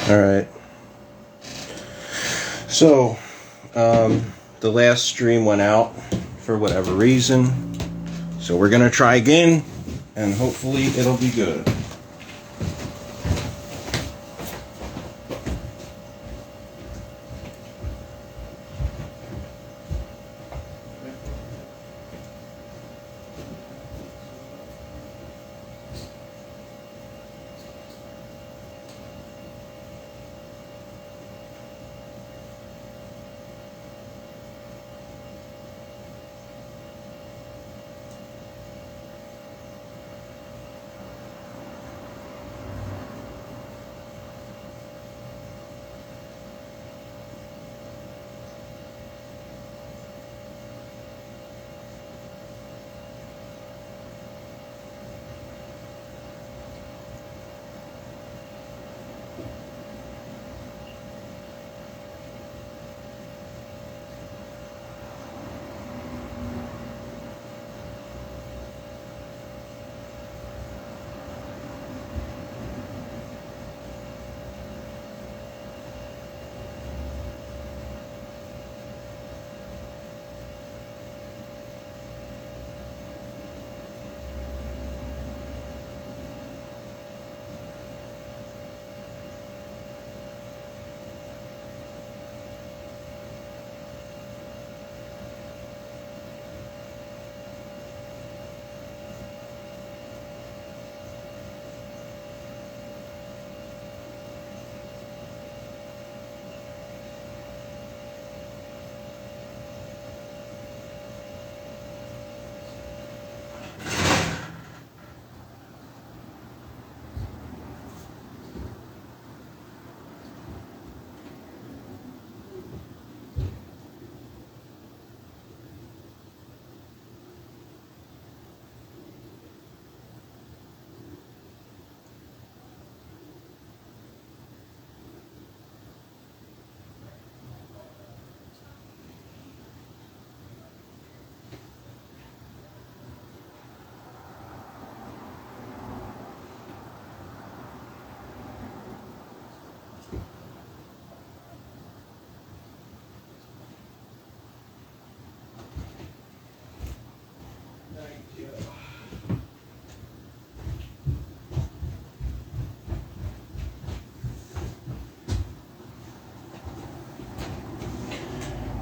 Alright. So, the last stream went out for whatever reason. So we're going to try again, and hopefully it'll be good.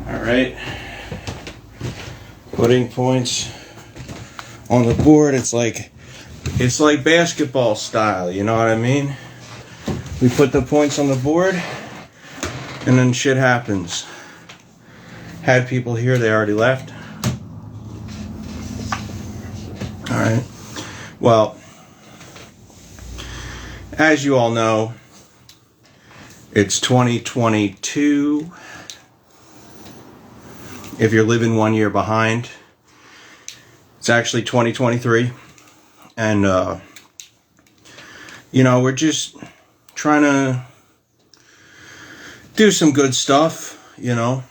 Alright, putting points on the board, it's like basketball style, you know what I mean? We put the points on the board, and then shit happens. Had people here, they already left. Alright, well, as you all know, it's 2022. If you're living 1 year behind, it's actually 2023. And, we're just trying to do some good stuff, I'm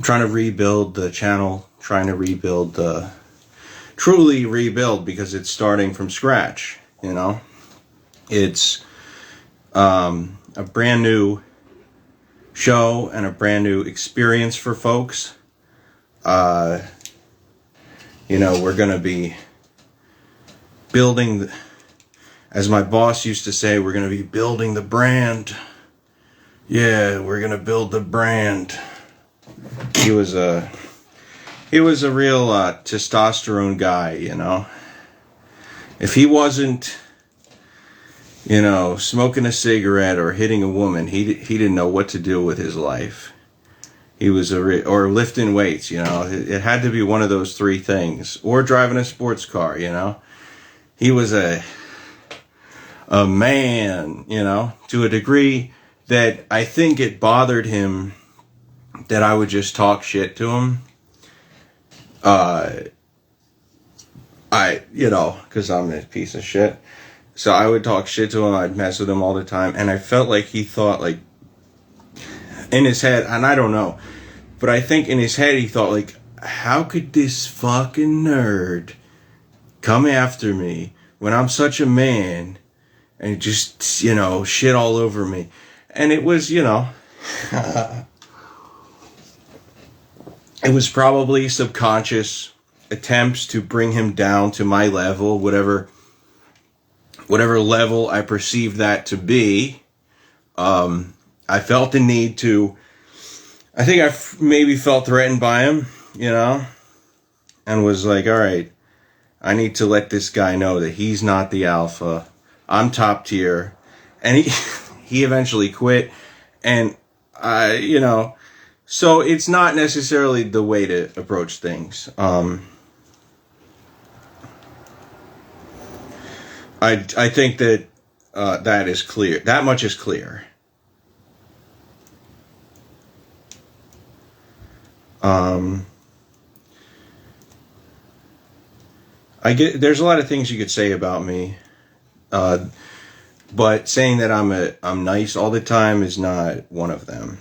trying to rebuild the channel, trying to truly rebuild, because it's starting from scratch, It's a brand new show and a brand new experience for folks. We're going to be building, as my boss used to say, we're going to be building the brand. Yeah, we're going to build the brand. He was a real testosterone guy, If he wasn't, smoking a cigarette or hitting a woman, he didn't know what to do with his life. He was or lifting weights, It had to be one of those three things, or driving a sports car, He was a man, to a degree that I think it bothered him that I would just talk shit to him. Because I'm a piece of shit. So I would talk shit to him, I'd mess with him all the time, and I felt like he thought, in his head, and I don't know, but I think in his head he thought, how could this fucking nerd come after me when I'm such a man, and just, you know, shit all over me. And it was, you know, it was probably subconscious attempts to bring him down to my level, whatever level I perceived that to be. I felt the need to, I think I maybe felt threatened by him, you know, and was like, all right, I need to let this guy know that he's not the alpha. I'm top tier. And he eventually quit. And you know, so it's not necessarily the way to approach things. I think that that is clear. That much is clear. There's a lot of things you could say about me, but saying that I'm nice all the time is not one of them.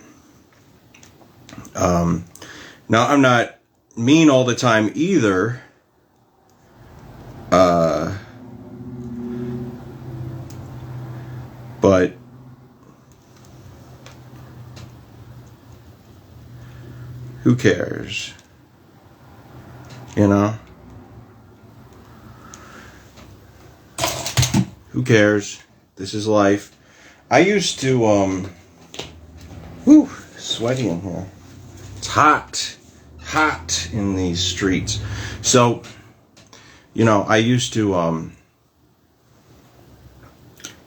Now I'm not mean all the time either. But who cares? You know? Who cares? This is life. I used to, sweaty in here. It's hot in these streets. So, you know, I used to,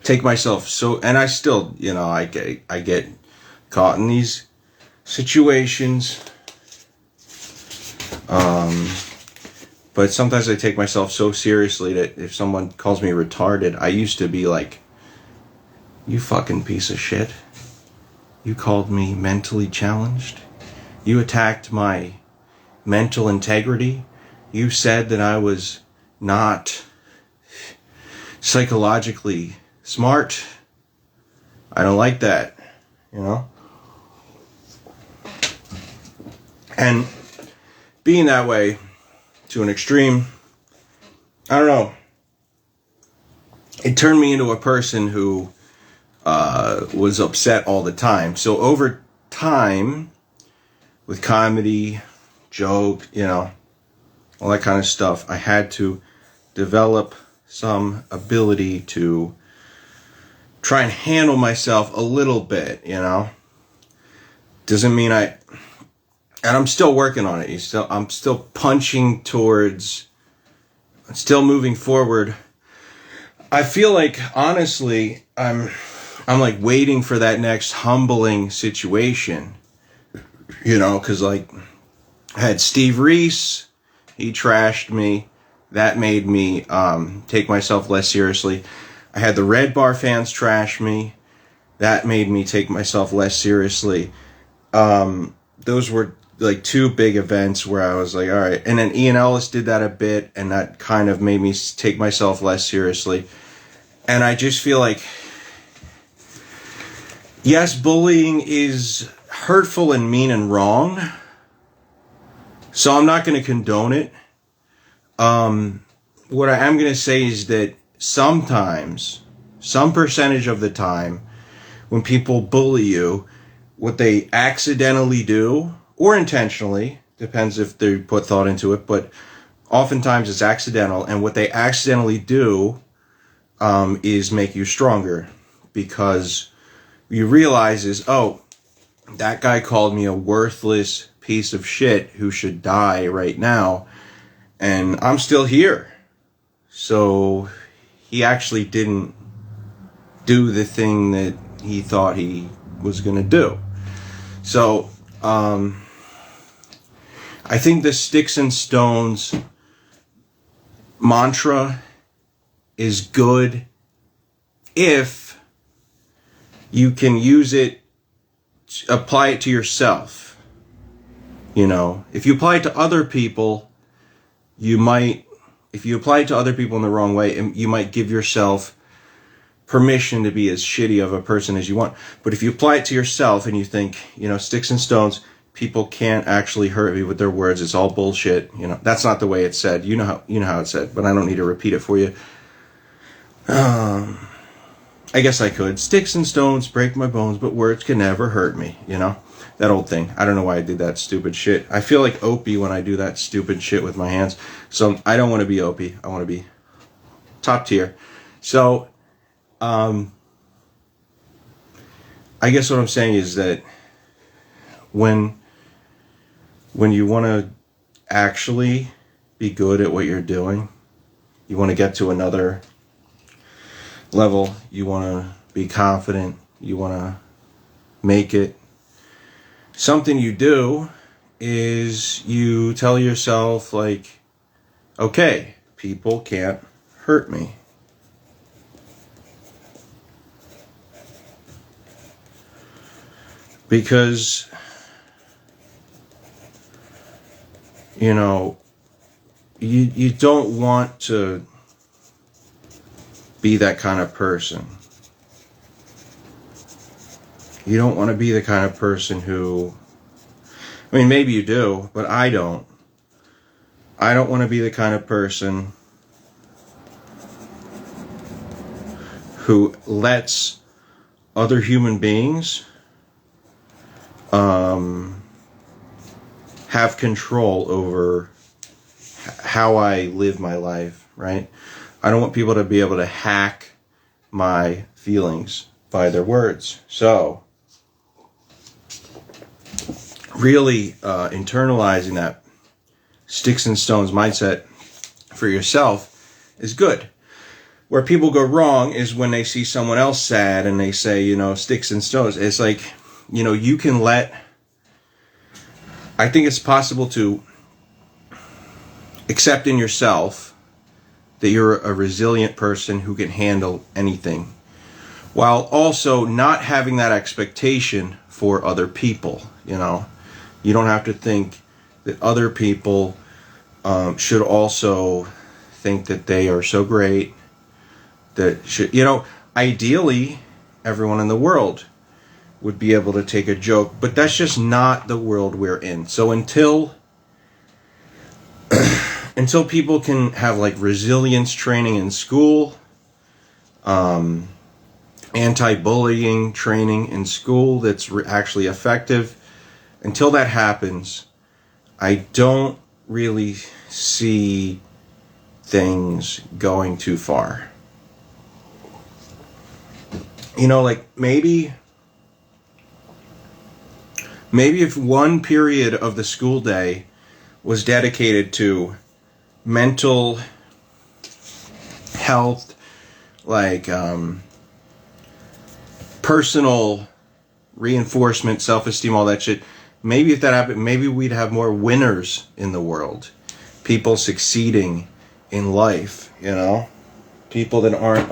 take myself so, and I still, you know, I get caught in these situations. But sometimes I take myself so seriously that if someone calls me retarded, I used to be like, you fucking piece of shit. You called me mentally challenged. You attacked my mental integrity. You said that I was not psychologically smart. I don't like that, you know? And being that way to an extreme, I don't know, it turned me into a person who was upset all the time. So over time, with comedy, joke, you know, all that kind of stuff, I had to develop some ability to try and handle myself a little bit, you know. Doesn't mean and I'm still working on it. I'm still punching towards, I'm still moving forward. I feel like, honestly, I'm like waiting for that next humbling situation, you know, because like I had Steve Reese, he trashed me. That made me take myself less seriously. I had the Red Bar fans trash me. That made me take myself less seriously. Those were like two big events where I was like, all right. And then Ian Ellis did that a bit, and that kind of made me take myself less seriously. And I just feel like, yes, bullying is hurtful and mean and wrong. So I'm not going to condone it. What I am going to say is that sometimes, some percentage of the time, when people bully you, what they accidentally do, or intentionally, depends if they put thought into it, but oftentimes it's accidental, and what they accidentally do is make you stronger, because you realize is, oh, that guy called me a worthless piece of shit who should die right now, and I'm still here. So he actually didn't do the thing that he thought he was going to do. So I think the sticks and stones mantra is good if you can use it, apply it to yourself. You know, if you apply it to other people, if you apply it to other people in the wrong way, you might give yourself permission to be as shitty of a person as you want. But if you apply it to yourself and you think, you know, sticks and stones, people can't actually hurt me with their words, it's all bullshit. You know, that's not the way it's said. You know how it's said, but I don't need to repeat it for you. I guess I could. Sticks and stones break my bones, but words can never hurt me, you know? That old thing. I don't know why I did that stupid shit. I feel like Opie when I do that stupid shit with my hands. So I don't want to be Opie. I want to be top tier. So, I guess what I'm saying is that when you want to actually be good at what you're doing, you want to get to another level, you want to be confident, you want to make it, something you do is you tell yourself, like, okay, people can't hurt me. Because, you know, you don't want to be that kind of person. You don't want to be the kind of person who, I mean, maybe you do, but I don't. I don't want to be the kind of person who lets other human beings have control over how I live my life, right? I don't want people to be able to hack my feelings by their words. So, really internalizing that sticks and stones mindset for yourself is good. Where people go wrong is when they see someone else sad and they say, you know, sticks and stones. It's like, you know, you can I think it's possible to accept in yourself that you're a resilient person who can handle anything, while also not having that expectation for other people. You know, you don't have to think that other people should also think that they are so great. That should, you know, ideally, everyone in the world would be able to take a joke, but that's just not the world we're in. So until people can have like resilience training in school, anti-bullying training in school that's actually effective, until that happens, I don't really see things going too far. You know, like maybe if one period of the school day was dedicated to mental health, like personal reinforcement, self-esteem, all that shit. Maybe if that happened, maybe we'd have more winners in the world. People succeeding in life, you know? People that aren't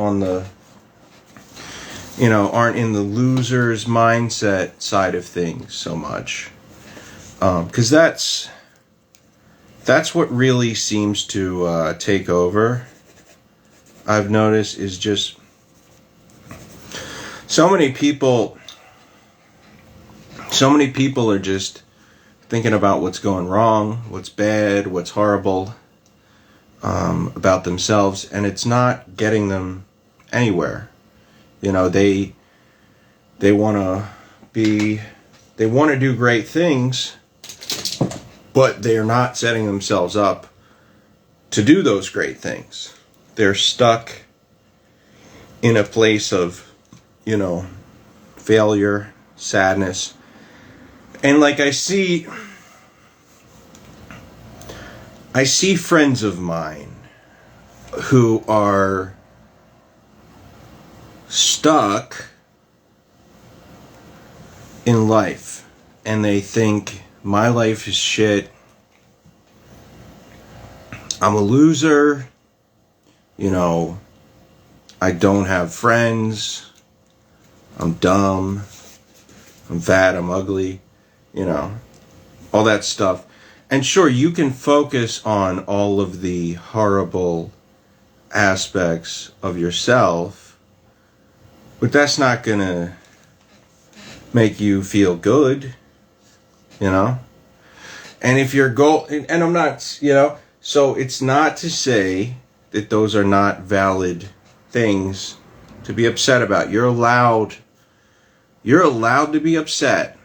aren't in the loser's mindset side of things so much. Because that's what really seems to take over. I've noticed is just so many people are just thinking about what's going wrong, what's bad, what's horrible about themselves, and it's not getting them anywhere. You know, they want to do great things, but they're not setting themselves up to do those great things. They're stuck in a place of, you know, failure, sadness. And like I see friends of mine who are stuck in life and they think my life is shit, I'm a loser, you know, I don't have friends, I'm dumb, I'm fat, I'm ugly, you know, all that stuff. And sure, you can focus on all of the horrible aspects of yourself, but that's not gonna make you feel good, you know? And if your goal, and I'm not, you know, so it's not to say that those are not valid things to be upset about. You're allowed to be upset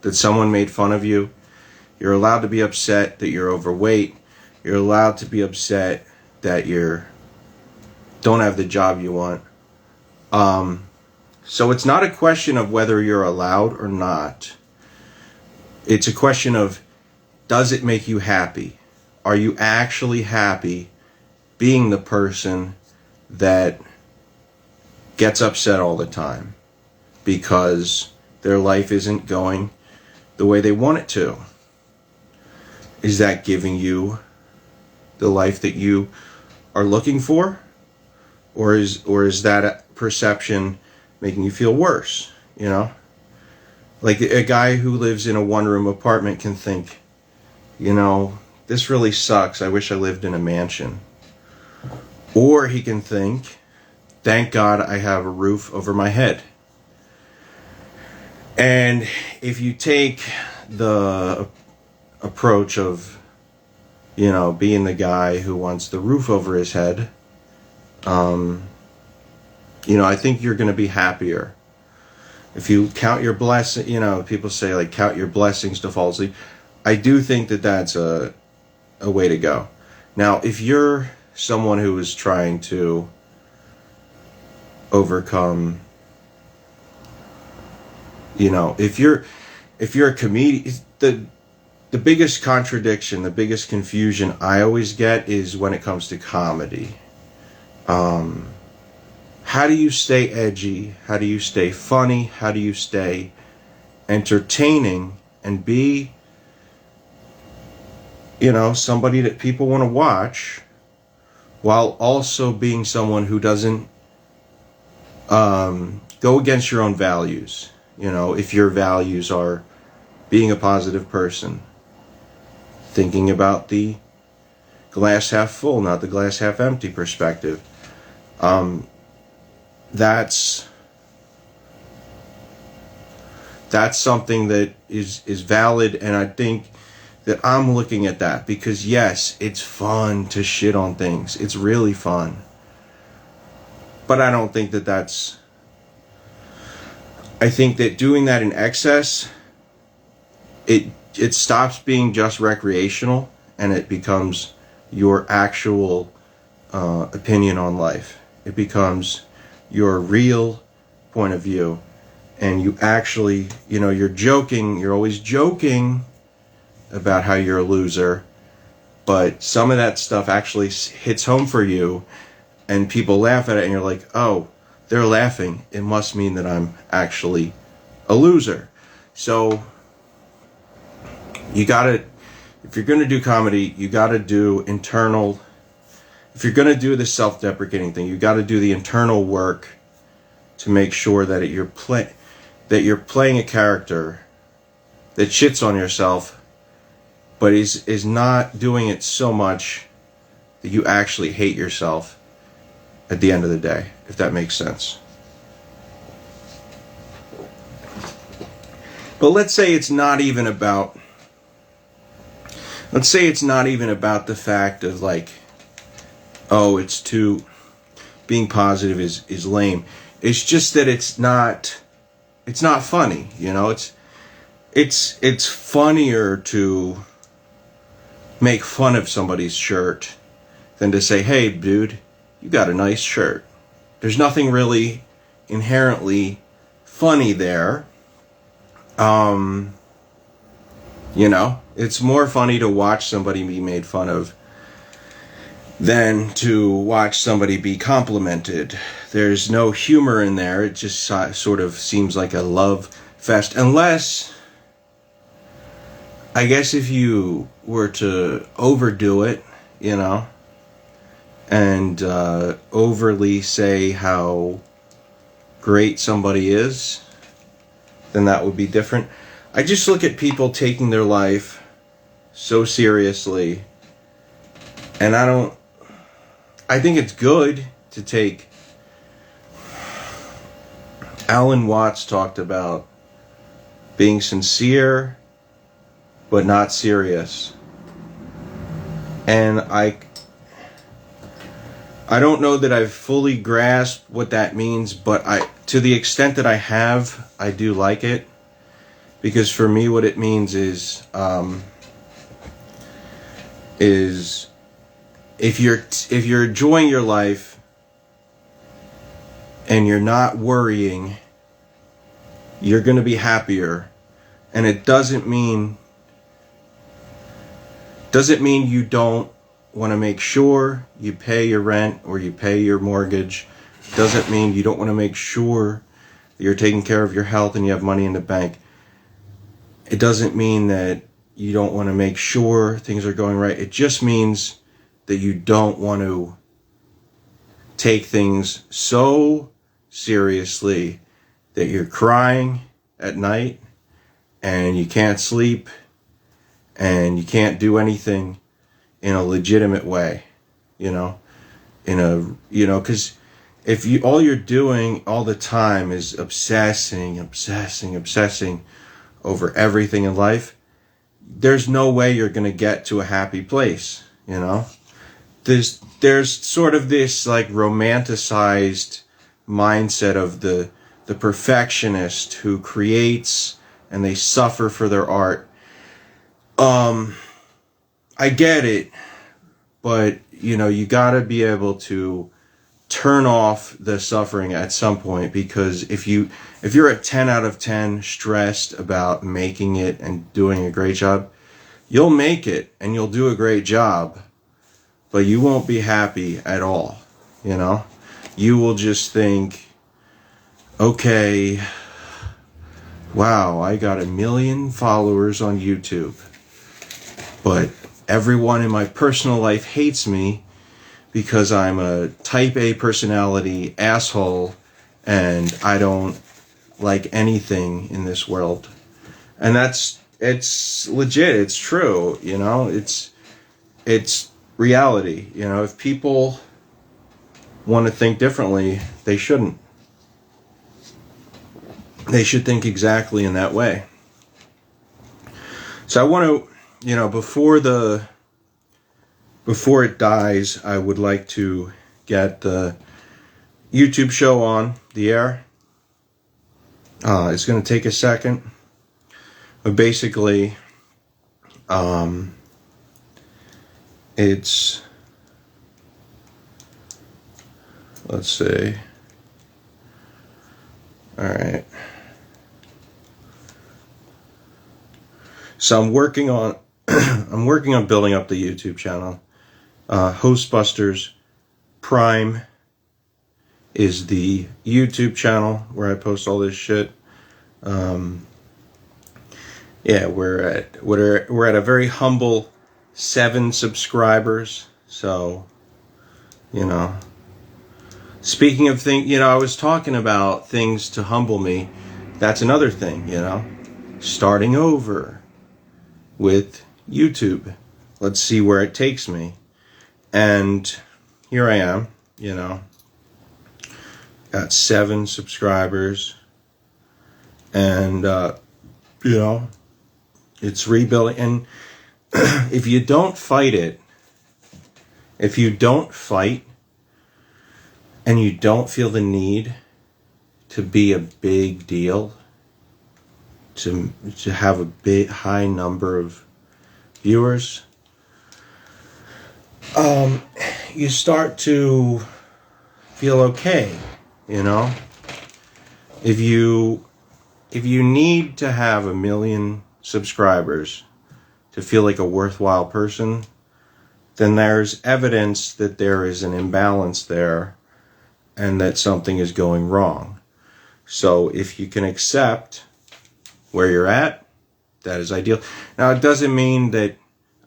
that someone made fun of you. You're allowed to be upset that you're overweight. You're allowed to be upset that you don't have the job you want. So it's not a question of whether you're allowed or not. It's a question of, does it make you happy? Are you actually happy being the person that gets upset all the time because their life isn't going the way they want it to? Is that giving you the life that you are looking for? Or is that perception making you feel worse? You know? Like a guy who lives in a one-room apartment can think, you know, this really sucks. I wish I lived in a mansion. Or he can think, thank God I have a roof over my head. And if you take the approach of, you know, being the guy who wants the roof over his head, you know, I think you're going to be happier. If you count your blessings, you know, people say like count your blessings to fall asleep. I do think that that's a way to go. Now, if you're someone who is trying to overcome, you know, if you're a comedian, the biggest contradiction, the biggest confusion I always get is when it comes to comedy. How do you stay edgy? How do you stay funny? How do you stay entertaining and be, you know, somebody that people want to watch, while also being someone who doesn't go against your own values? You know, if your values are being a positive person, thinking about the glass half full, not the glass half empty perspective. That's something that is valid, and I think that I'm looking at that because, yes, it's fun to shit on things. It's really fun. But I don't think that that's... I think that doing that in excess, it stops being just recreational, and it becomes your actual opinion on life. It becomes your real point of view, and you actually, you know, you're always joking about how you're a loser, but some of that stuff actually hits home for you, and people laugh at it, and you're like, oh, they're laughing. It must mean that I'm actually a loser. So you gotta, if you're gonna do comedy, you gotta do internal. If you're gonna do the self-deprecating thing, you gotta do the internal work to make sure that you're playing a character that shits on yourself, but is not doing it so much that you actually hate yourself at the end of the day, if that makes sense. But let's say it's not even about the fact of like, oh, being positive is lame. It's just that it's not funny, you know. It's funnier to make fun of somebody's shirt than to say, hey, dude, you got a nice shirt. There's nothing really inherently funny there. You know, it's more funny to watch somebody be made fun of than to watch somebody be complimented. There's no humor in there. It just sort of seems like a love fest. Unless, I guess if you were to overdo it, you know, and overly say how great somebody is, then that would be different. I just look at people taking their life so seriously, and I think it's good to take... Alan Watts talked about being sincere but not serious. And I don't know that I've fully grasped what that means, but to the extent that I have, I do like it. Because for me, what it means is if you're enjoying your life and you're not worrying, you're going to be happier. And it doesn't mean you don't want to make sure you pay your rent or you pay your mortgage. It doesn't mean you don't want to make sure that you're taking care of your health and you have money in the bank. It doesn't mean that you don't want to make sure things are going right. It just means that you don't want to take things so seriously that you're crying at night and you can't sleep and you can't do anything in a legitimate way, because if all you're doing all the time is obsessing over everything in life, there's no way you're going to get to a happy place, There's sort of this like romanticized mindset of the perfectionist who creates and they suffer for their art. I get it, but you gotta be able to turn off the suffering at some point, because if you're a 10 out of 10 stressed about making it and doing a great job, you'll make it and you'll do a great job, but you won't be happy at all. You will just think, okay, wow, I got 1 million followers on YouTube, but everyone in my personal life hates me because I'm a type A personality asshole and I don't like anything in this world. And it's legit, it's true, it's reality. If people want to think differently, they shouldn't. They should think exactly in that way. So I want to, before it dies, I would like to get the YouTube show on the air. It's going to take a second, but basically, it's, let's see. All right. So I'm working on building up the YouTube channel. Bustėrs Prime is the YouTube channel where I post all this shit. We're at a very humble 7 subscribers. So, speaking of things, I was talking about things to humble me. That's another thing, starting over with YouTube. Let's see where it takes me. And here I am, got 7 subscribers, and, it's rebuilding. And if you don't fight and you don't feel the need to be a big deal, to have a big high number of viewers, you start to feel okay, If you need to have 1 million subscribers to feel like a worthwhile person, then there's evidence that there is an imbalance there and that something is going wrong. So if you can accept where you're at, that is ideal. Now, it doesn't mean that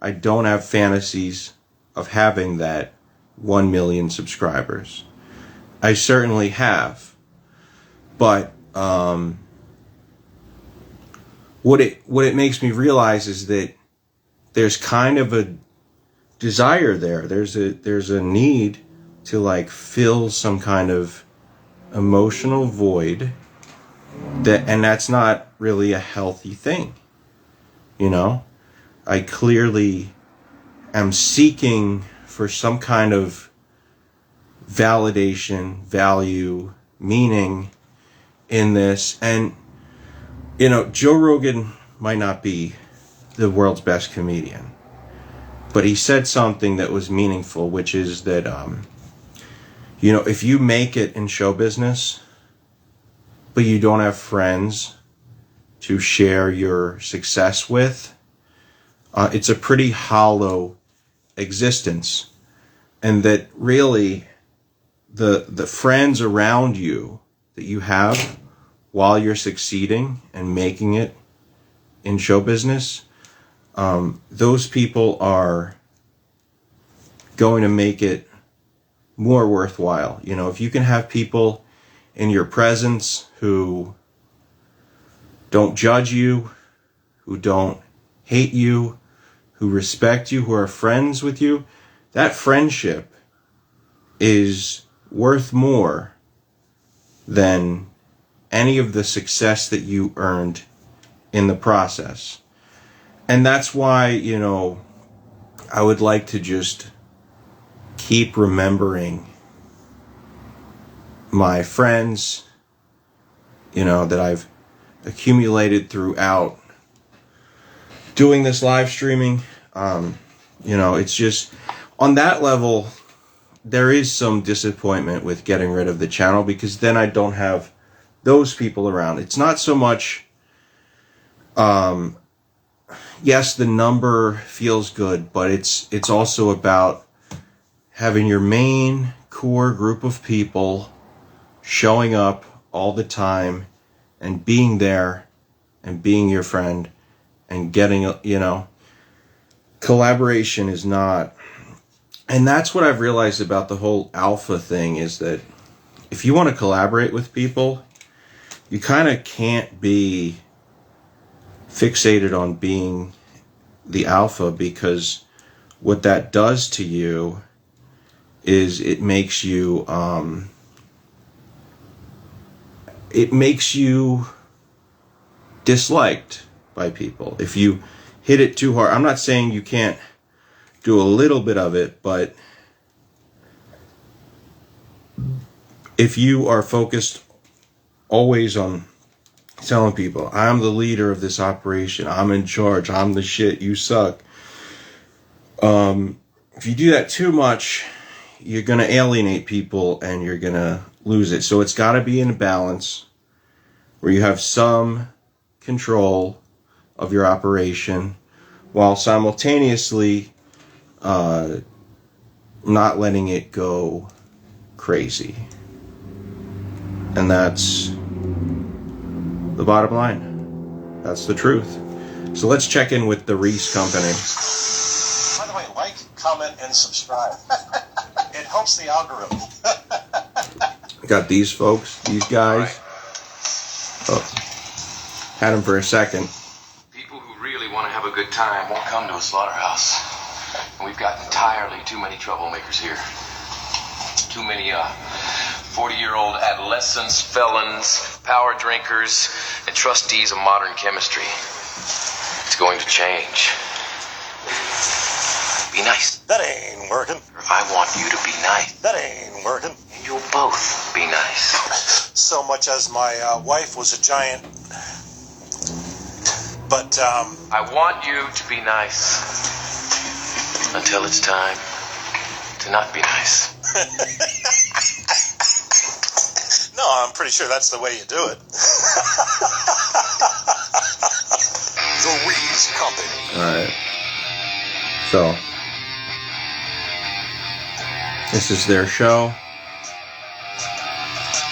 I don't have fantasies of having that 1 million subscribers. I certainly have. But what it makes me realize is that there's kind of a desire there. There's a need to fill some kind of emotional void, and that's not really a healthy thing. I clearly am seeking for some kind of validation, value, meaning in this. And, you know, Joe Rogan might not be the world's best comedian, but he said something that was meaningful, which is that, you know, if you make it in show business, but you don't have friends to share your success with, it's a pretty hollow existence. And that really the friends around you that you have while you're succeeding and making it in show business, those people are going to make it more worthwhile. You know, if you can have people in your presence who don't judge you, who don't hate you, who respect you, who are friends with you, that friendship is worth more than any of the success that you earned in the process. And that's why, you know, I would like to just keep remembering my friends, you know, that I've accumulated throughout doing this live streaming. You know, it's just on that level, there is some disappointment with getting rid of the channel, because then I don't have those people around. It's not so much, yes, the number feels good, but it's also about having your main core group of people showing up all the time and being there and being your friend and getting, you know, collaboration is not. And that's what I've realized about the whole alpha thing, is that if you want to collaborate with people, you kind of can't be fixated on being the alpha, because what that does to you is it makes you disliked by people. If you hit it too hard, I'm not saying you can't do a little bit of it, but if you are focused always on telling people, I'm the leader of this operation, I'm in charge, I'm the shit, you suck. If you do that too much, you're going to alienate people and you're going to lose it. So it's got to be in a balance where you have some control of your operation while simultaneously not letting it go crazy. And that's the bottom line. That's the truth. So let's check in with the Reese Company. By the way, like, comment, and subscribe. It helps the algorithm. Got these folks, these guys. Oh, had them for a second. People who really want to have a good time won't come to a slaughterhouse. And we've got entirely too many troublemakers here. Too many 40-year-old adolescents, felons, power drinkers, and trustees of modern chemistry. It's going to change. Be nice. That ain't working. I want you to be nice. That ain't working. And you'll both be nice. So much as my wife was a giant. But, I want you to be nice. Until it's time to not be nice. No, I'm pretty sure that's the way you do it. The Reese Company. Alright. So, this is their show.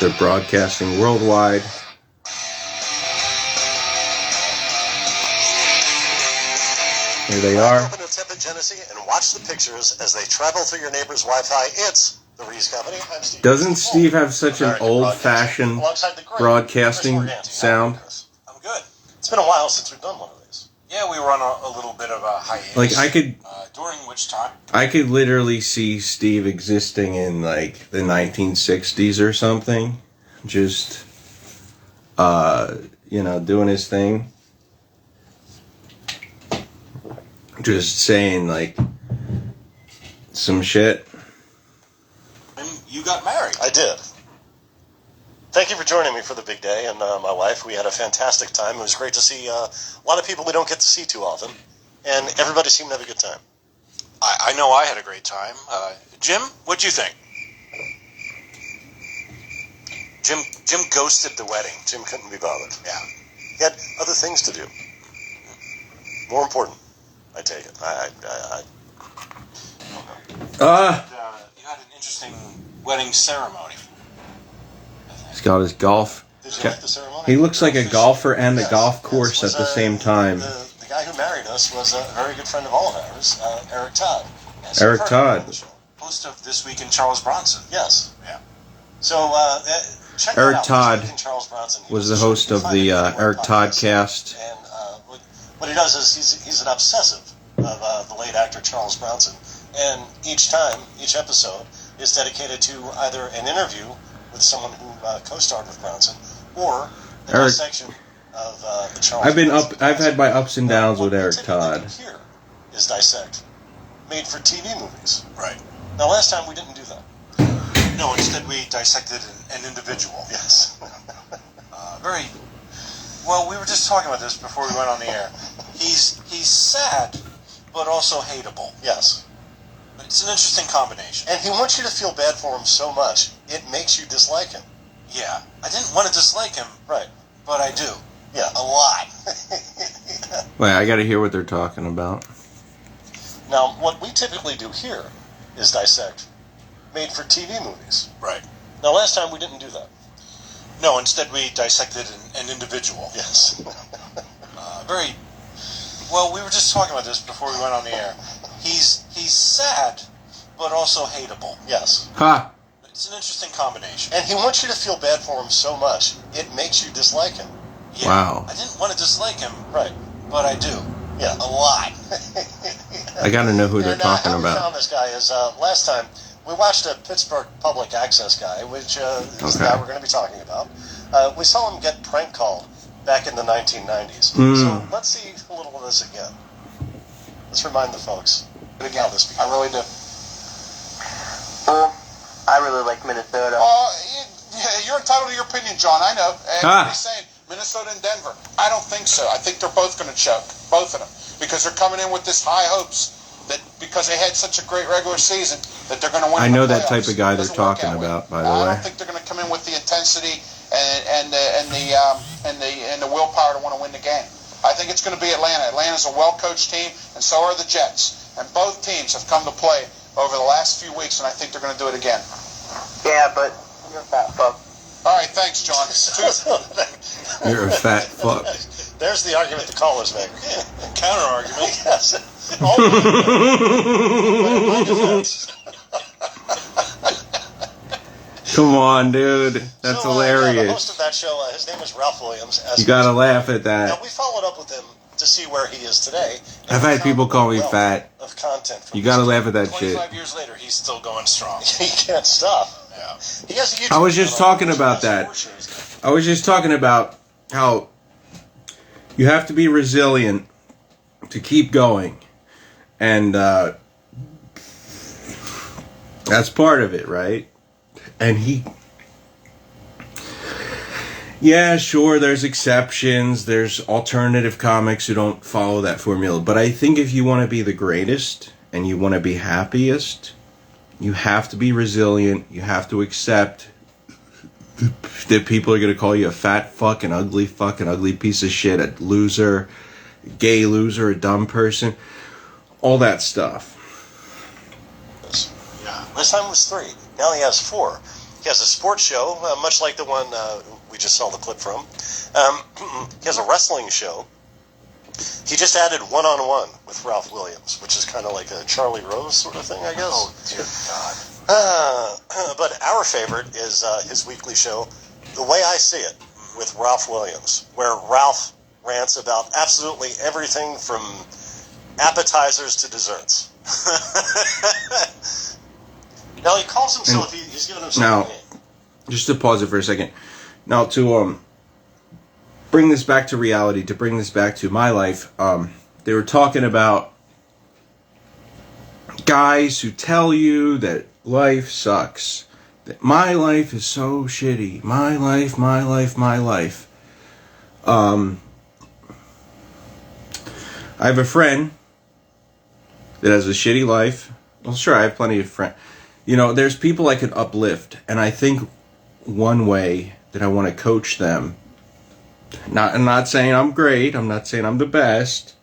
They're broadcasting worldwide. Here they are. Open a tepid Genesee and watch the pictures as they travel through your neighbor's Wi-Fi. It's the Reese Company. I'm Steve. Doesn't Steve have such an old-fashioned broadcasting sound? I'm good. It's been a while since we've done one of these. Yeah, we were on a little bit of a hiatus. Like, I could... during which time? I could literally see Steve existing in, like, the 1960s or something. Just, you know, doing his thing. Just saying, like, some shit. you got married. I did. Thank you for joining me for the big day, and my wife. We had a fantastic time. It was great to see a lot of people we don't get to see too often, and everybody seemed to have a good time. I know I had a great time. Jim, what'd you think? Jim ghosted the wedding. Jim couldn't be bothered. Yeah. He had other things to do. More important, I take it. I You had an interesting wedding ceremony. He's got his golf. Did you like the ceremony? He looks like a golfer and a Yes, golf course was, at the same time. The guy who married us was a very good friend of all of ours, Eric Todd. Yes, Eric you've heard of him Todd. on the show. Host of This Week in Charles Bronson. Yes. Yeah. So, check that Eric out. Todd This Week in Charles Bronson. He was the host of the Eric Todd cast. And what he does is he's an obsessive of the late actor Charles Bronson. And each episode is dedicated to either an interview with someone who co-starred with Bronson, or the Eric, dissection of the Charles Bronson. I've had my ups and downs with Eric What we Todd. typically do here is dissect made-for-TV movies. Right. Now, last time we didn't do that. No, instead we dissected an individual. Yes. Very well. We were just talking about this before we went on the air. He's sad, but also hateable. Yes. It's an interesting combination. And he wants you to feel bad for him so much, it makes you dislike him. Yeah, I didn't want to dislike him, Right. but I do. Yeah, a lot. Wait, I gotta hear what they're talking about. Now, what we typically do here is dissect made-for-TV movies. Right. Now, last time we didn't do that. No, instead we dissected an individual. Yes. Very well. We were just talking about this before we went on the air. He's sad, but also hateable. Yes. Ha! It's an interesting combination. And he wants you to feel bad for him so much, it makes you dislike him. Yeah, Wow. I didn't want to dislike him, Right. but I do. Yeah, a lot. I gotta know who they're And, talking how we about. found this guy is last time we watched a Pittsburgh public access guy, which is the guy we're going to be talking about. We saw him get prank called back in the 1990s. So let's see a little of this again. Let's remind the folks how this began. I really do. Well, I really like Minnesota. You're entitled to your opinion, John. I know. Everybody's saying Minnesota and Denver. I don't think so. I think they're both going to choke, both of them, because they're coming in with this high hopes that because they had such a great regular season that they're going to win. I in know the that type playoffs. of guy they're Doesn't work talking that way. about, by the I way. don't think they're going to come in with the intensity and the willpower to want to win the game. I think it's going to be Atlanta. Atlanta's a well-coached team, and so are the Jets. And both teams have come to play over the last few weeks, and I think they're going to do it again. Yeah, but you're a fat fuck. All right, thanks, John. You're a fat fuck. There's the argument the callers make. Counter argument. Yes. Come on, dude. That's So, hilarious. the host of that show, his name is Ralph Williams. You gotta laugh at Now, that. we followed up with him to see where he is today. and I've we had found people call me a wealth fat. Of content from You gotta this laugh at that shit. 25 years later, he's still going strong. He can't stop. Yeah. He has a YouTube I was just channel, talking which about has that. 4 shows now. I was just talking about how you have to be resilient to keep going. And that's part of it, right? And yeah, sure, there's exceptions. There's alternative comics who don't follow that formula. But I think if you want to be the greatest and you want to be happiest, you have to be resilient. You have to accept that people are going to call you a fat fucking ugly piece of shit, a loser, gay loser, a dumb person, all that stuff. Yeah. Last time was 3. Now he has 4. He has a sports show, much like the one we just saw the clip from. He has a wrestling show. He just added one-on-one with Ralph Williams, which is kind of like a Charlie Rose sort of thing, I guess. Oh, dear God. But our favorite is his weekly show, The Way I See It, with Ralph Williams, where Ralph rants about absolutely everything from appetizers to desserts. Now, he calls himself, he's given himself Now, a name. just to pause it for a second. Now, to bring this back to reality, to bring this back to my life, they were talking about guys who tell you that life sucks, My life is so shitty. My life, my life, my life. I have a friend that has a shitty life. Well, sure, I have plenty of friends. You know, there's people I could uplift, and I think one way that I want to coach them, I'm not saying I'm great, I'm not saying I'm the best,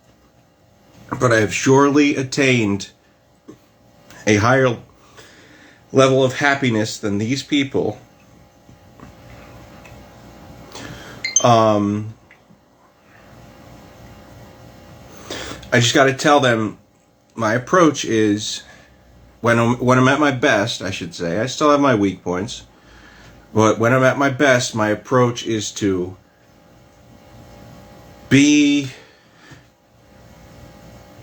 but I have surely attained a higher level of happiness than these people. I just got to tell them my approach is when I'm at my best, I should say. I still have my weak points, but when I'm at my best, my approach is to be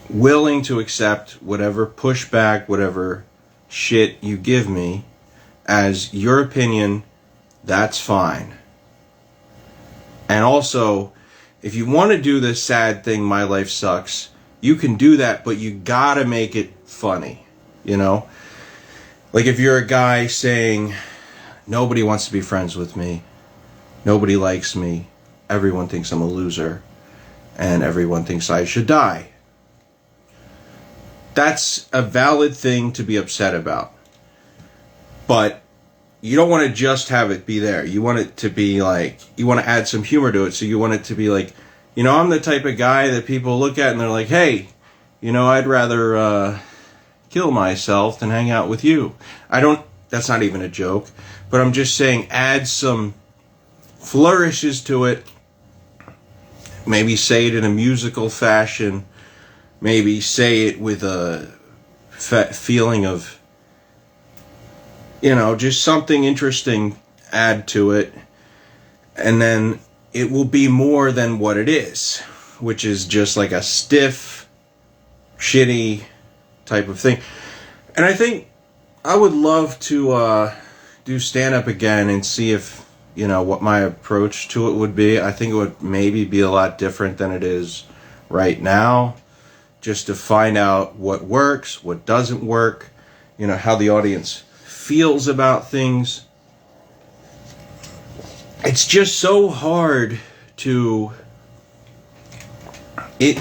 willing to accept whatever pushback, whatever shit you give me as your opinion. That's fine. And also, if you want to do this sad thing, my life sucks, you can do that, but you gotta make it funny, you know? Like if you're a guy saying, nobody wants to be friends with me, nobody likes me, everyone thinks I'm a loser, and everyone thinks I should die. That's a valid thing to be upset about. But you don't want to just have it be there. You want it to be like, you want to add some humor to it. So you want it to be like, you know, I'm the type of guy that people look at and they're like, hey, you know, I'd rather kill myself than hang out with you. That's not even a joke. But I'm just saying, add some flourishes to it. Maybe say it in a musical fashion. Maybe say it with a feeling of, you know, just something interesting, add to it. And then it will be more than what it is, which is just like a stiff, shitty type of thing. And I think I would love to do stand-up again and see if, you know, what my approach to it would be. I think it would maybe be a lot different than it is right now, just to find out what works, what doesn't work, you know, how the audience feels about things. It's just so hard to... It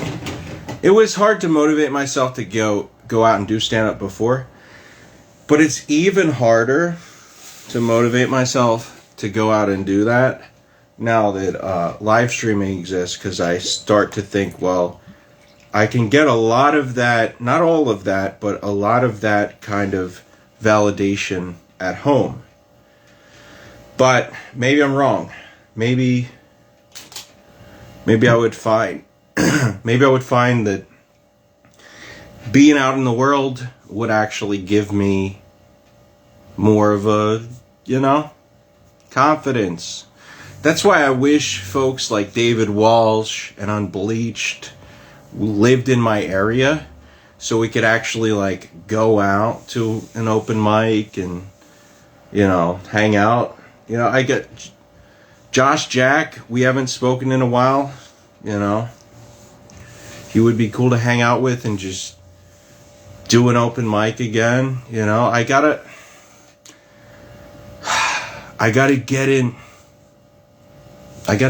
was hard to motivate myself to go out and do stand-up before, but it's even harder to motivate myself to go out and do that now that live streaming exists, because I start to think, well, I can get a lot of that, not all of that, but a lot of that kind of validation at home. But maybe I'm wrong. Maybe I would find that being out in the world would actually give me more of a, you know, confidence. That's why I wish folks like David Walsh and Unbleached lived in my area, so we could actually like go out to an open mic and, you know, hang out. You know, I get Josh Jack, we haven't spoken in a while, you know. He would be cool to hang out with and just do an open mic again, you know. I gotta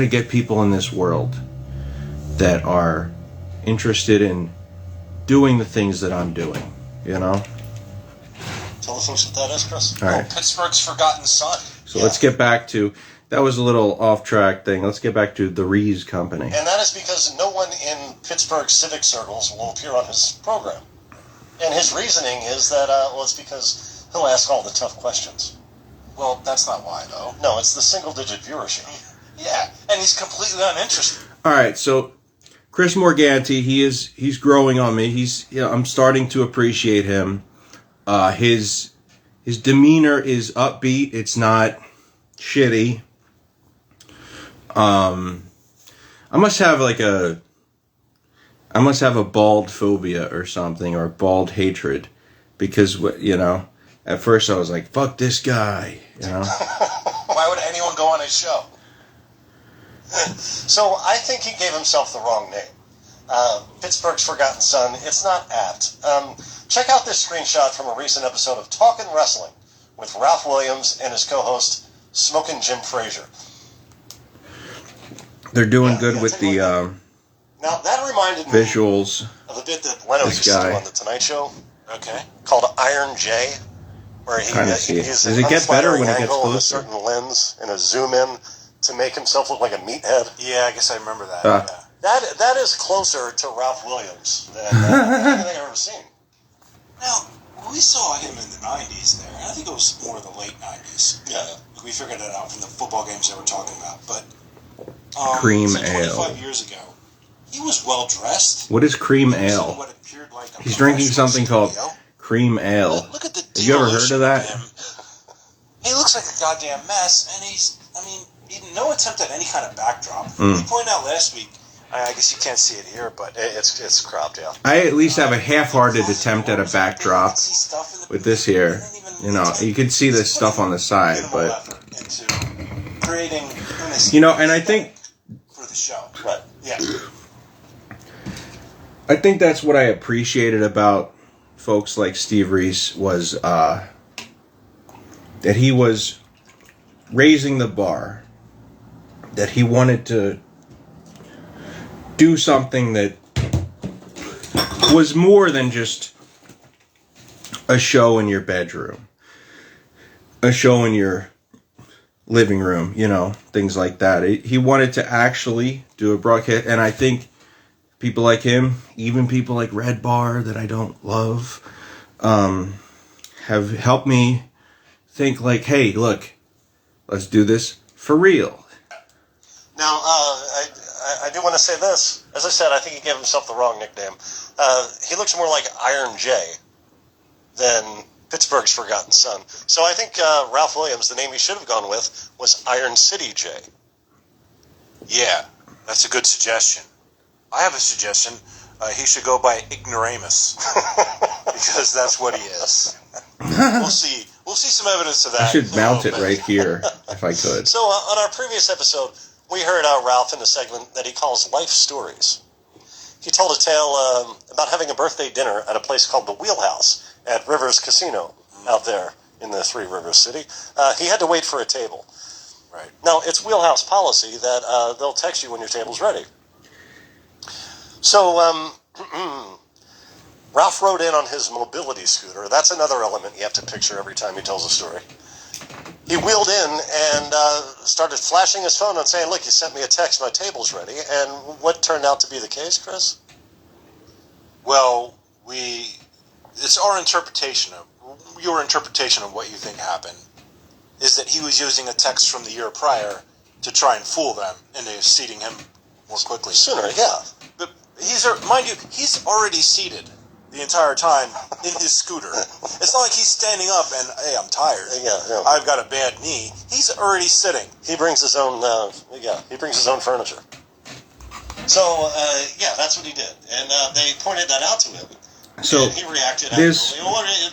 get people in this world that are interested in doing the things that I'm doing, you know. Tell the folks what that is, Chris. All right. Pittsburgh's forgotten son. So let's get back to, that was a little off-track thing. Let's get back to the Rees Company. And that is because no one in Pittsburgh civic circles will appear on his program. And his reasoning is that, well, it's because he'll ask all the tough questions. Well, that's not why, though. No, it's the single-digit viewership. Yeah, and he's completely uninterested. All right, so Chris Morganti, he's growing on me. I'm starting to appreciate him. His demeanor is upbeat. It's not shitty. I must have a bald phobia or something, or bald hatred, because, you know, at first I was like, fuck this guy, you know. Why would anyone go on his show? So I think he gave himself the wrong name. Pittsburgh's Forgotten Son. It's not apt. Check out this screenshot from a recent episode of Talkin' Wrestling, with Ralph Williams and his co-host, Smokin' Jim Frazier. They're doing good with the now, that reminded visuals. Me of a bit that Leno used to do on The Tonight Show. Okay. Called Iron J, where he uses Does it get better when it gets a closer? certain lens and a zoom in to make himself look like a meathead. Yeah, I guess I remember that. Yeah. That is closer to Ralph Williams than anything I've ever seen. Now, we saw him in the 90s there, and I think it was more the late 90s. Yeah. We figured it out from the football games they were talking about. But Cream so ale. 25 years ago, he was well dressed. What is cream ale? What appeared like a He's drinking professional something called studio. cream ale. Look at the Have you ever heard of that? He looks like a goddamn mess, and no attempt at any kind of backdrop. We pointed out last week, I guess you can't see it here, but It's cropped, yeah. I at least have a half-hearted attempt at a backdrop with this here. You know, you can see this stuff on the side, but into creating, you know, and I think for the show, Right. yeah. I think that's what I appreciated about folks like Steve Reese was that he was raising the bar, that he wanted to do something that was more than just a show in your bedroom, a show in your living room, you know, things like that. He wanted to actually do a broadcast, and I think people like him, even people like Red Bar that I don't love, have helped me think like, hey, look, let's do this for real. Now, I do want to say this. As I said, I think he gave himself the wrong nickname. He looks more like Iron J than Pittsburgh's Forgotten Son. So I think Ralph Williams, the name he should have gone with, was Iron City J. Yeah, that's a good suggestion. I have a suggestion. He should go by Ignoramus, because that's what he is. We'll see. We'll see some evidence of that. I should mount it right here if I could. So on our previous episode, we heard Ralph in a segment that he calls Life Stories. He told a tale about having a birthday dinner at a place called the Wheelhouse at Rivers Casino out there in the Three Rivers City. He had to wait for a table. Right. Now, it's Wheelhouse policy that they'll text you when your table's ready. So, Ralph rode in on his mobility scooter. That's another element you have to picture every time he tells a story. He wheeled in and started flashing his phone and saying, look, you sent me a text, my table's ready. And what turned out to be the case, Chris? Well, it's our interpretation of, your interpretation of what you think happened, is that he was using a text from the year prior to try and fool them into seating him more quickly. Sooner, yeah. But mind you, he's already seated the entire time in his scooter. It's not like he's standing up and, hey, I'm tired. Yeah. I've got a bad knee. He's already sitting. He brings his own, he brings his own furniture. So, that's what he did. And they pointed that out to him. So and he reacted this,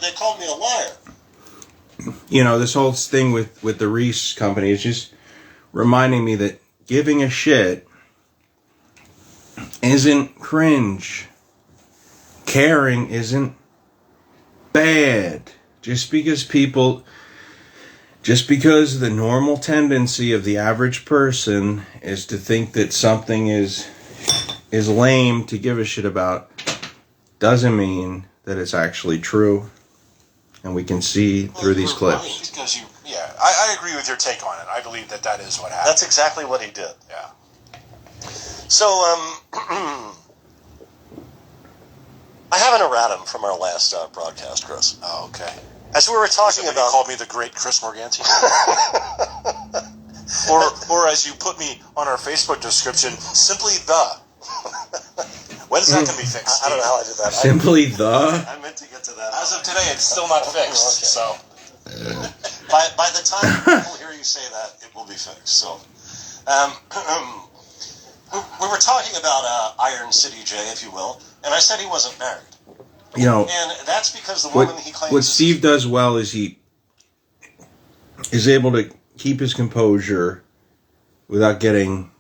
they called me a liar. You know, this whole thing with the Reese company is just reminding me that giving a shit isn't cringe. Caring isn't bad. Just because the normal tendency of the average person is to think that something is lame to give a shit about, doesn't mean that it's actually true. And we can see through these clips. Because I agree with your take on it. I believe that is what happened. That's exactly what he did. Yeah. So, I have an erratum from our last broadcast, Chris. Oh, okay. As we were talking You about... called me the great Chris Morganti? or as you put me on our Facebook description, simply the. When's that going to be fixed? I don't know how I did that. Simply the? I meant to get to that. As of today, it's still not fixed. Okay. So By the time people hear you say that, it will be fixed. So, we were talking about Iron City J, if you will, and I said he wasn't married. You know, and that's because the woman he claims... What Steve does well is he is able to keep his composure without getting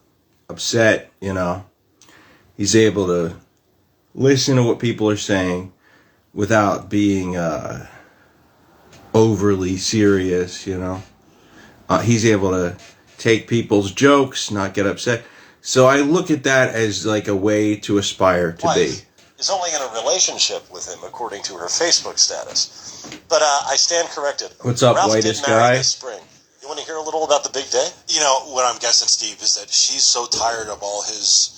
upset, you know. He's able to listen to what people are saying without being overly serious, you know. He's able to take people's jokes, not get upset. So I look at that as like a way to aspire to be. Is only in a relationship with him, according to her Facebook status. But I stand corrected. What's up, Ralph whitest did marry guy? this spring. You want to hear a little about the big day? You know, what I'm guessing, Steve, is that she's so tired of all his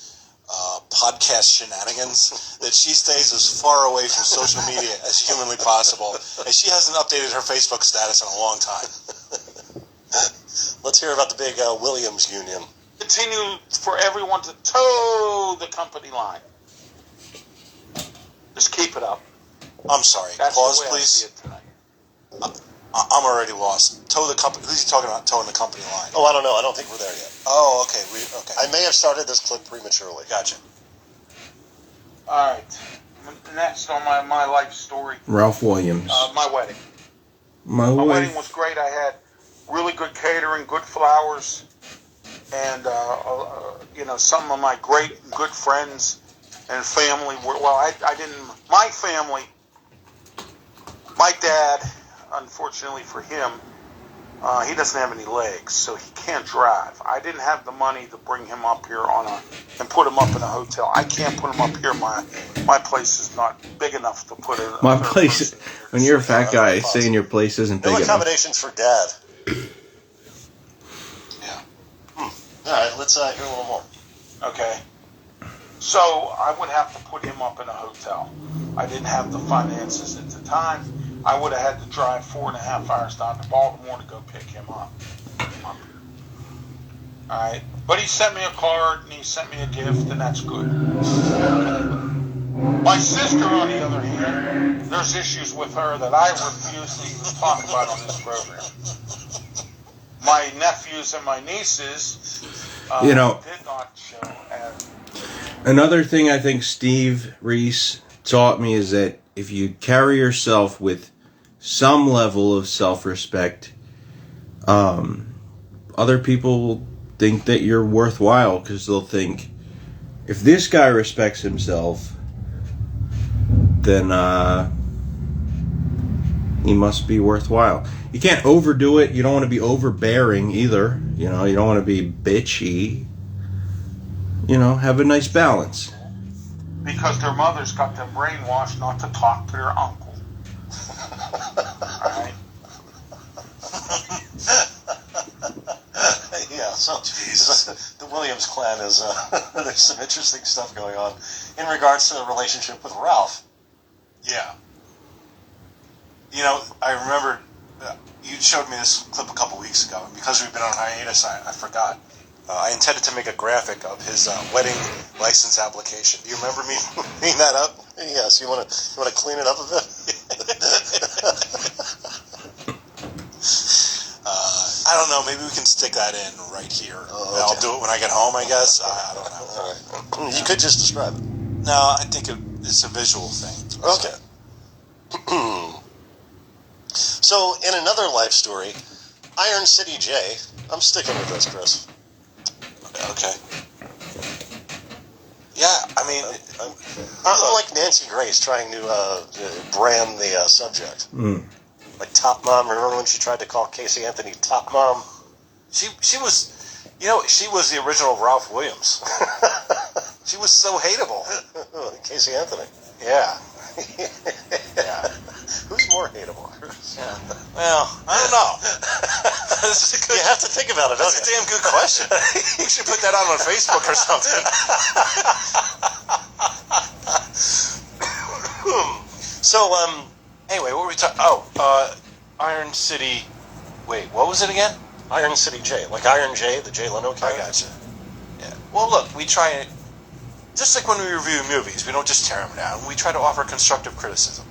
podcast shenanigans that she stays as far away from social media as humanly possible. And she hasn't updated her Facebook status in a long time. Let's hear about the big Williams union. Continue for everyone to toe the company line. Just keep it up. I'm sorry. That's Pause, the way please. I see it tonight. I'm already lost. Toe the company. Who's he talking about? Towing the company line. Oh, I don't know. I don't think we're there yet. Oh, okay. Okay. I may have started this clip prematurely. Gotcha. All right. Next on my life story. Ralph Williams. My wedding. My My wife. wedding was great. I had really good catering, good flowers, and some of my good friends and family were. Well, I didn't. My family. My dad, unfortunately for him, he doesn't have any legs, so he can't drive. I didn't have the money to bring him up here and put him up in a hotel. I can't put him up here. My place is not big enough to put a My third place. person in here. When you're a fat guy saying your place isn't big No enough. accommodations for Dad. Yeah. All right, let's hear a little more. Okay. So I would have to put him up in a hotel. I didn't have the finances at the time. I would have had to drive 4.5 hours down to Baltimore to go pick him up. All right. But he sent me a card and he sent me a gift, and that's good. My sister, on the other hand, there's issues with her that I refuse to even talk about on this program. My nephews and my nieces did not show as... Another thing I think Steve Reese taught me is that if you carry yourself with some level of self-respect, other people will think that you're worthwhile, because they'll think, if this guy respects himself, then he must be worthwhile. You can't overdo it. You don't want to be overbearing either. You know, you don't want to be bitchy. You know, have a nice balance. Because their mothers got them brainwashed not to talk to their uncle. Alright? Yeah, so the Williams clan is, there's some interesting stuff going on in regards to the relationship with Ralph. Yeah. You know, I remember you showed me this clip a couple weeks ago, and because we've been on hiatus, I forgot. I intended to make a graphic of his wedding license application. Do you remember me bringing that up? Yes, you want to clean it up a bit? I don't know. Maybe we can stick that in right here. Oh, okay. I'll do it when I get home, I guess. I don't know. All right. You could just describe it. No, I think it's a visual thing. Okay. So, in another life story, Iron City J. I'm sticking with this, Chris. Okay. Yeah, I mean... I'm like Nancy Grace trying to brand the subject. Mm. Like Top Mom. Remember when she tried to call Casey Anthony Top Mom? She was... You know, she was the original Ralph Williams. She was so hateable. Casey Anthony. Yeah. Yeah. Who's more hateable? Yeah. Well, I don't know. This is a good, You have to think about it, don't that's you? a damn good question. You should put that on Facebook or something. So, Anyway, what were we talking... Oh, Iron City... Wait, what was it again? Iron City J. Like Iron J, the Jay Leno I character. gotcha. Yeah. Well, look, we try and... Just like when we review movies, we don't just tear them down. We try to offer constructive criticism.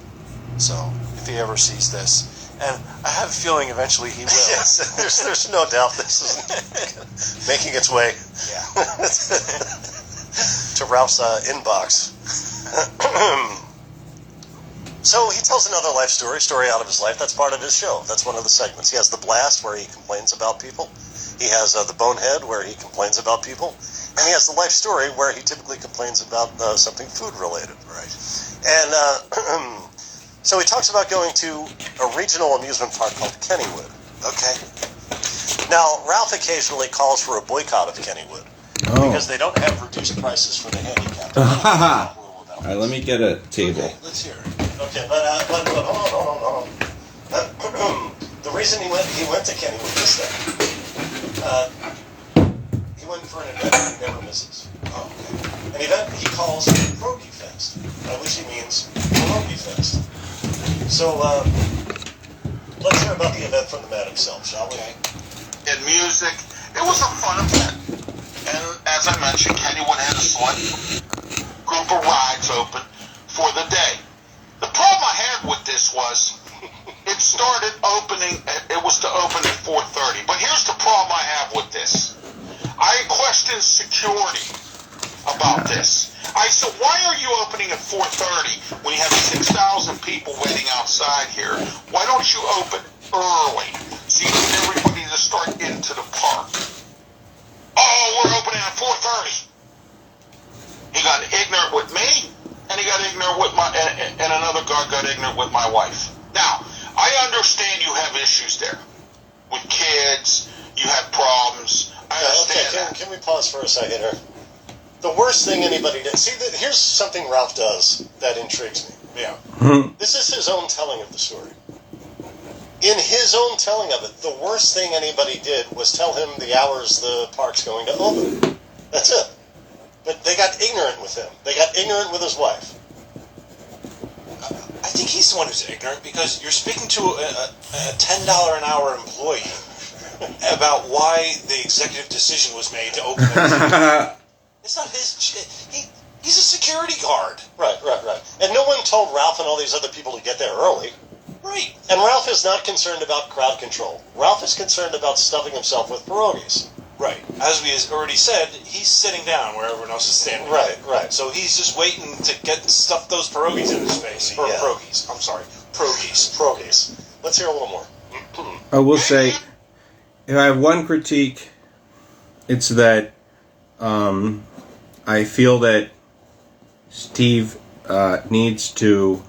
So, if he ever sees this... And I have a feeling eventually he will. Yes, there's no doubt this is making its way to Ralph's inbox. So he tells another life story out of his life. That's part of his show. That's one of the segments. He has the blast where he complains about people. He has the bonehead where he complains about people. And he has the life story where he typically complains about something food related. Right. And So he talks about going to a regional amusement park called Kennywood. Okay. Now, Ralph occasionally calls for a boycott of Kennywood because they don't have reduced prices for the handicapped. All right, let me get a table. Okay, let's hear it. Okay, but hold on. The reason he went to Kennywood this time. He went for an event he never misses. Oh, okay. An event he calls Pierogi Fest, by which he means Pierogi Fest. So, let's hear about the event from the man himself, shall we? Okay. In music, it was a fun event. And as I mentioned, Kennywood had a select group of rides open for the day. The problem I had with this was it started opening, it was to open at 4:30. But here's the problem I have with this. I questioned security about this. I said, why are you opening at 4:30 when you have 6,000 people waiting outside here? Why don't you open early so you get everybody to start into the park? Oh, we're opening at 4:30. He got ignorant with me, and he got ignorant with and another guy got ignorant with my wife. Now, I understand you have issues there with kids. You have problems. I understand that. Can we pause for a second here? The worst thing anybody did. See, here's something Ralph does that intrigues me. Yeah. This is his own telling of the story. In his own telling of it, the worst thing anybody did was tell him the hours the park's going to open. That's it. But they got ignorant with him. They got ignorant with his wife. I think he's the one who's ignorant because you're speaking to a $10 an hour employee about why the executive decision was made to open it. It's not his. He's a security guard. Right. And no one told Ralph and all these other people to get there early. Right. And Ralph is not concerned about crowd control. Ralph is concerned about stuffing himself with pierogies. Right. As we already said, he's sitting down where everyone else is standing. Right. So he's just waiting to stuff those pierogies in his face. Or pierogies. I'm sorry. Pierogies. Let's hear a little more. I will say, if I have one critique, it's that I feel that Steve needs to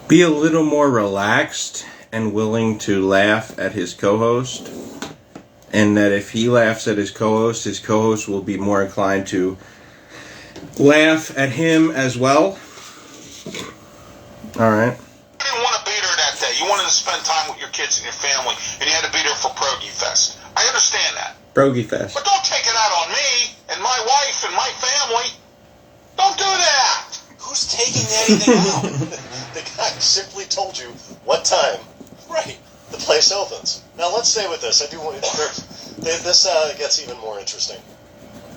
be a little more relaxed and willing to laugh at his co-host, and that if he laughs at his co-host will be more inclined to laugh at him as well. All right. You didn't want to be there that day. You wanted to spend time with your kids and your family, and you had to be there for Pierogi Fest. I understand that. Pierogi Fest. But don't take it out on me and my wife and my family. Don't do that. Who's taking anything out? The guy simply told you what time. Right. The place opens. Now let's stay with this. I do want this gets even more interesting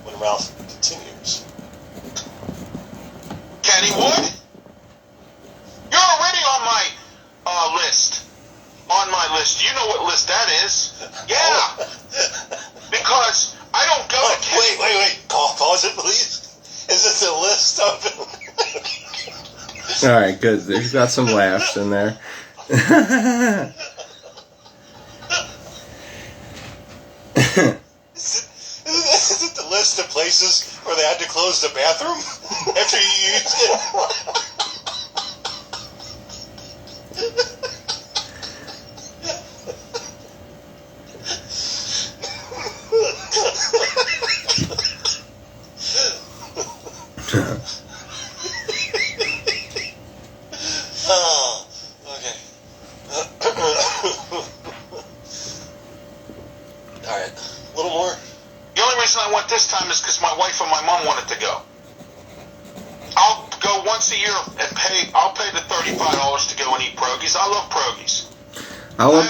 when Ralph continues. Kennywood, you're already on my list. On my list. You know what list that is? Yeah. Because I don't go to Kennywood. Wait. Pause it, please. Is this a list of... All right, good. There's got some laughs in there. Is it the list of places where they had to close the bathroom after you used it? Alright, a little more. The only reason I went this time is because my wife and my mom wanted to go. I'll go once a year and I'll pay the $35 to go and eat pierogies. I love pierogies. I love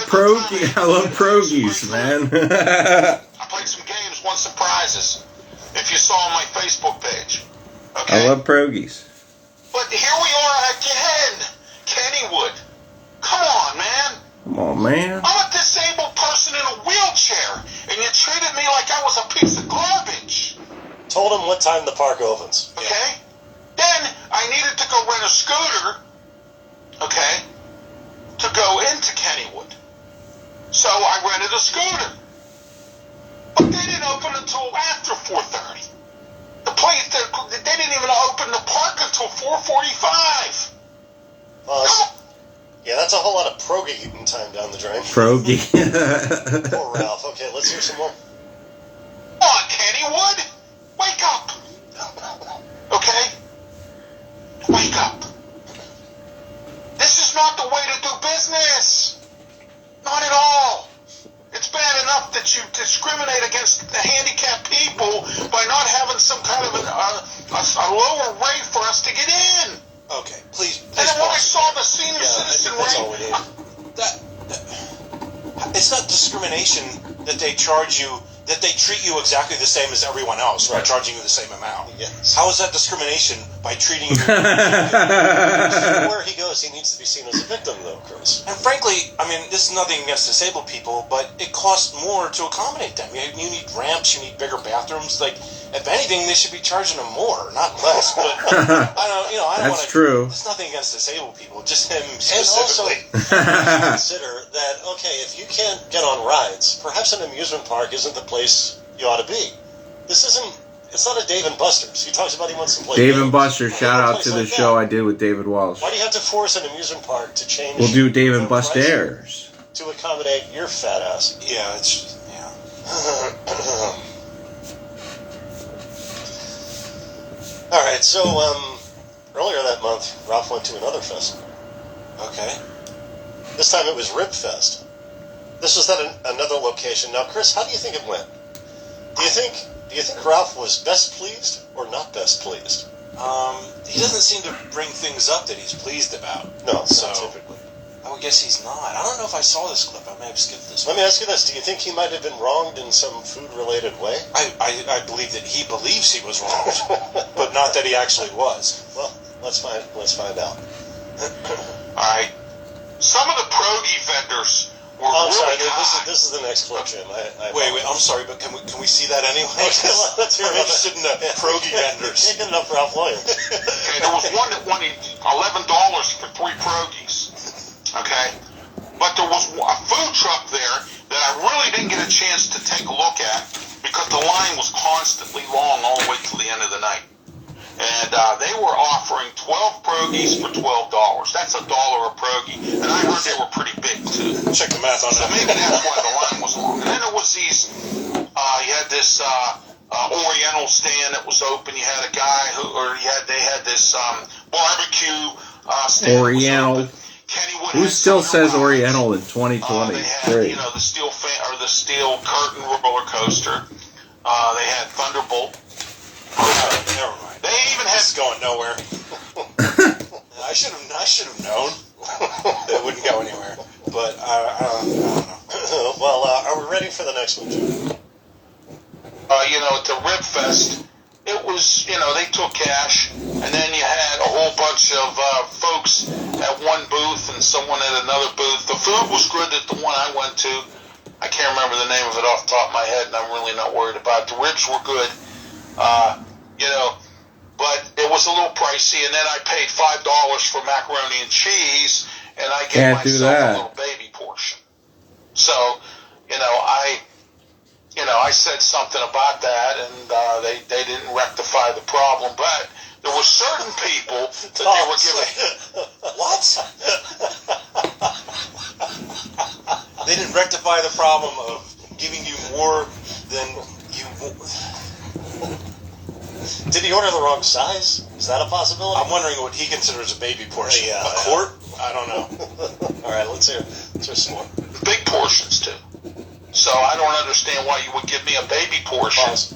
pierogies, man. I played some games, won some prizes. If you saw on my Facebook page. Okay? I love pierogies. But here we are again. Kennywood. Come on, man. Come on, man. I'm a disabled person in a wheelchair, and you treated me like I was a piece of garbage. Told him what time the park opens. Okay? Then I needed to go rent a scooter, okay, to go into Kennywood. So I rented a scooter. But they didn't open until after 4:30. The place, they didn't even open the park until 4:45. Yeah, that's a whole lot of Progy eating time down the drain. Progy. Poor Ralph. Okay, let's hear some more. Come on, Kennywood. Wake up. Okay? Wake up. This is not the way to do business. Not at all. It's bad enough that you discriminate against the handicapped people by not having some kind of a lower rate for us to get in. Okay, please. And then when I saw the senior citizen that's all we rate, need. It's not discrimination that they charge you, that they treat you exactly the same as everyone else, right? Charging you the same amount. Yes. How is that discrimination by treating you? Where he goes, he needs to be seen as a victim, though, Chris. And frankly, I mean, this is nothing against disabled people, but it costs more to accommodate them. You need ramps, you need bigger bathrooms. Like, if anything, they should be charging them more, not less. But I don't. That's true. It's nothing against disabled people, just him And specifically. also, consider that, okay, if you can't get on rides, perhaps an amusement park isn't the place you ought to be. It's not a Dave and Busters. He talks about he wants to play Dave games. and Buster, shout out to the like show that. I did with David Walsh. Why do you have to force an amusement park to change? We'll do Dave and the price Busters. to accommodate your fat ass. Yeah, All right, so earlier that month, Ralph went to another festival. Okay. This time it was Rib Fest. This was at another location. Now, Chris, how do you think it went? Do you think Ralph was best pleased or not best pleased? He doesn't seem to bring things up that he's pleased about. No, so not typically. I would guess he's not. I don't know if I saw this clip. I may have skipped this Let one. me ask you this: do you think he might have been wronged in some food-related way? I believe that he believes he was wronged, but not that he actually was. Well, let's find out. all right, some of the Progy vendors were Oh, I'm really sorry. high. This is the next clip, Jim. Wait. I'm sorry, but can we see that anyway? Okay, let's hear I'm about interested in that. the Progy vendors. Can't get enough Ralph Williams. Okay, there was one that wanted $11 for 3 Progies. Okay, but there was a food truck there that I really didn't get a chance to take a look at because the line was constantly long all the way to the end of the night. And they were offering 12 Progies for $12. That's $1 a Progie. And I heard they were pretty big, too. Check the math on So that. maybe that's why the line was long. And then there was these, you had this Oriental stand that was open. You had a guy they had this barbecue stand. Oriental. Kennywood Who had still Thunder says Rides. Oriental in They 2023? had, the steel curtain roller coaster. They had Thunderbolt. Never mind. They even had This is going nowhere. I should have known. It wouldn't go anywhere. But I don't know. Well, are we ready for the next one, Jim? at the Rib Fest, it was, they took cash, and then you had a whole bunch of folks at one booth and someone at another booth. The food was good at the one I went to. I can't remember the name of it off the top of my head, and I'm really not worried about it. The ribs were good, but it was a little pricey, and then I paid $5 for macaroni and cheese, and I gave Can't do myself that. a little baby portion. So, I said something about that, and they didn't rectify the problem, but there were certain people that they were giving... What? They didn't rectify the problem of giving you more than you... Did he order the wrong size? Is that a possibility? I'm wondering what he considers a baby portion. Yeah. A quart? I don't know. All right, let's hear some more. Big portions, too. So I don't understand why you would give me a baby portion. Pause.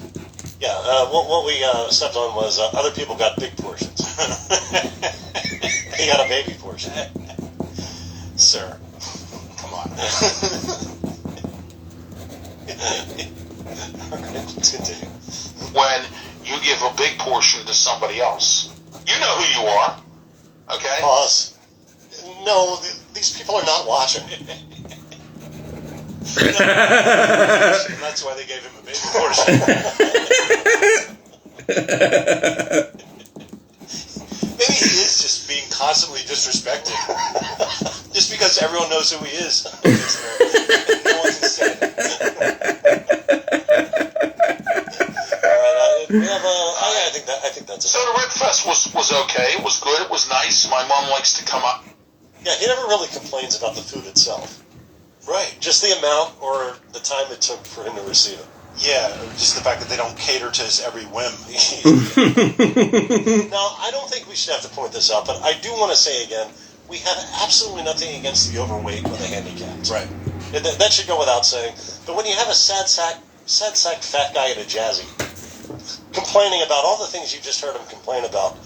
Yeah, what we stepped on was other people got big portions. He got a baby portion. Sir, come on. Continue. When you give a big portion to somebody else. You know who you are, okay? Pause. No, these people are not watching. That's why they gave him a baby portion. Maybe he is just being constantly disrespected. Just because everyone knows who he is. No one can say it. We have I think So the Red Fest was okay. It was good. It was nice. My mom likes to come up. Yeah, he never really complains about the food itself. Right. Just the amount or the time it took for him to receive it. Yeah, or just the fact that they don't cater to his every whim. Now, I don't think we should have to point this out, but I do want to say again, we have absolutely nothing against the overweight or the handicapped. Right. That should go without saying. But when you have a sad sack fat guy at a jazzy complaining about all the things you just heard him complain about,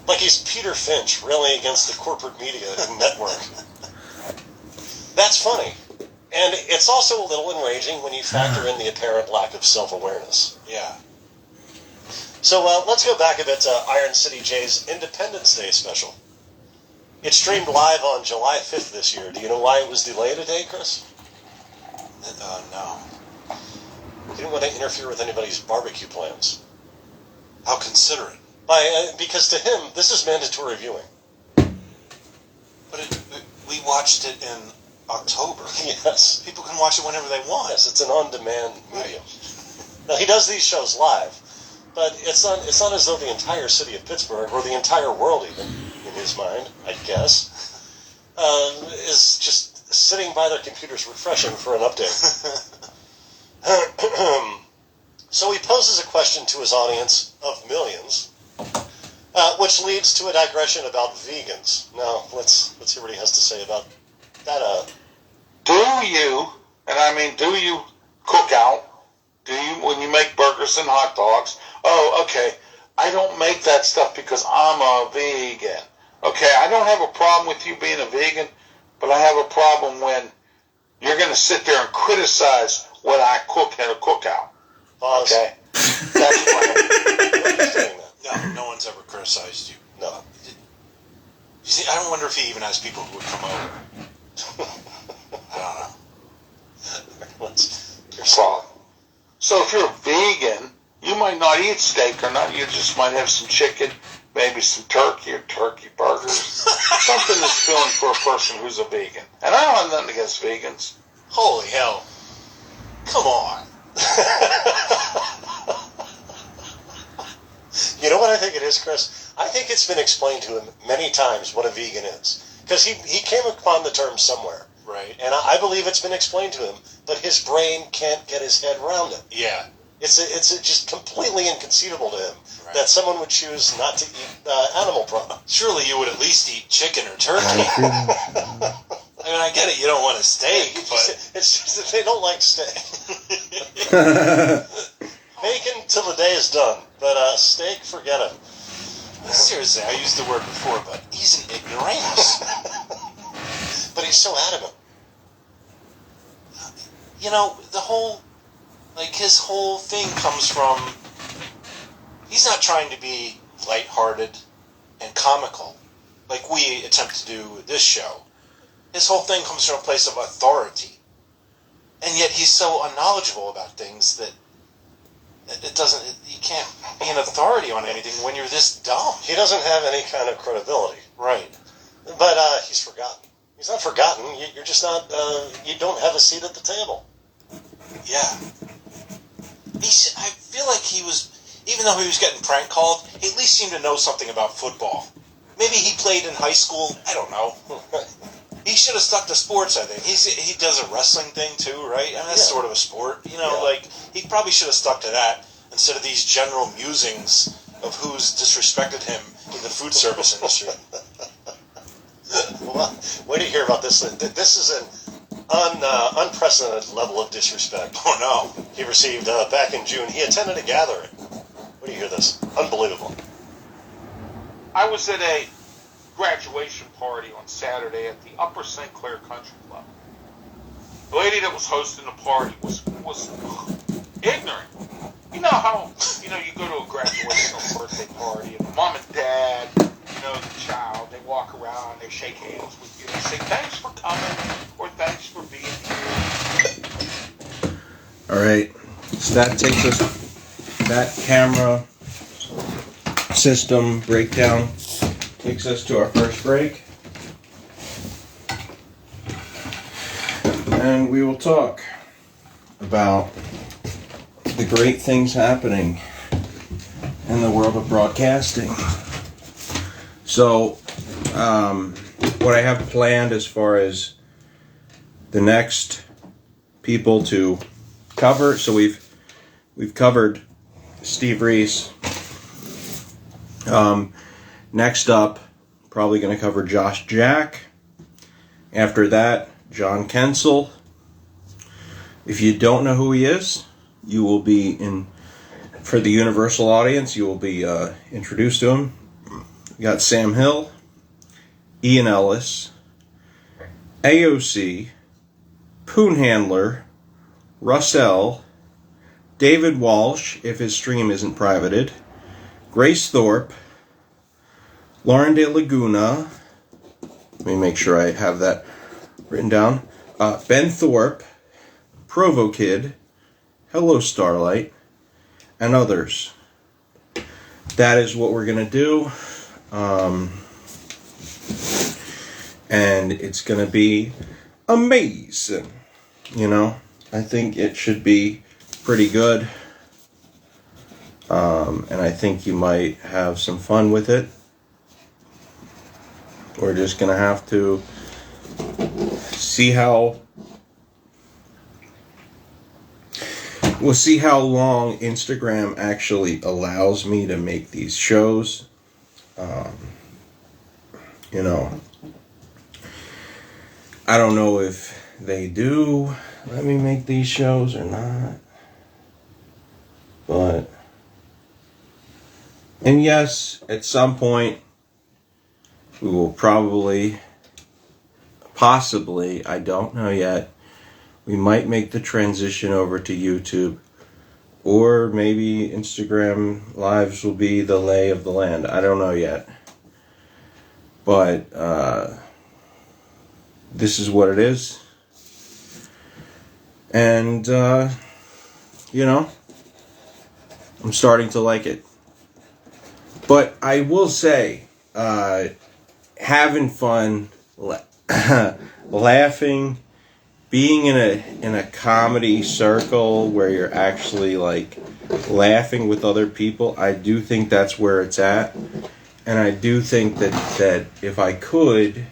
like he's Peter Finch railing against the corporate media network, that's funny. And it's also a little enraging when you factor in the apparent lack of self-awareness. Yeah. So let's go back a bit to Iron City J's Independence Day special. It streamed live on July 5th this year. Do you know why it was delayed a day, Chris? No. He didn't want to interfere with anybody's barbecue plans. How considerate. Because to him, this is mandatory viewing. But we watched it in October. Yes. People can watch it whenever they want. Yes, it's an on-demand medium. Now, he does these shows live, but it's not as though the entire city of Pittsburgh, or the entire world even, in his mind, I guess, is just sitting by their computers refreshing for an update. So he poses a question to his audience of millions, which leads to a digression about vegans. Now, let's hear what he has to say about that. Do you cook out? Do you, when you make burgers and hot dogs? Oh, okay. I don't make that stuff because I'm a vegan. Okay, I don't have a problem with you being a vegan, but I have a problem when you're going to sit there and criticize what I cook at a cookout. Pause. Okay? That's fine. No one's ever criticized you. No. You see, I wonder if he even has people who would come over. I don't know. So if you're a vegan, you might not eat steak or not. You just might have some chicken, maybe some turkey or turkey burgers. Something that's filling for a person who's a vegan. And I don't have nothing against vegans. Holy hell. Come on. You know what I think it is, Chris? I think it's been explained to him many times what a vegan is. Because he came upon the term somewhere. Right. And I believe it's been explained to him, but his brain can't get his head around it. Yeah. It's just completely inconceivable to him Right. that someone would choose not to eat animal products. Surely you would at least eat chicken or turkey. I mean, I get it, you don't want a steak, but... It's just that they don't like steak. Bacon till the day is done, but steak, forget it. Seriously, I used the word before, but he's an ignoramus. But he's so adamant. You know, his whole thing comes from, he's not trying to be lighthearted and comical, like we attempt to do with this show. His whole thing comes from a place of authority. And yet he's so unknowledgeable about things that you can't be an authority on anything when you're this dumb. He doesn't have any kind of credibility. Right. But he's forgotten. He's not forgotten. You're just not, you don't have a seat at the table. Yeah. I feel like he was, even though he was getting prank called, he at least seemed to know something about football. Maybe he played in high school. I don't know. He should have stuck to sports, I think. He does a wrestling thing, too, right? I mean, that's sort of a sport. You know, like, he probably should have stuck to that instead of these general musings of who's disrespected him in the food service industry. Well, wait to hear about this. This is an unprecedented level of disrespect. Oh, no. He received back in June. He attended a gathering. What do you hear this? Unbelievable. I was at a graduation party on Saturday at the Upper St. Clair Country Club. The lady that was hosting the party was ignorant. You know how, you go to a graduation or birthday party and mom and dad, the child, they walk around, they shake hands with you, they say thanks for coming or thanks for being here. All right, so that takes us, that camera system breakdown takes us to our first break. And we will talk about the great things happening in the world of broadcasting. So, what I have planned as far as the next people to cover, so we've covered Steve Reese. Next up, probably going to cover Josh Jack. After that, John Kensel. If you don't know who he is, you will be for the universal audience, you will be introduced to him. You got Sam Hill, Ian Ellis, AOC, Poon Handler, Russell, David Walsh, if his stream isn't privated, Grace Thorpe, Lauren De Laguna, let me make sure I have that written down, Ben Thorpe, Provo Kid, Hello Starlight, and others. That is what we're going to do. And it's going to be amazing. You know, I think it should be pretty good. And I think you might have some fun with it. We're just going to have to see how... We'll see how long Instagram actually allows me to make these shows. You know, I don't know if they do let me make these shows or not. But, and yes, at some point, we will possibly, I don't know yet, we might make the transition over to YouTube, or maybe Instagram Lives will be the lay of the land. I don't know yet. But this is what it is. And, you know, I'm starting to like it. But I will say, having fun, laughing, being in a comedy circle where you're actually like laughing with other people, I do think that's where it's at. And I do think that if I could,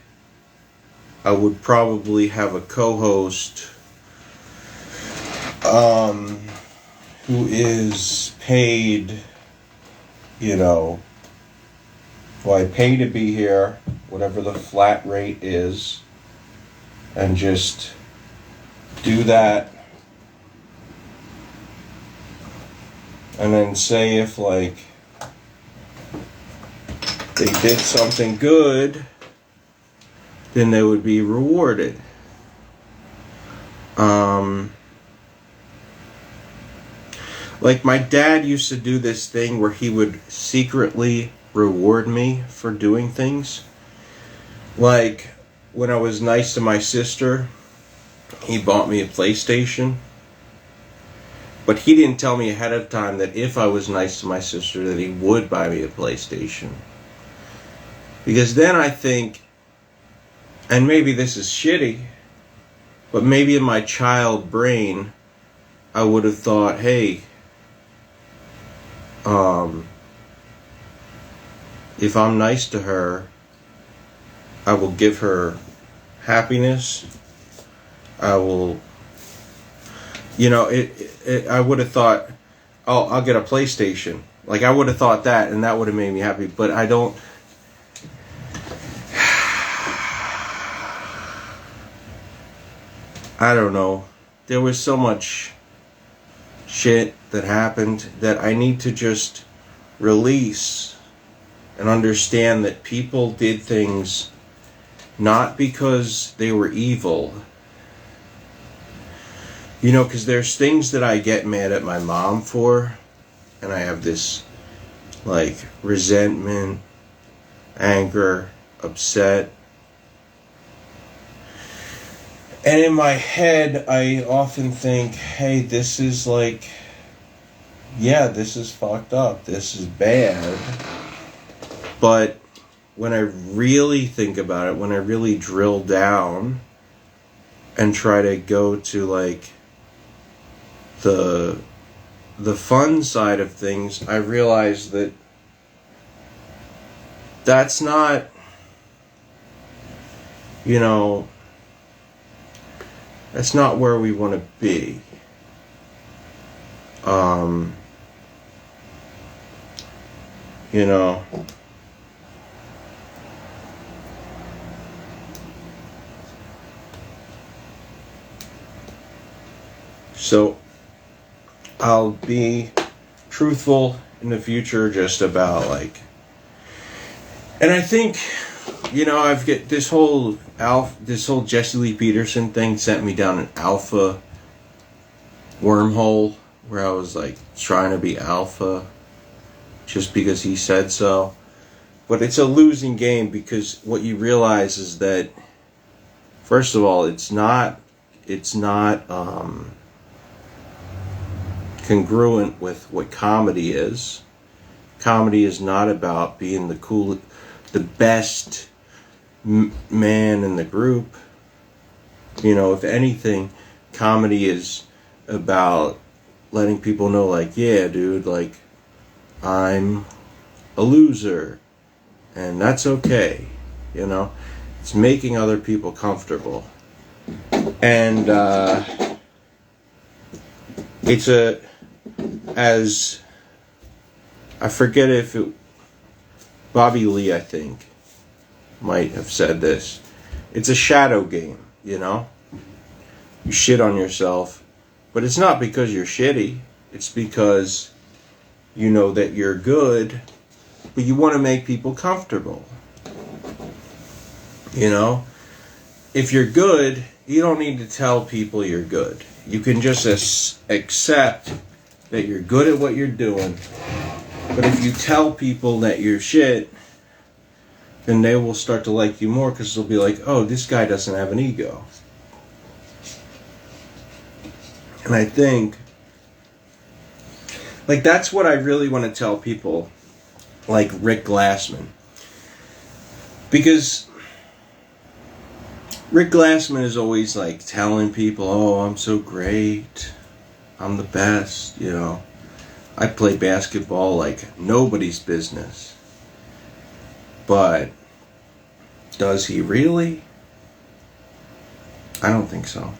I would probably have a co-host who is paid, you know, who I pay to be here, whatever the flat rate is, and just do that. And then say if, like, they did something good, then they would be rewarded. Like my dad used to do this thing where he would secretly reward me for doing things. Like when I was nice to my sister, he bought me a PlayStation. But he didn't tell me ahead of time that if I was nice to my sister, that he would buy me a PlayStation. Because then I think, and maybe this is shitty, but maybe in my child brain, I would have thought, hey, if I'm nice to her, I will give her happiness. I will, you know, I would have thought, oh, I'll get a PlayStation. Like, I would have thought that, and that would have made me happy. But I don't. I don't know. There was so much shit that happened that I need to just release and understand that people did things not because they were evil. You know, because there's things that I get mad at my mom for, and I have this, like, resentment, anger, upset. And in my head, I often think, hey, this is like, yeah, this is fucked up. This is bad. But when I really think about it, when I really drill down and try to go to, like, the the fun side of things, I realized that that's not, you know, that's not where we want to be. You know, so I'll be truthful in the future just about like, and I think, you know, I've get this whole Jesse Lee Peterson thing sent me down an alpha wormhole where I was like trying to be alpha just because he said so. But it's a losing game, because what you realize is that, first of all, it's not congruent with what comedy is. Comedy is not about being the best man in the group. You know, if anything, comedy is about letting people know, like, yeah, dude, like, I'm a loser, and that's okay. You know, it's making other people comfortable. And it's as I forget if it Bobby Lee, I think, might have said this. It's a shadow game, you know? You shit on yourself, but it's not because you're shitty. It's because you know that you're good, but you want to make people comfortable. You know? If you're good, you don't need to tell people you're good. You can just accept that you're good at what you're doing. But if you tell people that you're shit, then they will start to like you more, because they'll be like, oh, this guy doesn't have an ego. And I think, like, that's what I really want to tell people, like Rick Glassman. Because Rick Glassman is always like telling people, oh, I'm so great, I'm the best, you know. I play basketball like nobody's business. But does he really? I don't think so.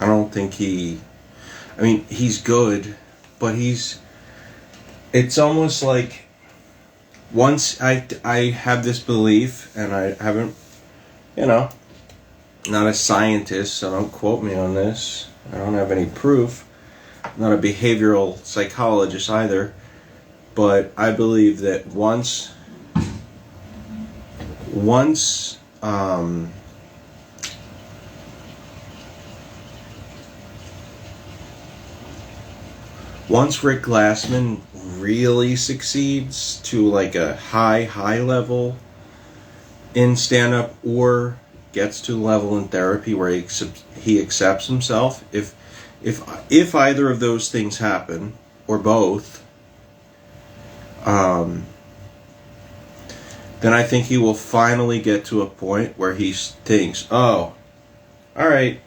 I don't think I mean, he's good, but it's almost like, once I have this belief, and I haven't, you know, not a scientist, so don't quote me on this. I don't have any proof. I'm not a behavioral psychologist either. But I believe that once Rick Glassman really succeeds to like a high level in stand-up, or gets to a level in therapy where he accepts himself, if either of those things happen, or both, then I think he will finally get to a point where he thinks, oh, alright,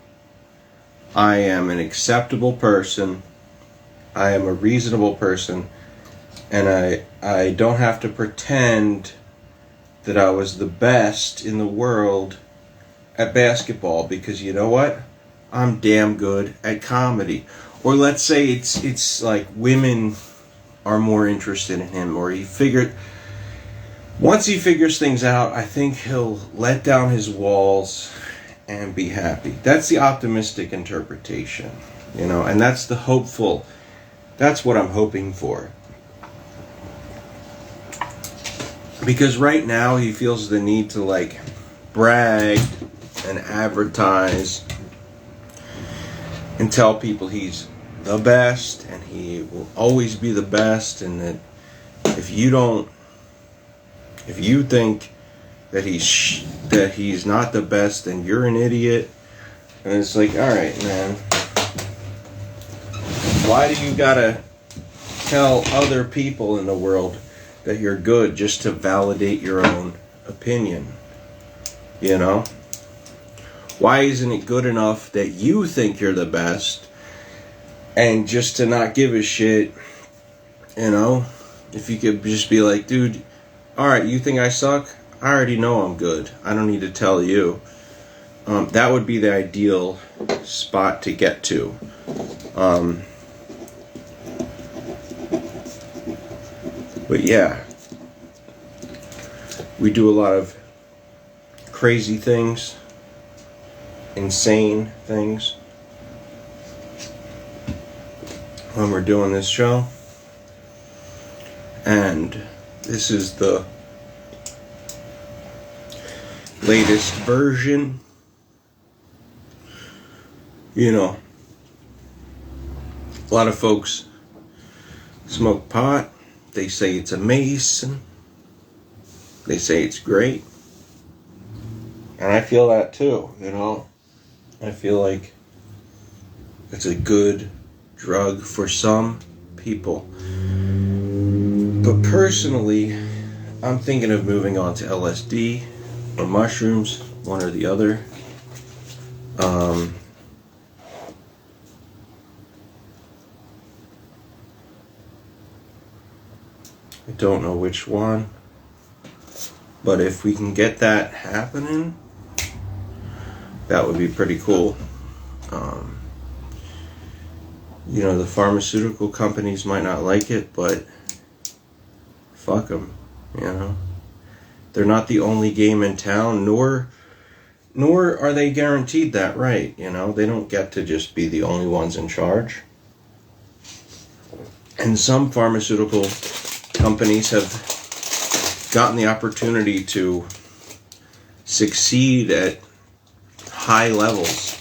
I am an acceptable person, I am a reasonable person, and I don't have to pretend that I was the best in the world at basketball, because you know what? I'm damn good at comedy. Or let's say it's like women are more interested in him, or once he figures things out, I think he'll let down his walls and be happy. That's the optimistic interpretation, you know, and that's that's what I'm hoping for. Because right now he feels the need to like brag and advertise and tell people he's the best and he will always be the best, and that if you think that he's not the best, then you're an idiot. And it's like, all right, man, why do you gotta tell other people in the world that you're good just to validate your own opinion? You know? Why isn't it good enough that you think you're the best, And just to not give a shit, you know, if you could just be like, dude, alright, you think I suck? I already know I'm good. I don't need to tell you. That would be the ideal spot to get to. But yeah, we do a lot of crazy things, insane things when we're doing this show. And this is the latest version. You know, a lot of folks smoke pot. They say it's amazing. They say it's great. And I feel that too, you know. I feel like it's a good drug for some people. But personally, I'm thinking of moving on to LSD or mushrooms, one or the other. I don't know which one, but if we can get that happening, that would be pretty cool. You know, the pharmaceutical companies might not like it, but fuck them, you know. They're not the only game in town, nor are they guaranteed that right, you know. They don't get to just be the only ones in charge. And some pharmaceutical companies have gotten the opportunity to succeed at high levels,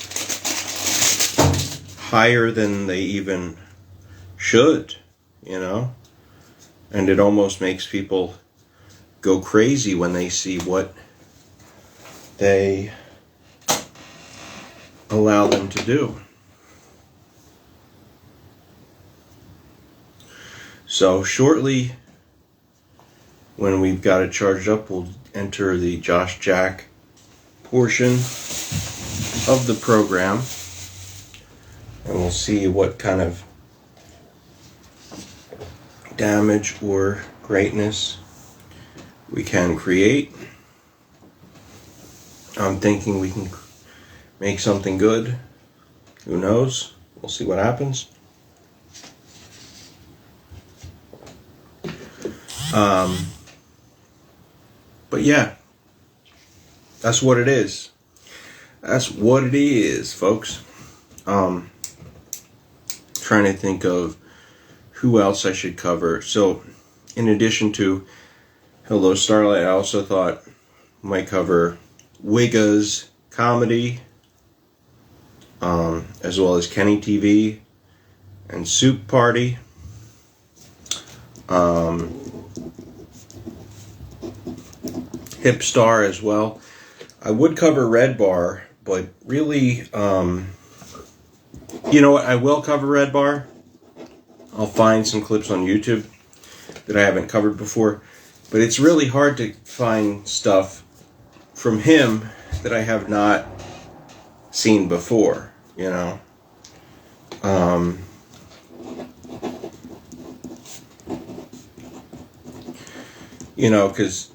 higher than they even should, you know. And it almost makes people go crazy when they see what they allow them to do. So shortly, when we've got it charged up, we'll enter the Josh Jack portion of the program, and we'll see what kind of damage or greatness we can create. I'm thinking we can make something good. Who knows? We'll see what happens. But yeah, that's what it is. That's what it is, folks. Trying to think of who else I should cover. So, in addition to Hello Starlight, I also thought I might cover Wigga's comedy, as well as Kenny TV and Soup Party. Hip Star as well. I would cover Red Bar, but really, you know what? I will cover Red Bar. I'll find some clips on YouTube that I haven't covered before, but it's really hard to find stuff from him that I have not seen before, you know. You know, because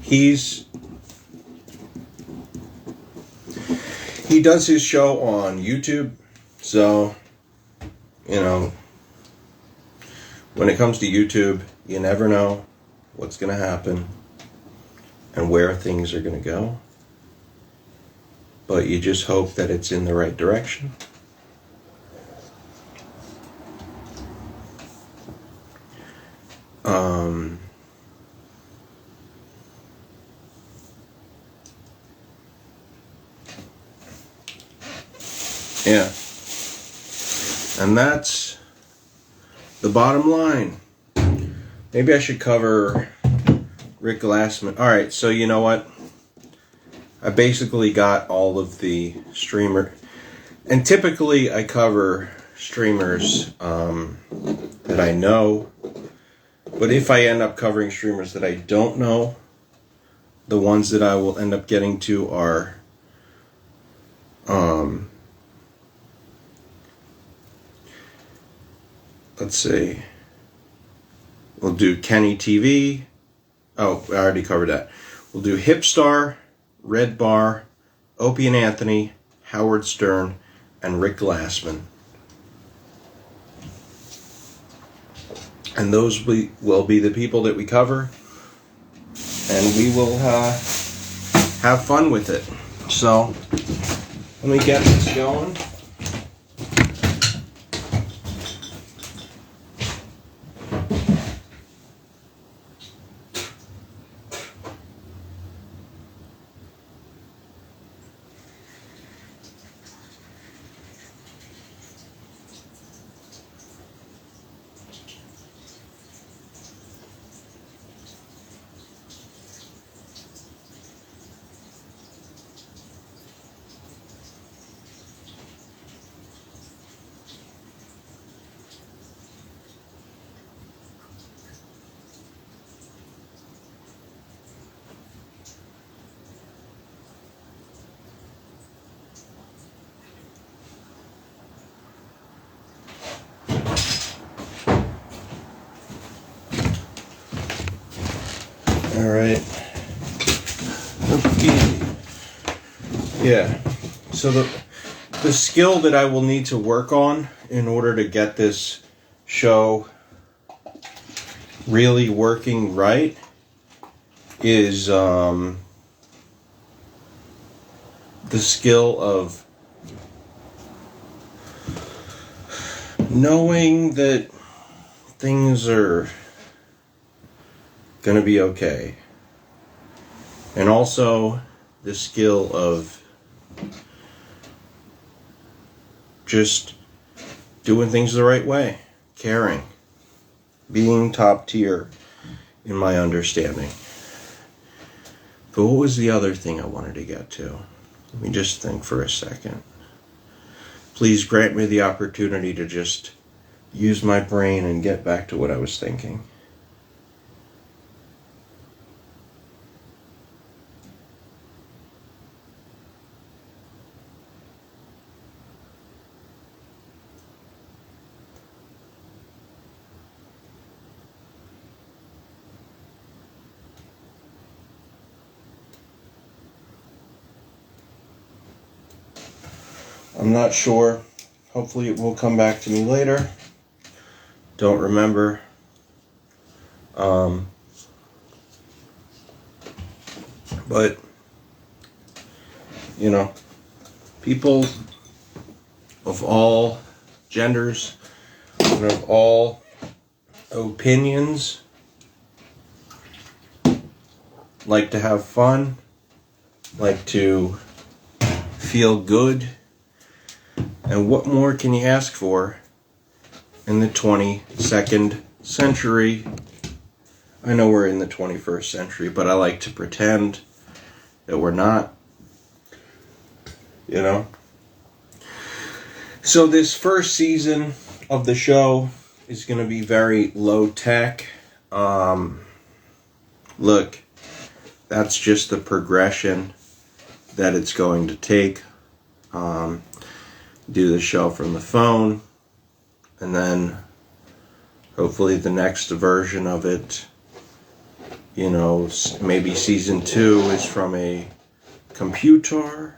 he does his show on YouTube, so, you know, when it comes to YouTube, you never know what's going to happen and where things are going to go, but you just hope that it's in the right direction. Yeah. And that's the bottom line. Maybe I should cover Rick Glassman. Alright, so you know what? I basically got all of the streamer. And typically I cover streamers that I know. But if I end up covering streamers that I don't know, the ones that I will end up getting to are Let's see. We'll do Kenny TV. Oh, I already covered that. We'll do Hipstar, Red Bar, Opie and Anthony, Howard Stern, and Rick Glassman. And those will be the people that we cover. And we will have fun with it. So, let me get this going. All right. Okay. Yeah. So the skill that I will need to work on in order to get this show really working right is the skill of knowing that things are going to be okay. And also the skill of just doing things the right way, caring, being top tier in my understanding. But what was the other thing I wanted to get to? Let me just think for a second. Please grant me the opportunity to just use my brain and get back to what I was thinking. I'm not sure. Hopefully it will come back to me later. Don't remember. But, you know, people of all genders and of all opinions like to have fun, like to feel good. And what more can you ask for in the 22nd century? I know we're in the 21st century, but I like to pretend that we're not. You know? So this first season of the show is going to be very low tech. Look, that's just the progression that it's going to take. Do the show from the phone, and then hopefully the next version of it, you know, maybe season 2 is from a computer,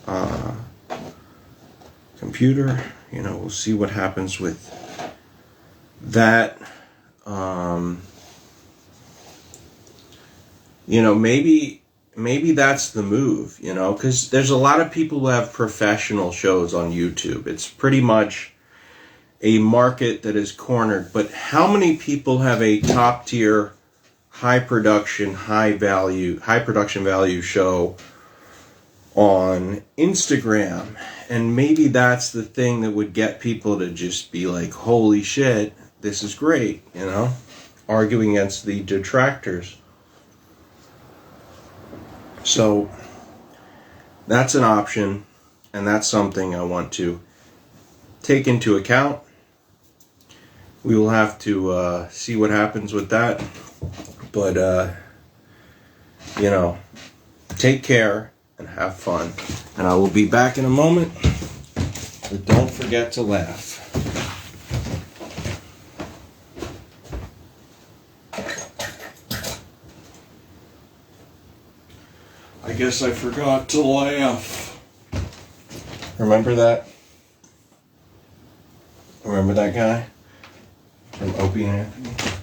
you know, we'll see what happens with that. You know, maybe that's the move, you know, because there's a lot of people who have professional shows on YouTube. It's pretty much a market that is cornered. But how many people have a top tier, high production value show on Instagram? And maybe that's the thing that would get people to just be like, holy shit, this is great, you know, arguing against the detractors. So that's an option, and that's something I want to take into account. We will have to see what happens with that. But, you know, take care. and have fun. And I will be back in a moment, but don't forget to laugh. I guess I forgot to laugh. Remember that? Remember that guy from Opie and Anthony?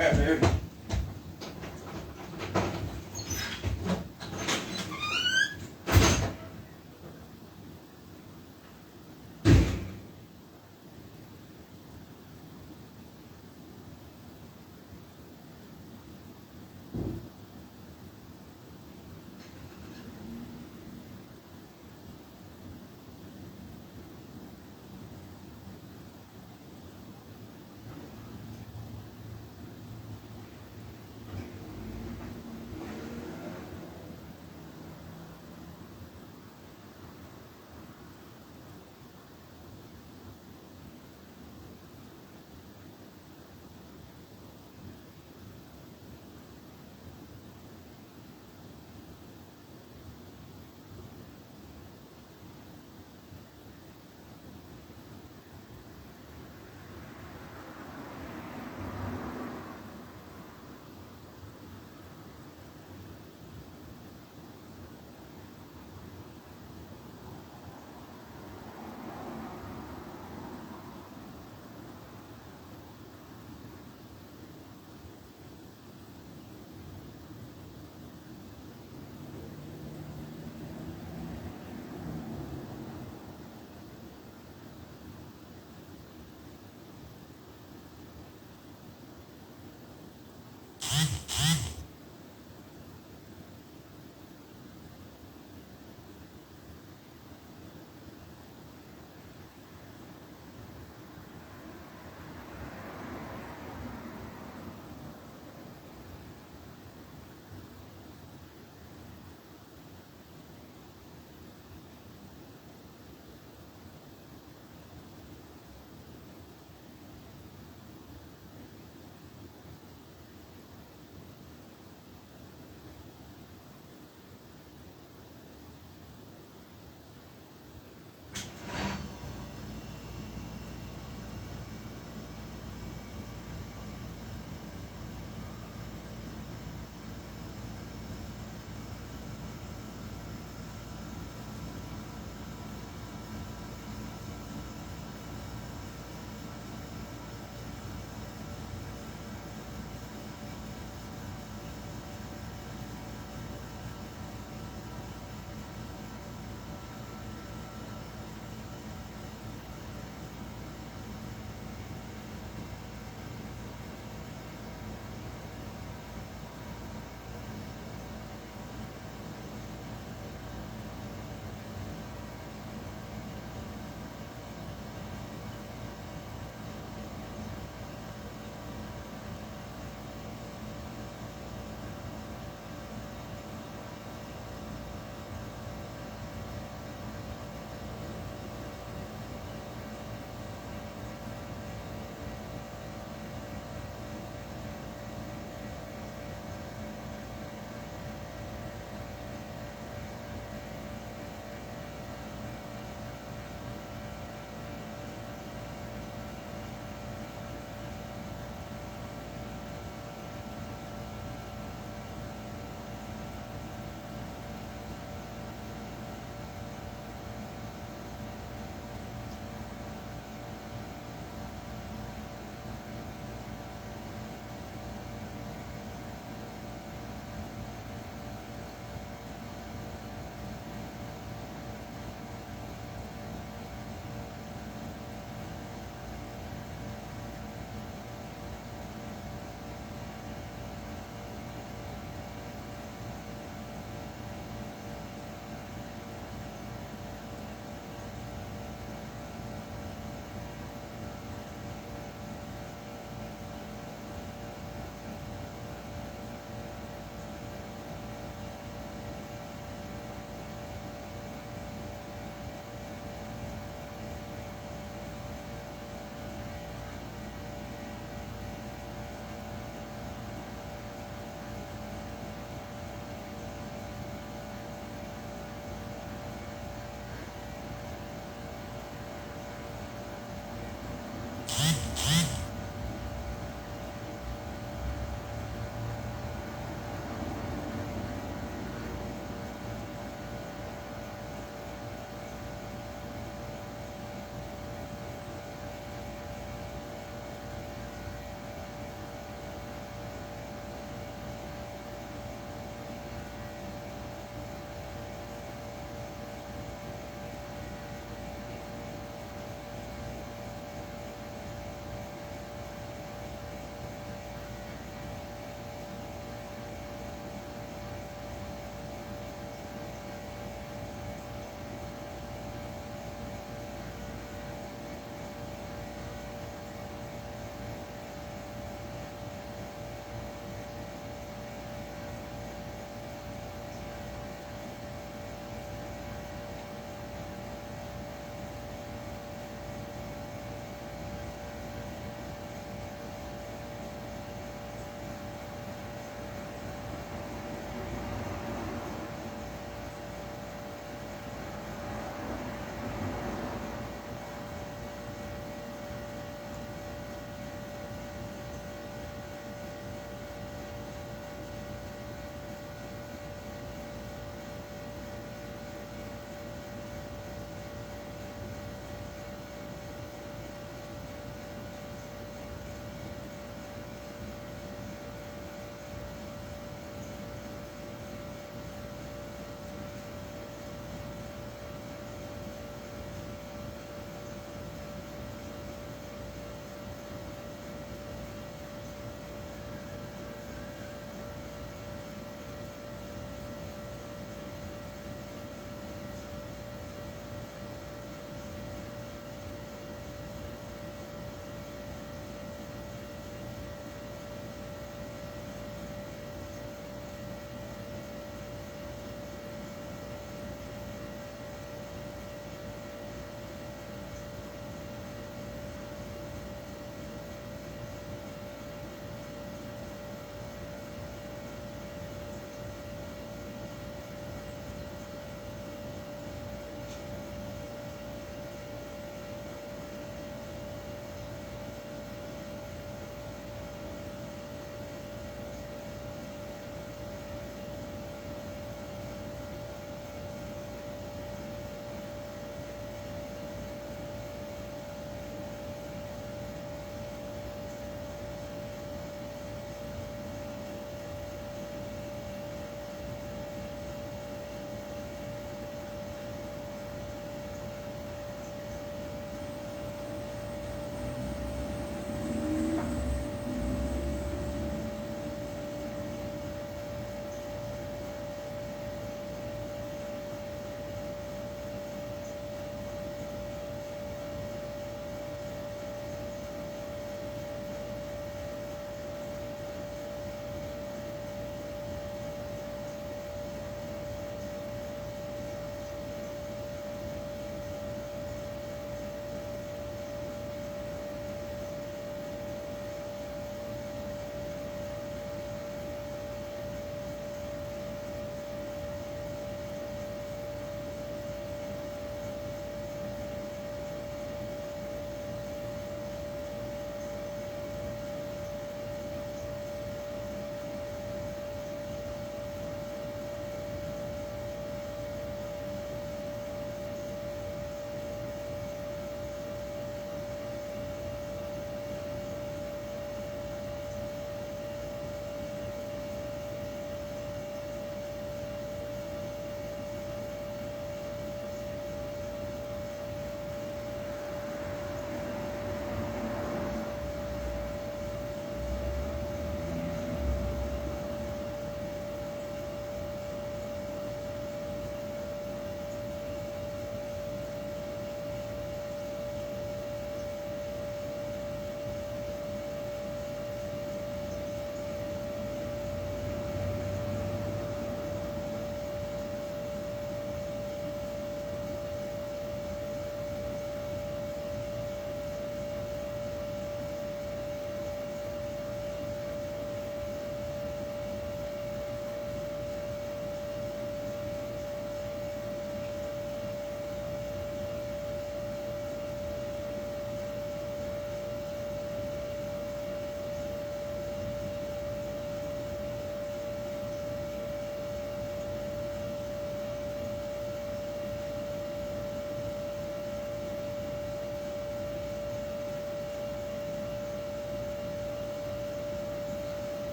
ahead, dude.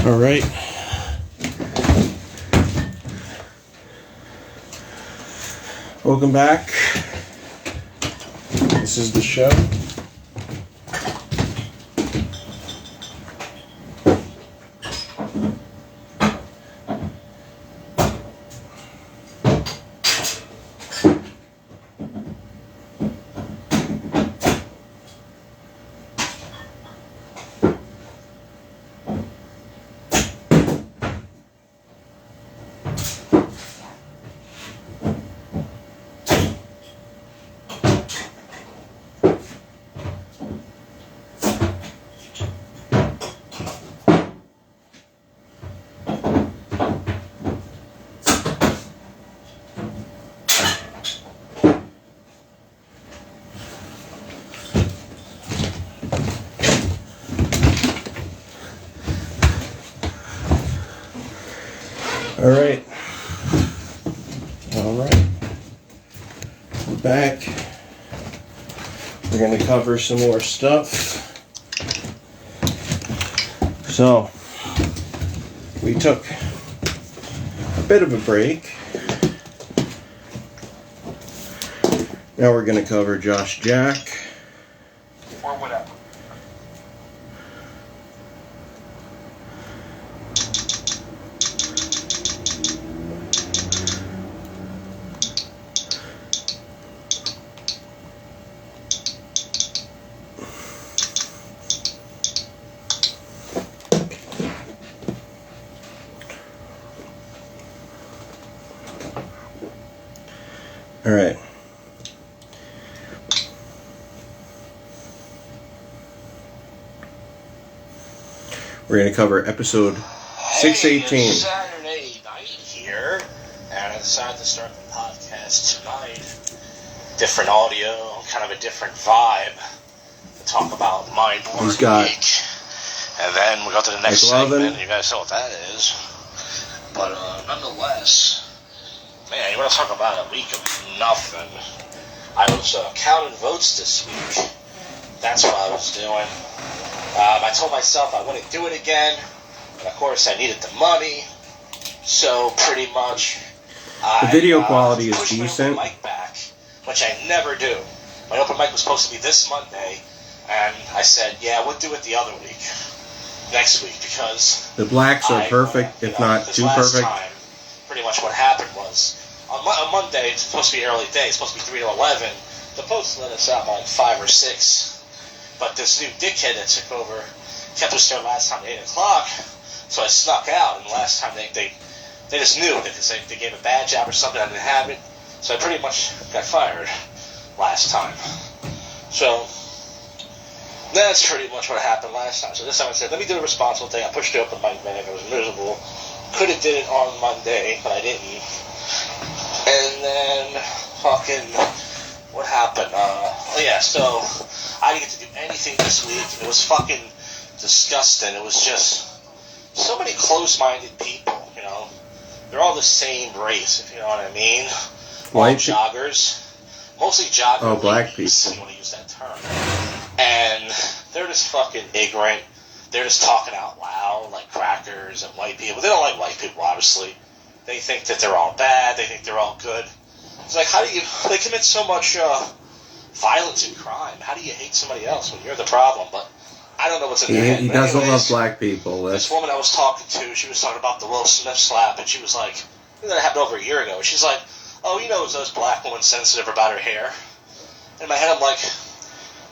All right. Welcome back. This is the show. All right. We're back. We're going to cover some more stuff. So, we took a bit of a break. Now we're going to cover Josh Jack. Or whatever. All right. We're going to cover episode 618. Hey, it's Saturday night here, and I decided to start the podcast tonight. Different audio, kind of a different vibe. To talk about my board week. And then we go to the next segment. You guys know what that is. But nonetheless, man, you want to talk about a week of nothing. I was counting votes this week. That's what I was doing. I told myself I wouldn't do it again. And of course, I needed the money. So pretty much, the video quality is decent. My open mic back, which I never do. My open mic was supposed to be this Monday, and I said, yeah, we'll do it the other week, next week, because the blacks are perfect, if not too perfect. Time, pretty much what happened was on Monday, it's supposed to be early day, it's supposed to be 3 to 11. The post let us out by like 5 or 6. But this new dickhead that took over kept us there last time at 8 o'clock, so I snuck out, and last time they just knew because they gave a badge out or something, I didn't have it, so I pretty much got fired last time. So that's pretty much what happened last time. So this time I said, let me do the responsible thing. I pushed it open my bag. I was miserable. Could have did it on Monday, but I didn't. And then fucking, what happened? So I didn't get to do anything this week. It was fucking disgusting. It was just so many close-minded people, you know. They're all the same race, if you know what I mean. All joggers. Mostly joggers. Oh, black people. If you want to use that term. And they're just fucking ignorant. They're just talking out loud like crackers and white people. They don't like white people, obviously. They think that they're all bad. They think they're all good. It's like, how do you... They commit so much violence and crime. How do you hate somebody else when you're the problem? But I don't know what's in their head. He doesn't love black people. This woman I was talking to, she was talking about the Will Smith slap, and she was like, that happened over a year ago. She's like, oh, you know, is those black women sensitive about her hair? In my head, I'm like,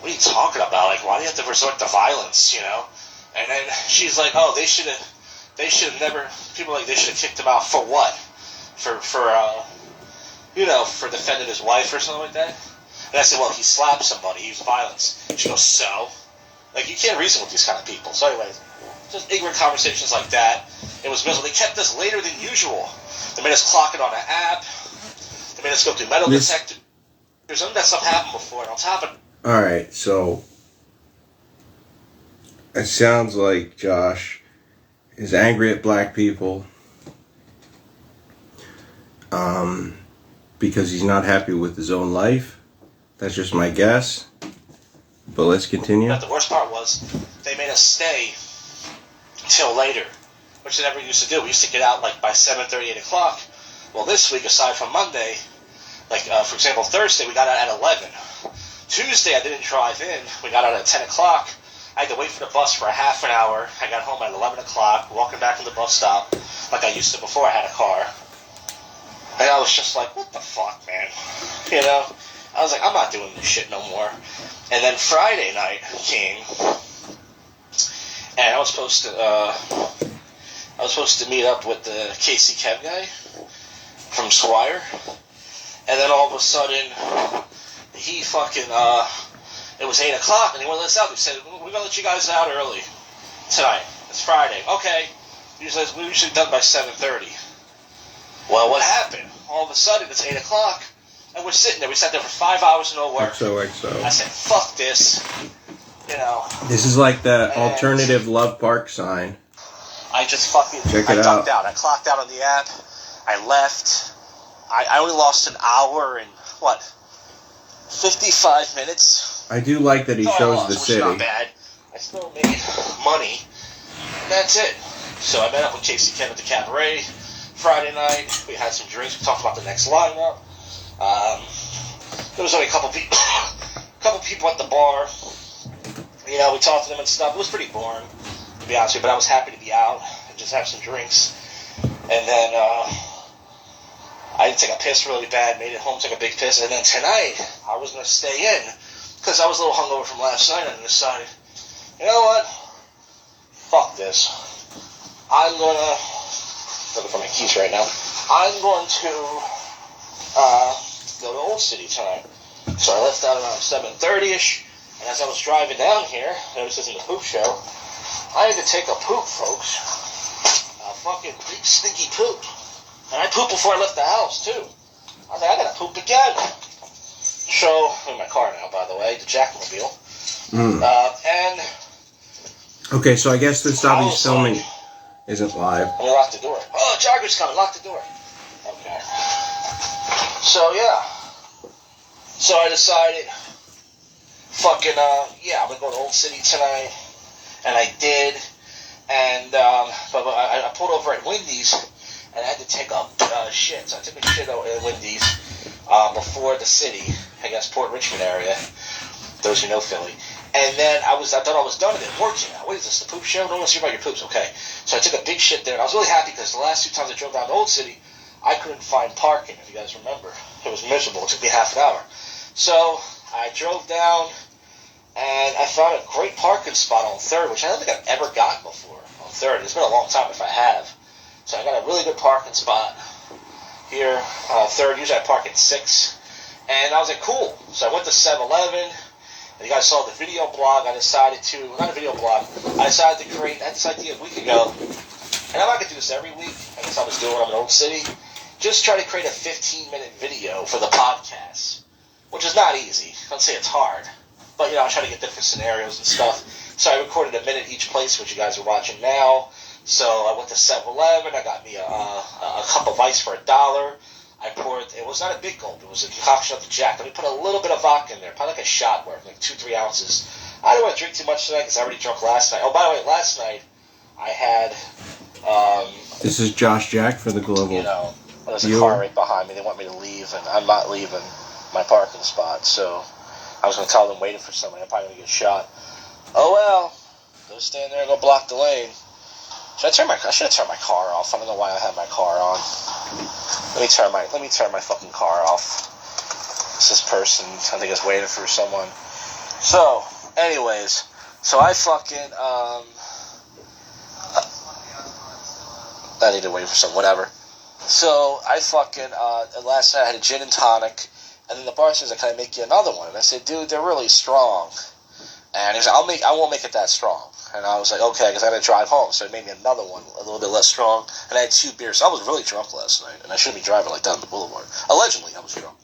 what are you talking about? Like, why do you have to resort to violence, you know? And then she's like, oh, they should have never, people like, they should have kicked him out for what? For defending his wife or something like that? And I said, well, he slapped somebody, he used violence. She goes, so? Like, you can't reason with these kind of people. So anyways, just ignorant conversations like that. It was miserable. They kept us later than usual. They made us clock it on an app. They made us go through metal detectors. None of that stuff happened before. And on top of... Alright, so... It sounds like Josh is angry at black people. Because he's not happy with his own life. That's just my guess. But let's continue. But the worst part was, they made us stay till later, which they never used to do. We used to get out like by 7:30, 8 o'clock. Well, this week, aside from Monday, like for example, Thursday we got out at 11. Tuesday I didn't drive in. We got out at 10 o'clock. I had to wait for the bus for a half an hour. I got home at 11 o'clock, walking back from the bus stop like I used to before I had a car. And I was just like, what the fuck, man? You know? I was like, I'm not doing this shit no more. And then Friday night came, and I was supposed to meet up with the Casey Kev guy from Swire. And then all of a sudden, he fucking, it was 8 o'clock, and he wouldn't let us out. He said, we're going to let you guys out early tonight. It's Friday. Okay. He says, we're usually done by 7:30. Well, what happened? All of a sudden, it's 8 o'clock, and we're sitting there. We sat there for 5 hours and no work. XOXO. I said, fuck this. You know. This is like the alternative Love Park sign. I just fucking... Check it ducked out. I clocked out on the app. I left. I only lost an hour and, 55 minutes? I do like that he shows the city. Which is not bad. I still made money. And that's it. So I met up with Casey Ken at the Cabaret Friday night. We had some drinks. We talked about the next lineup. There was only a couple people at the bar. You know, we talked to them and stuff. It was pretty boring, to be honest with you, but I was happy to be out and just have some drinks. And then I didn't take a piss really bad, made it home, took a big piss, and then tonight I was going to stay in because I was a little hungover from last night and decided, you know what? Fuck this. I'm going to... looking for my keys right now. I'm going to go to Old City tonight. So I left out around 7:30ish, and as I was driving down here, I was in the poop show, I had to take a poop, folks. A fucking big stinky poop. And I pooped before I left the house, too. I was like, I gotta poop again. So, I'm in my car now, by the way, the Jackmobile. And... Okay, so I guess the stuff he's filming isn't live. I'm gonna lock the door. Oh, Jogger's coming. Lock the door. Okay. So, yeah. So I decided, I'm gonna go to Old City tonight. And I did. And, but I pulled over at Wendy's, and I had to take a shit. So I took a shit at Wendy's before the city, I guess, Port Richmond area. Those who know Philly. And then I thought I was done with it. Working now. What is this, the poop show? No one wants to hear about your poops. Okay. So I took a big shit there. And I was really happy because the last 2 times I drove down to Old City, I couldn't find parking, if you guys remember. It was miserable. It took me half an hour. So I drove down, and I found a great parking spot on 3rd, which I don't think I've ever gotten before on 3rd. It's been a long time if I have. So I got a really good parking spot here on 3rd. Usually I park at 6. And I was like, cool. So I went to 7-Eleven. And you guys saw the video blog. I decided to, not a video blog, I decided to create, I had this idea a week ago. And I'm not going to do this every week. I guess I was doing it in my own city. Just try to create a 15-minute video for the podcast, which is not easy. Don't say it's hard. But, I try to get different scenarios and stuff. So I recorded a minute each place, which you guys are watching now. So I went to 7-Eleven. I got me a cup of ice for $1. I poured, it was not a big gulp. It was a concoction of the Jack. Let me put a little bit of vodka in there, probably like a shot worth, like 2-3 ounces. I didn't want to drink too much tonight because I already drunk last night. Oh, by the way, last night I had... this is Josh Jack for the Global. There's a car right behind me. They want me to leave, and I'm not leaving my parking spot. So I was going to tell them waiting for somebody. I'm probably going to get shot. Oh, well. Go stand there and go block the lane. I should have turned my car off. I don't know why I had my car on. Let me turn my fucking car off. This person, I think, is waiting for someone. So, anyways, I fucking I need to wait for someone, whatever. So I fucking last night I had a gin and tonic, and then the bartender said, "Can I make you another one?" And I said, "Dude, they're really strong." And he was like, I won't make it that strong." And I was like, okay, because I got to drive home. So he made me another one, a little bit less strong. And I had 2 beers. So I was really drunk last night. And I shouldn't be driving like down the boulevard. Allegedly, I was drunk.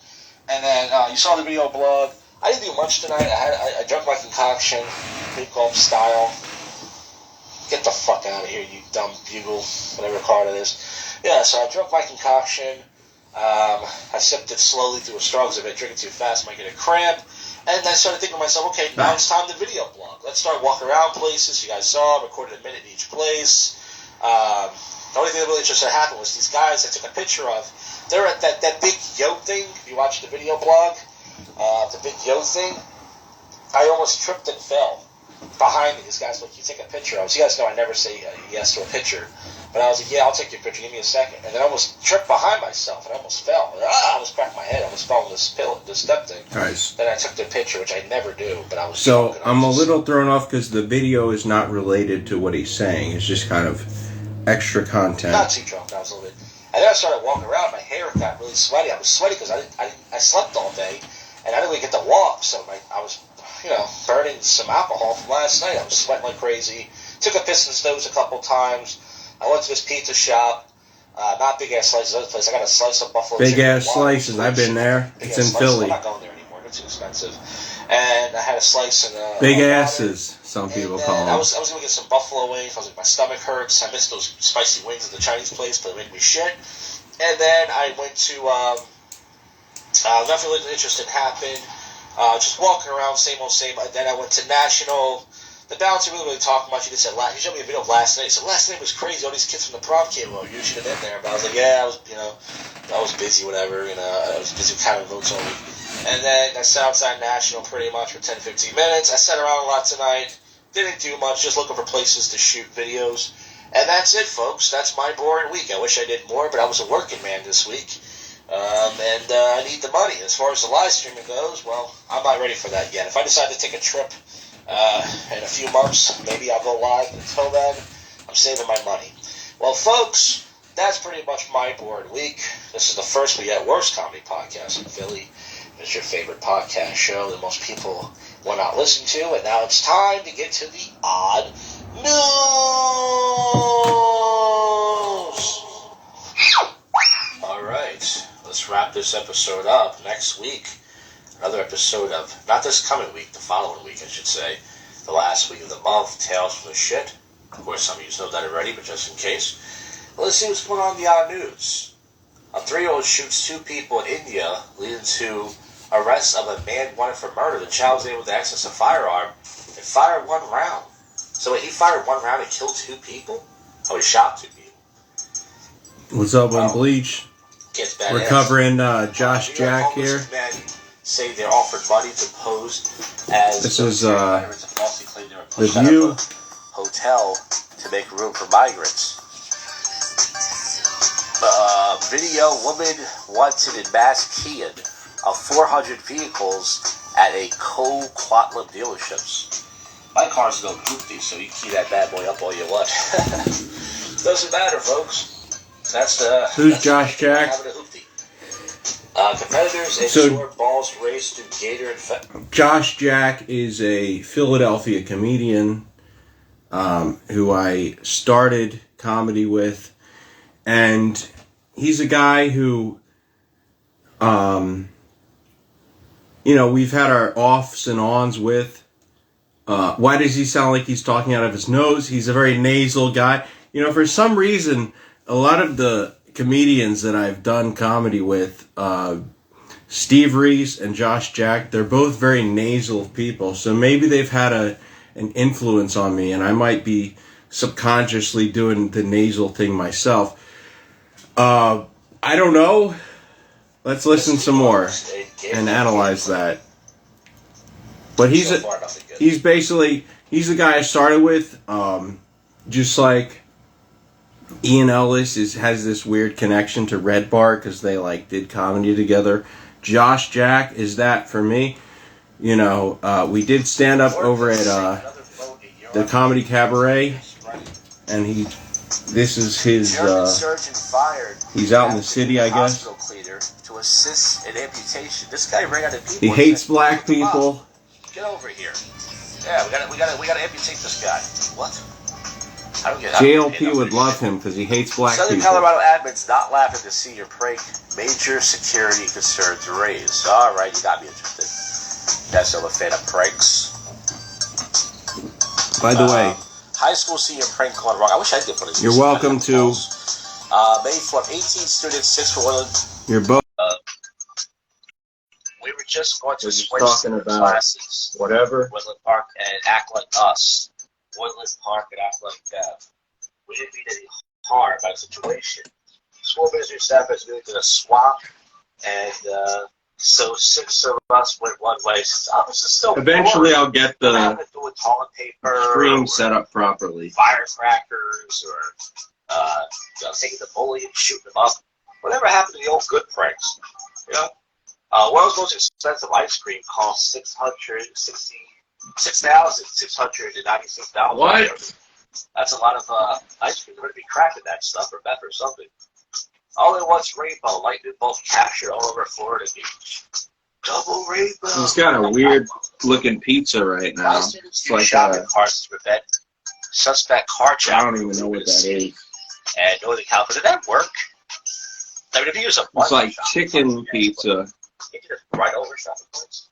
And then you saw the video blog. I didn't do much tonight. I drank my concoction, big gulp style. Get the fuck out of here, you dumb bugle, whatever car it is. Yeah, so I drank my concoction. I sipped it slowly through a straw because if I drink it too fast, I might get a cramp. And I started thinking to myself, okay, now it's time to video blog. Let's start walking around places. You guys saw, I recorded a minute in each place. The only thing that really interesting happened was these guys I took a picture of. They're at that big yoke thing. If you watch the video blog, the big yoke thing, I almost tripped and fell behind me. These guys, look, you take a picture of. So you guys know I never say yes to a picture. But I was like, yeah, I'll take your picture. Give me a second. And then I almost tripped behind myself, and I almost fell. I almost cracked my head. I almost fell on this step thing. Nice. Then I took the picture, which I never do, but I was So I'm a little thrown off because the video is not related to what he's saying. It's just kind of extra content. Not too drunk. I was a little bit. And then I started walking around. My hair got really sweaty. I was sweaty because I slept all day, and I didn't really get to walk. So I was, burning some alcohol from last night. I was sweating like crazy. Took a piss in the stoves a couple times. I went to this pizza shop, not big ass slices. Other place, I got a slice of buffalo. Big ass slices. I've been there. It's in Philly. I'm not going there anymore. They're too expensive. And I had a slice and big asses. Some people call them. I was gonna get some buffalo wings. I was like, my stomach hurts. I missed those spicy wings at the Chinese place, but it made me shit. And then I went to nothing really interesting happened. Just walking around, same old same. And then I went to National. The bouncer really talked much. He showed me a video of last night. He said, last night was crazy. All these kids from the prom came over. You should have been there. But I was like, yeah, I was busy, whatever. I was busy counting votes only. And then I sat outside National pretty much for 10, 15 minutes. I sat around a lot tonight. Didn't do much. Just looking for places to shoot videos. And that's it, folks. That's my boring week. I wish I did more, but I was a working man this week. And I need the money. As far as the live streaming goes, well, I'm not ready for that yet. If I decide to take a trip in a few months, maybe I'll go live. But until then, I'm saving my money. Well, folks, that's pretty much my bored week. This is the first but yet worst comedy podcast in Philly. It's your favorite podcast show that most people will not listen to. And now it's time to get to the odd news. All right, let's wrap this episode up. Next week, another episode of, not this coming week, the following week, I should say, the last week of the month, Tales from the Shit. Of course, some of you know that already, but just in case. Well, let's see what's going on in the odd news. A 3-year-old shoots 2 people in India, leading to arrest of a man wanted for murder. The child was able to access a firearm and fired 1 round. So wait, he fired 1 round and killed 2 people? Oh, he shot 2 people. What's up on Bleach? We're covering Josh Jack here. Men say they're offered money to pose as this is the View hotel to make room for migrants. Video: woman wanted in mass keying of 400 vehicles at a co-Quatlim dealerships. My car's no hoopty, so you can key that bad boy up all you want. Doesn't matter, folks. That's who's Josh Jack? Having a hoopty. Competitors ensure balls race to Gator and Josh Jack is a Philadelphia comedian who I started comedy with, and he's a guy who, we've had our offs and ons with. Why does he sound like he's talking out of his nose? He's a very nasal guy. For some reason, a lot of the comedians that I've done comedy with, Steve Reese and Josh Jack, they're both very nasal people. So maybe they've had an influence on me, and I might be subconsciously doing the nasal thing myself. I don't know. Let's listen some more and analyze that. But he's a guy I started with, just like Ian Ellis has this weird connection to Red Bar because they did comedy together. Josh Jack is that for me. We did stand up over at the Comedy Cabaret, and this is his. He's out in the city, I guess. To assist in amputation. This guy ran out of people. He hates black people. Get over here. Yeah, we gotta amputate this guy. What? I don't get JLP would love him because he hates black Southern people. Colorado admins not laughing to see your prank. Major security concerns raised. All right, you got me interested. Yes, I'm a fan of pranks. By the way, high school senior prank gone wrong. I wish I did put it. You're welcome to. Made from 18 students, 6 for one. You're both. We were just going to switch talking about classes. Whatever. Woodland Park and act like us. Woodland Park and act like them. We didn't mean any harm by the situation. School ministry staff has moved to the swamp, and so 6 of us went one way. This is still Eventually, boring. I'll get the toilet paper, stream set up properly. Firecrackers, or taking the bully and shooting them up. Whatever happened to the old good pranks? World's most expensive ice cream costs $6,696. What? That's a lot of ice cream. They're going to be cracking that stuff or meth or something. All in one's rainbow, lightning bolt captured all over Florida Beach. Double rainbow. He's got a weird looking pizza right now. It's like shopping carts to prevent suspect carjacking. I don't even know what that is. And Northern California, did that work? I mean, if you use a it's like chicken pizza. You can just right over shopping carts.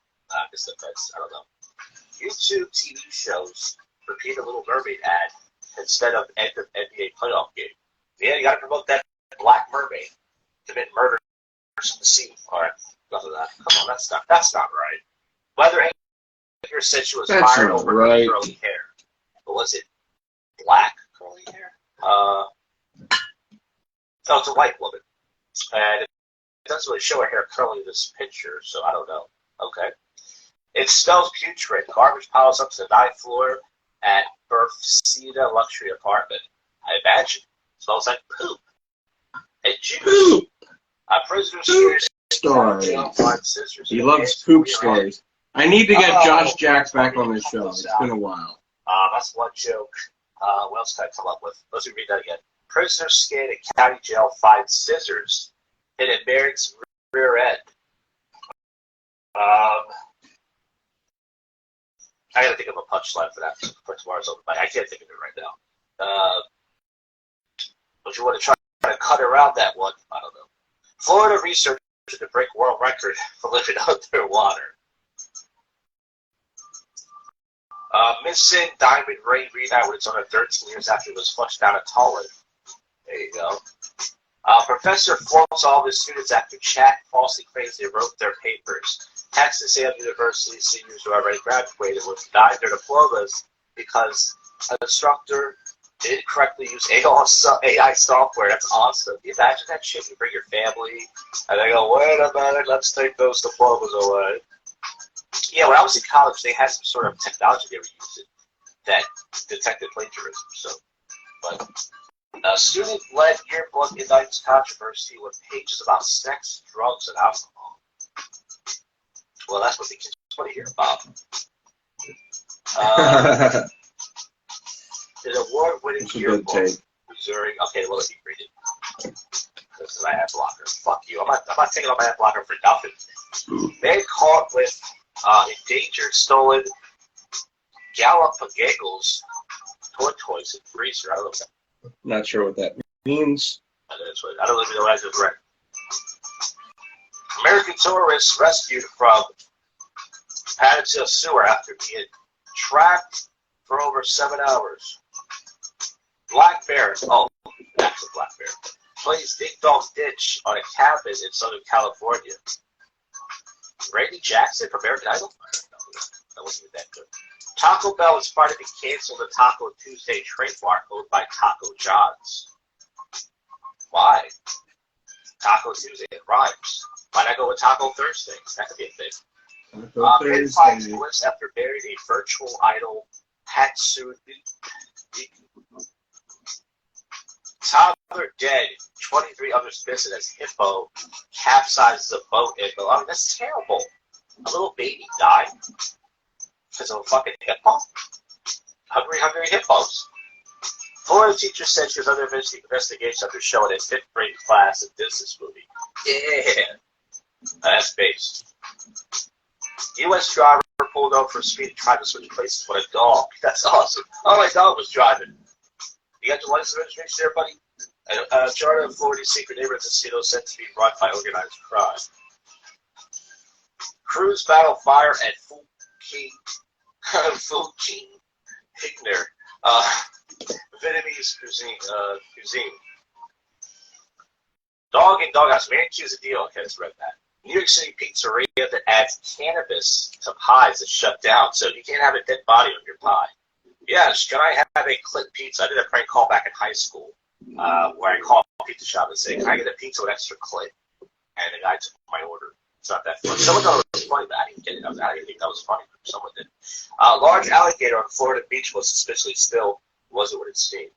Just depends. I don't know. YouTube TV shows repeat a Little Mermaid ad instead of end of NBA playoff game. Yeah, you got to promote that Black Mermaid commit murder in the sea. All right, enough of that. Come on, that's not right. Whether Anchor said she was fired over her curly hair, but was it black curly hair? No, it's a white woman, and it doesn't really show her hair curly in this picture, so I don't know. Okay. It smells putrid. Garbage piles up to the 9th floor at Berthsida luxury apartment. I imagine. It smells like poop. And juice. Poop. A prisoner stories. He loves poop stories. I need to get Josh Jack back on this show. It's been a while. That's one joke. What else can I come up with? Let's read that again. Prisoner skate at county jail finds scissors hit at Merrick's rear end. I gotta think of a punchline for that for tomorrow's open mic. I can't think of it right now. But you want to try to cut around that one? I don't know. Florida researcher to break world record for living underwater. Missing diamond ring reunited on 13 years after it was flushed down a toilet. There you go. Professor floats all of his students after chat falsely claims they wrote their papers. Texas A&M University seniors who already graduated were denied their diplomas because an instructor didn't correctly use AI software. That's awesome. Can you imagine that shit? You bring your family, and they go, wait a minute, let's take those diplomas away. Yeah, when I was in college, they had some sort of technology they were using that detected plagiarism. But a student-led yearbook ignites controversy with pages about sex, drugs, and alcohol. Well, that's what the kids what do you hear about? An award-winning yearbook, Missouri. Okay, well, let me read it. This is my ad blocker. Fuck you. I'm not taking off my ad blocker for nothing. Man caught with endangered, stolen Galapagos tortoise and freezer. I don't know. Not sure what that means. I don't even know what I just read. American tourists rescued from Paddington sewer after being trapped for over 7 hours. Black bear, that's a black bear, plays Ding Dong Ditch on a cabin in Southern California. Randy Jackson from American Idol? No, that wasn't that good. Taco Bell is finally canceled the Taco Tuesday trademark owned by Taco John's. Why? Taco Tuesday, it rhymes. Why not go with Taco Thursday? That could be a thing. Man finds bliss after marrying a virtual idol, Hatsune Miku. Toddler dead, 23 others missing as hippo capsizes a boat in Milan. I mean, that's terrible. A little baby died because of a fucking hippo? Hungry hippos. Florida teacher said she was under investigation after showing a 5th grade class a business movie. Yeah. That's based. U.S. driver pulled over for speed and tried to switch places with a dog. That's awesome. Oh, my dog was driving. You got your license registration there, buddy? Charter of Florida's secret neighborhood casino said to be run by organized crime. Crews battle fire at Fuqing Higner, Vietnamese cuisine. Dog and Doghouse. Man, choose a deal. Okay, let's read that. New York City pizzeria that adds cannabis to pies is shut down, so you can't have a dead body on your pie. Yes, can I have a Clint pizza? I did a prank call back in high school where I called a pizza shop and said, can I get a pizza with extra Clint? And the guy took my order. It's not that funny. Someone thought it was funny, but I didn't get it. I didn't think that was funny. Someone did. Large alligator on Florida beach was suspiciously spilled. Wasn't what it seemed.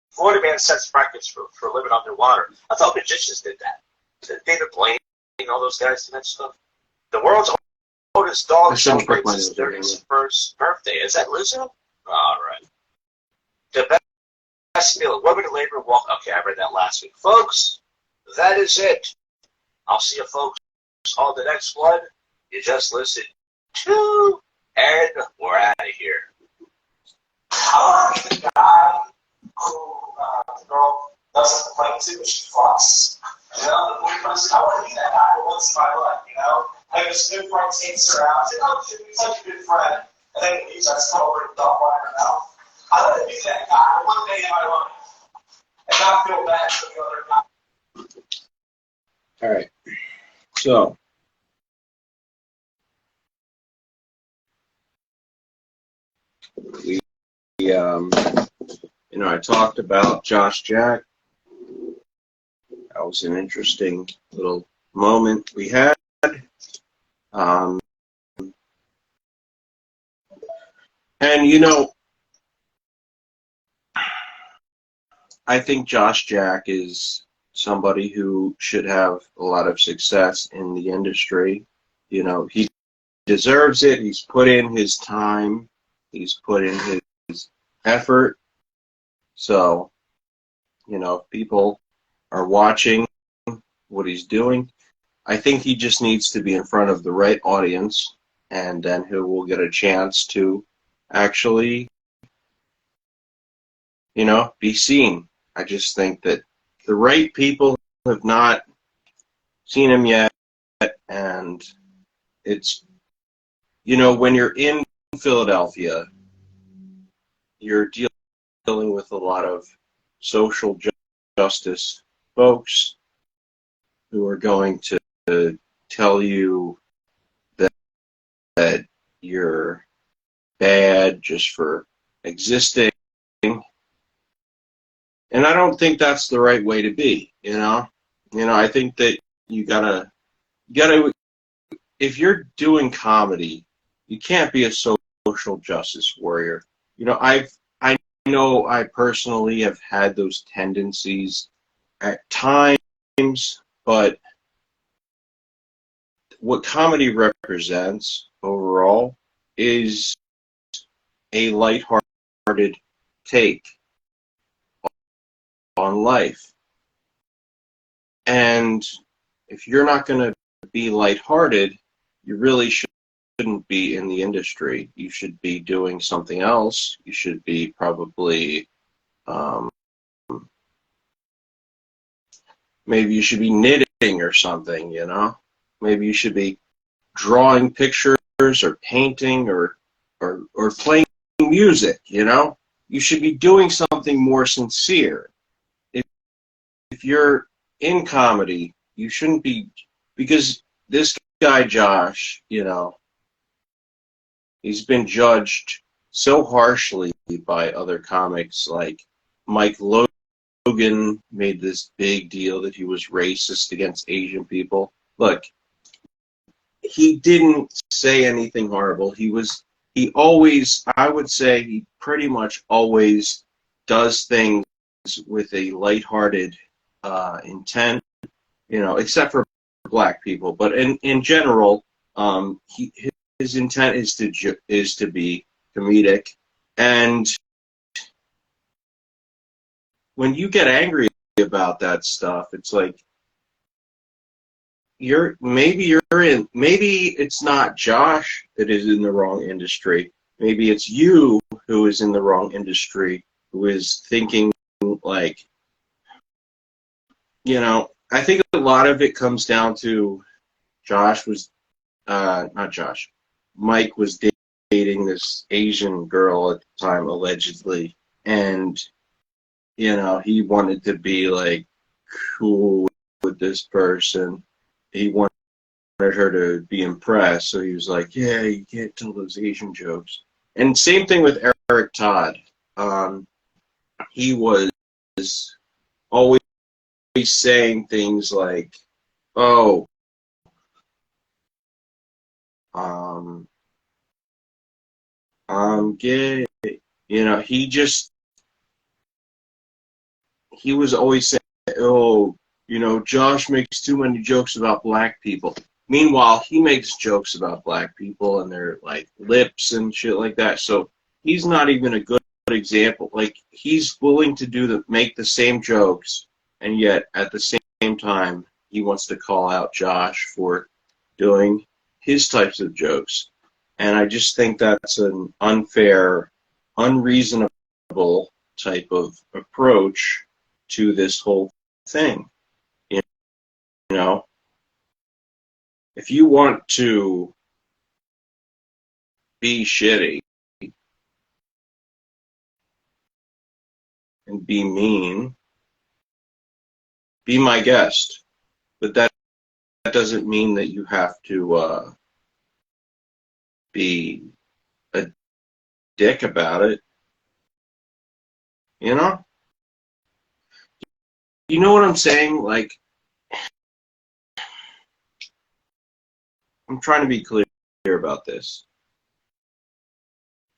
Florida man sets records for living underwater. I thought magicians did that. Did David Blaine and all those guys do that stuff? The world's oldest dog celebrates his 31st birthday. Is that Lizzo? All right. The best meal. Women in labor walk. Okay, I read that last week. Folks, that is it. I'll see you folks on the next one. You just listened to, and we're out of here. I like the guy who the girl doesn't complain to, but she fucks. You know, the boyfriend said, I want to be that guy once in my life, you know? Like, this good friend takes her out. I said, oh, she'd be such a good friend. And then he starts coming over and dump on her mouth. I want to be that guy one day in my life. And not feel bad for the other guy. All right. So, I talked about Josh Jack. That was an interesting little moment we had. And, I think Josh Jack is somebody who should have a lot of success in the industry. He deserves it. He's put in his time. He's put in his effort. So, if people are watching what he's doing, I think he just needs to be in front of the right audience, and then he will get a chance to actually, be seen. I just think that the right people have not seen him yet, and it's, when you're in Philadelphia, you're dealing with a lot of social justice folks who are going to tell you that you're bad just for existing. And I don't think that's the right way to be, I think that you gotta, if you're doing comedy, you can't be a social justice warrior. I know I personally have had those tendencies at times, but what comedy represents overall is a lighthearted take on life. And if you're not going to be lighthearted, you really shouldn't be in the industry. You should be doing something else. You should be probably, maybe you should be knitting or something, you know? Maybe you should be drawing pictures or painting or playing music, you know? You should be doing something more sincere. If you're in comedy, you shouldn't be, because this guy Josh, you know, he's been judged so harshly by other comics. Like Mike Logan made this big deal that he was racist against Asian people. Look, he didn't say anything horrible. He always, I would say, he pretty much always does things with a lighthearted intent, you know, except for black people. But in general, his intent is to be comedic. And when you get angry about that stuff, it's like maybe it's not Josh that is in the wrong industry. Maybe it's you who is in the wrong industry, who is thinking like, you know, I think a lot of it comes down to Mike was dating this Asian girl at the time, allegedly, and, you know, he wanted to be, like, cool with this person. He wanted her to be impressed, so he was like, yeah, you can't tell those Asian jokes. And same thing with Eric Todd. He was always saying things like, oh, I'm gay. You know, he was always saying, oh, you know, Josh makes too many jokes about black people. Meanwhile, he makes jokes about black people and their, like, lips and shit like that. So he's not even a good example. Like, he's willing to make the same jokes, and yet at the same time, he wants to call out Josh for doing his types of jokes. And I just think that's an unfair, unreasonable type of approach to this whole thing. You know, if you want to be shitty and be mean, be my guest. But that doesn't mean that you have to be a dick about it. You know? You know what I'm saying? Like, I'm trying to be clear about this.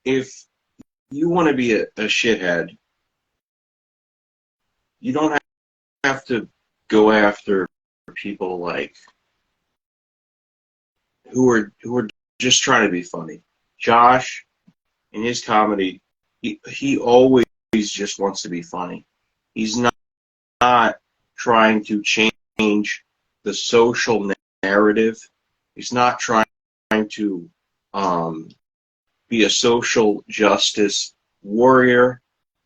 If you want to be a shithead, you don't have to go after people like who are just trying to be funny. Josh, in his comedy, he always just wants to be funny. He's not trying to change the social narrative. He's not trying to be a social justice warrior,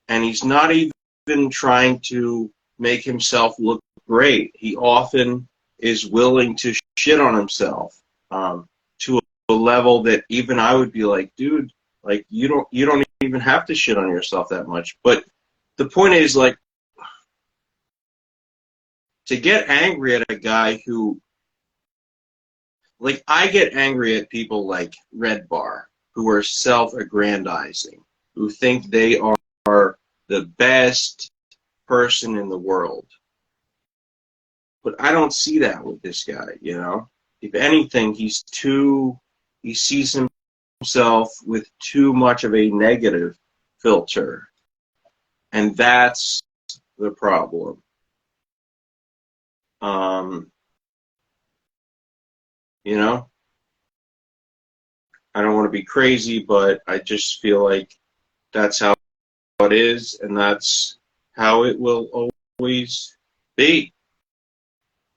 and he's not even trying to make himself look great. He often is willing to shit on himself to a level that even I would be like, dude, like you don't even have to shit on yourself that much. But the point is, like, to get angry at a guy who, like, I get angry at people like Red Bar, who are self-aggrandizing, who think they are the best person in the world. But I don't see that with this guy, you know? If anything, he sees himself with too much of a negative filter. And that's the problem. you know? I don't want to be crazy, but I just feel like that's how it is, and that's how it will always be.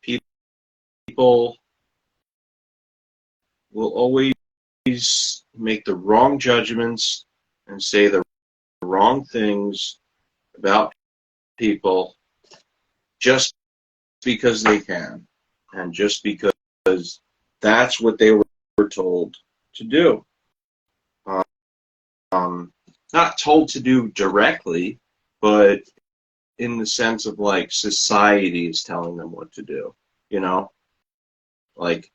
People will always make the wrong judgments and say the wrong things about people just because they can, and just because that's what they were told to do. Not told to do directly, but in the sense of like society is telling them what to do, you know? Like,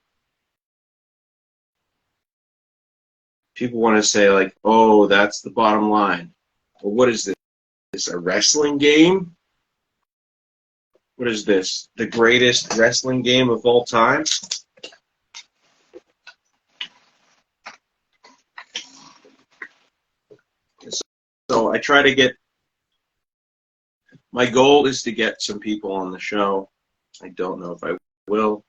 people want to say like, oh, that's the bottom line. Well, what is this? Is this a wrestling game? What is this? The greatest wrestling game of all time? So I try to get, my goal is to get some people on the show. I don't know if I will.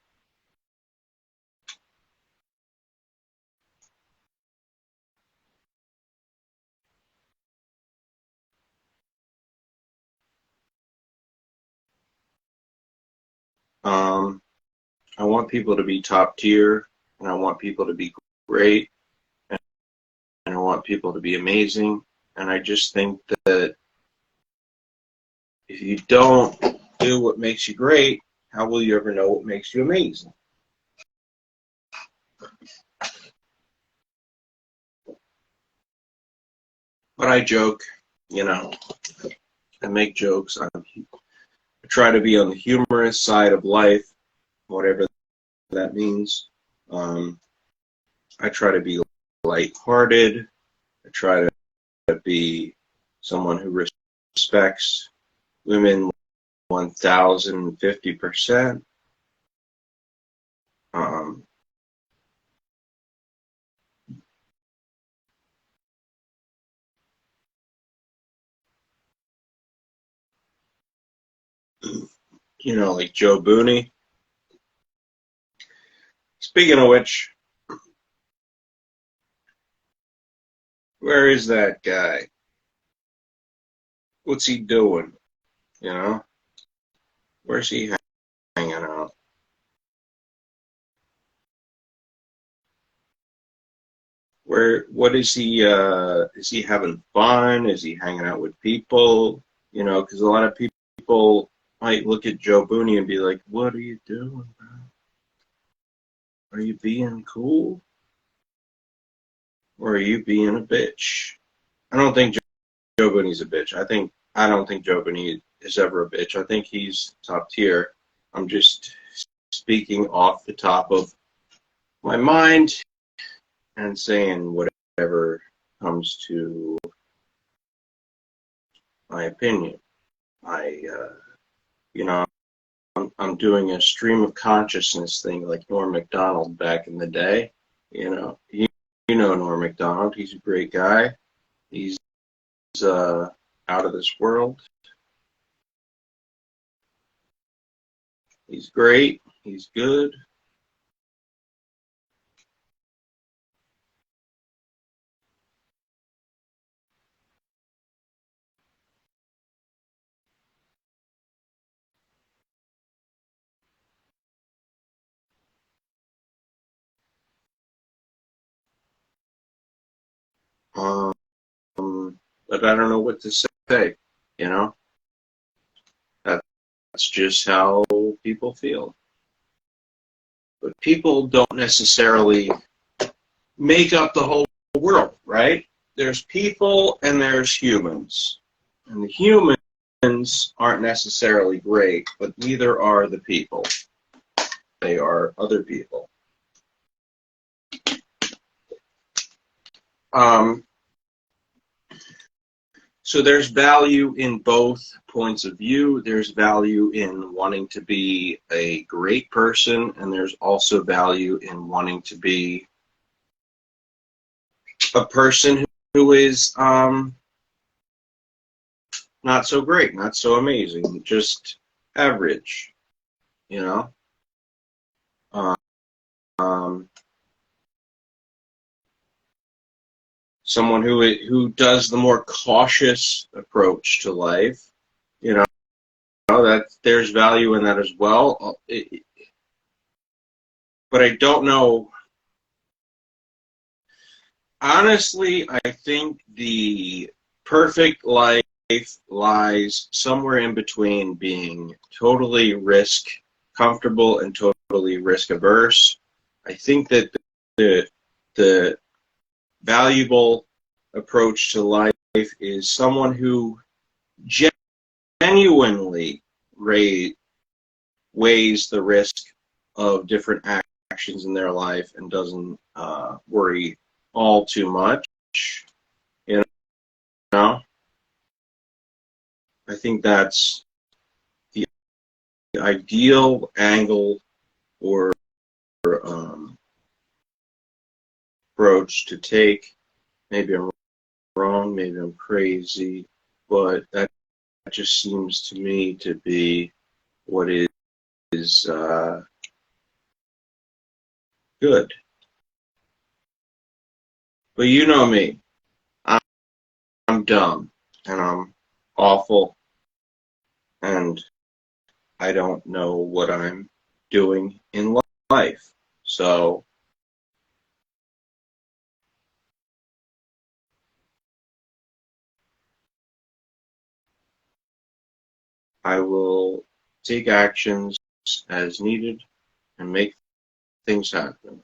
I want people to be top tier, and I want people to be great, and I want people to be amazing. And I just think that if you don't do what makes you great, how will you ever know what makes you amazing? But I joke, you know, I make jokes. I try to be on the humorous side of life, whatever that means. I try to be lighthearted. I try to be someone who respects women 1,050%. You know, like Joe Booney. Speaking of which, where is that guy? What's he doing? You know? Where's he hanging out? What is he having fun? Is he hanging out with people? You know, because a lot of people might look at Joe Booney and be like, what are you doing, bro? Are you being cool? Or are you being a bitch? I don't think Joe Booney's a bitch. I don't think Joe Booney is ever a bitch. I think he's top tier. I'm just speaking off the top of my mind and saying whatever comes to my opinion. You know, I'm doing a stream of consciousness thing like Norm Macdonald back in the day. You know, you know Norm Macdonald. He's a great guy. He's out of this world. He's great. He's good. But I don't know what to say, you know? That's just how people feel. But people don't necessarily make up the whole world, right? There's people and there's humans. And the humans aren't necessarily great, but neither are the people. They are other people. So there's value in both points of view. There's value in wanting to be a great person, and there's also value in wanting to be a person who is not so great, not so amazing, just average, you know? someone who does the more cautious approach to life, you know, that there's value in that as well. But I don't know. Honestly, I think the perfect life lies somewhere in between being totally risk comfortable and totally risk averse. I think that the valuable approach to life is someone who genuinely weighs the risk of different actions in their life and doesn't worry all too much. You know, I think that's the ideal angle or approach to take. Maybe I'm wrong, maybe I'm crazy, but that just seems to me to be what is good. But you know me. I'm dumb, and I'm awful, and I don't know what I'm doing in life. So I will take actions as needed and make things happen.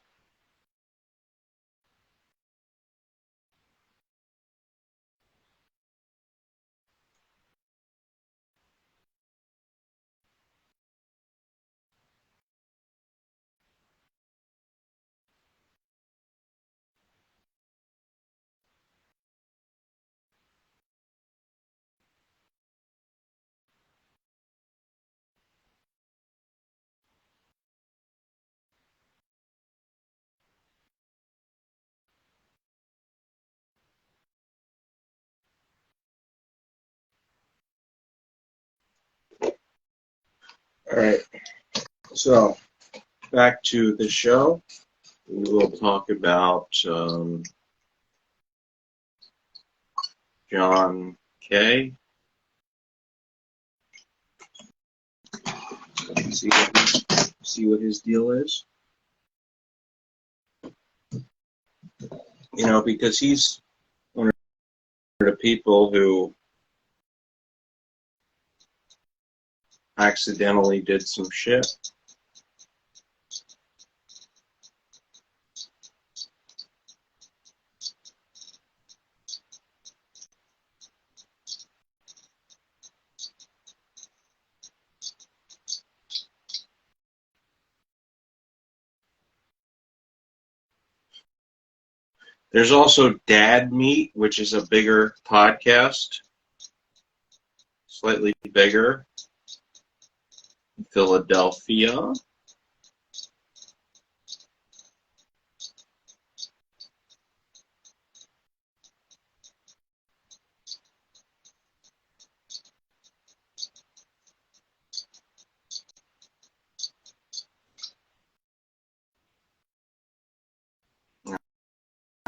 All right. So back to the show. We will talk about John Kay. See what his deal is. You know, because he's one of the people who accidentally did some shit. There's also Dad Meat, which is a bigger podcast, slightly bigger, in Philadelphia.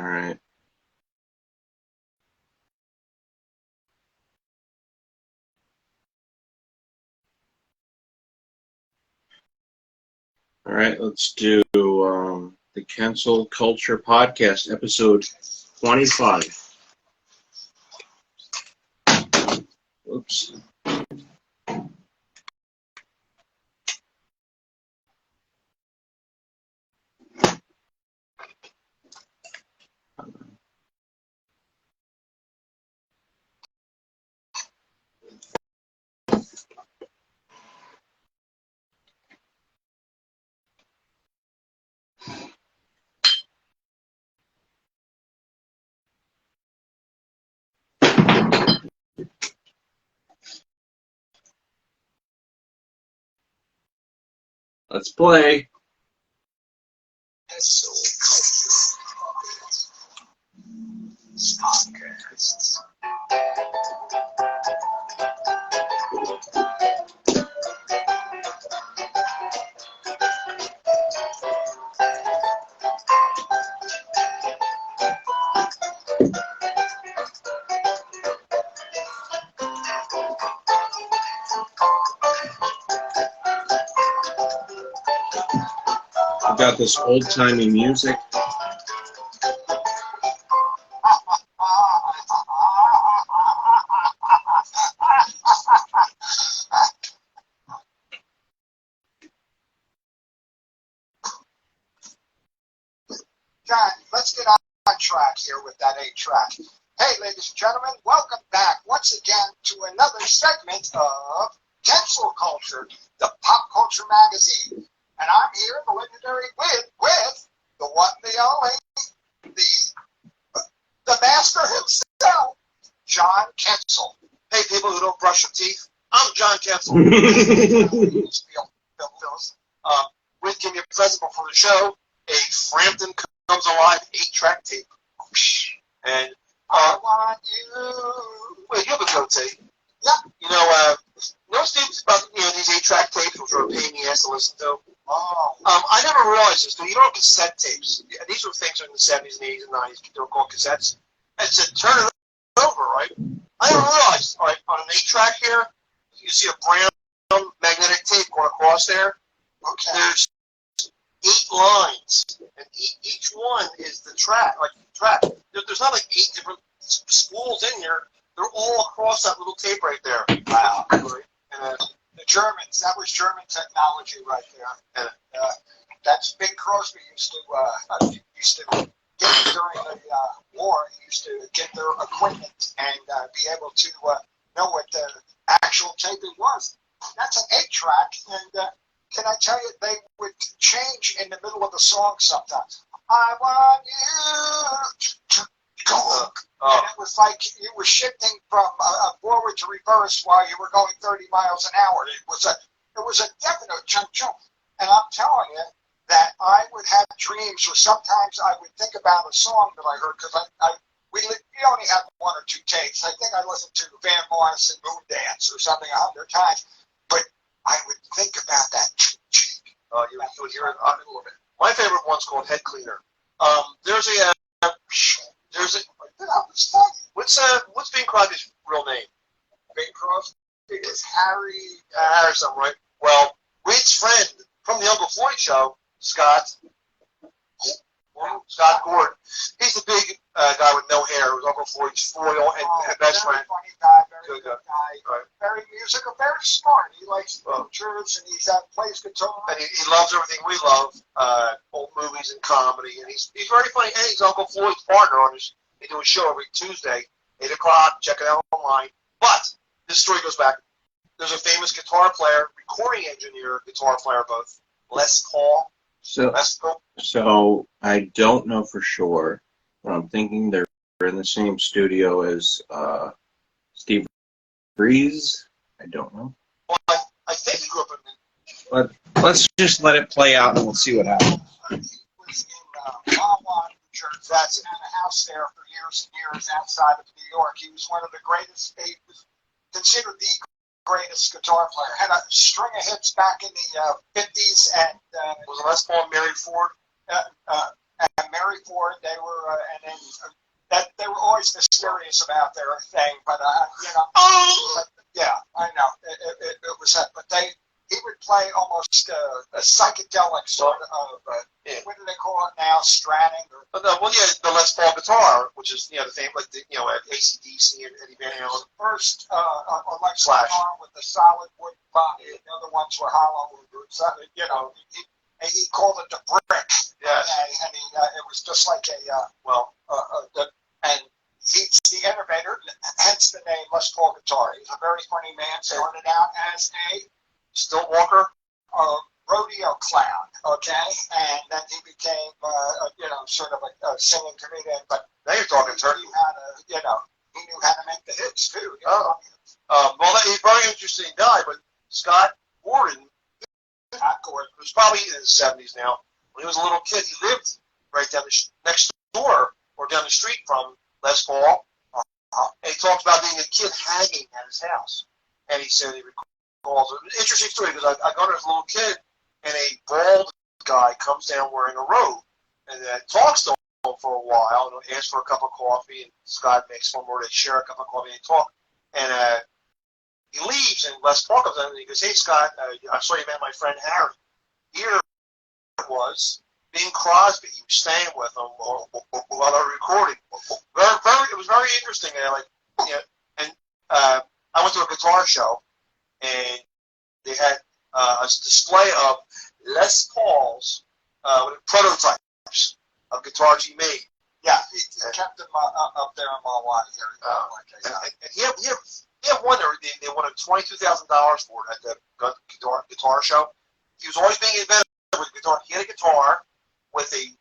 All right. All right, let's do the Cancel Culture Podcast, episode 25. Oops. Let's play. Podcasts. got this old-timey music. John, let's get on track here with that 8-track. Hey, ladies and gentlemen, welcome back once again to another segment of Cancel Culture, the Pop Culture Magazine. And I'm here in the legendary with the one, the only, the master himself, John Kensel. Hey, people who don't brush their teeth, I'm John Kensel. We'd give you a present before the show, a Frampton Comes Alive 8-track tape. And I want you. wait, you have a goatee. Yeah. You know, Steve, about these 8-track tapes, which are a pain in the ass to listen to. Oh. I never realized this. You know, cassette tapes. These were things in the 70s and 80s and 90s. They were called cassettes. And it said, turn it over, right? I never realized. All right, on an 8-track here, you see a brown magnetic tape going across there. Okay. There's 8 lines, and each one is the track. There's not like 8 different spools in here. They're all across that little tape right there. Wow. Right? And, The Germans, that was German technology right there. And, that's Bing Crosby used to get during the war. He used to get their equipment and be able to know what the actual taping was. That's an 8-track, and can I tell you, they would change in the middle of the song sometimes. I want you to go. And it was like you were shifting from forward to reverse while you were going 30 miles an hour. It was a definite jump. And I'm telling you that I would have dreams, or sometimes I would think about a song that I heard, because we only had 1 or 2 takes. I think I listened to Van Morrison Moon Dance or something 100 times, but I would think about that. you would hear it a little bit. My favorite one's called Head Cleaner. There's a what's Bing Crosby's real name? Bing Crosby is Harry. Harry something, right? Well, Wade's friend from the Uncle Floyd show, Scott Gordon. He's the big guy with no hair. It was Uncle Floyd's foil and best friend. Very funny guy, very Good good guy. Right. Very musical, very smart. He likes pictures, and he plays guitar. And he loves everything we love, old movies and comedy. And he's very funny. And he's Uncle Floyd's partner on his. They do a show every Tuesday, 8 o'clock. Check it out online. But this story goes back. There's a famous guitar player, recording engineer, guitar player both, Les Paul. So I don't know for sure, but I'm thinking they're in the same studio as Steve Breeze. I don't know. Well, I think he grew up in. But let's just let it play out and we'll see what happens. He was in Wawa, New Jersey. That's had a house there for years and years outside of New York. He was one of the greatest. He was considered the greatest guitar player. Had a string of hits back in the 50s, and Was Les Paul and Mary Ford? and Mary Ford. They were, and then that they were always mysterious about their thing. But yeah, I know it was that. But he would play almost a psychedelic sort of. What do they call it now? Stratting. The Les Paul guitar, which is the same like AC/DC and Eddie Van Halen. First electric Slash. guitar with the solid wood body. The other ones were hollow. He called it the brick. Yes. And it was just like and he's the innovator, hence the name Les Paul guitar. He's a very funny man. Started out as a Stilt walker. rodeo clown, okay, and then he became, sort of a singing comedian. But Now you're talking turkey. he knew how to make the hits too. He's a very interesting guy, but Scott Gordon, who's probably in his 70s now, when he was a little kid, he lived right down next door or down the street from Les Paul. And he talked about being a kid hanging at his house. And he said he recalls an interesting story because I got as a little kid, and a bald guy comes down wearing a robe and talks to him for a while and asks for a cup of coffee. And Scott makes one more. They share a cup of coffee and they talk. And he leaves, and Les Paul comes in and he goes, "Hey, Scott, I saw you met my friend Harry." Here it was Bing Crosby. He was staying with them while they were recording. It was very interesting. And I went to a guitar show, and they had a display of Les Pauls prototypes of guitars he made. Yeah, he kept them up there in Milwaukee area. And he had one there. They wanted $22,000 for it at the guitar show. He was always being inventive with guitar. He had a guitar with a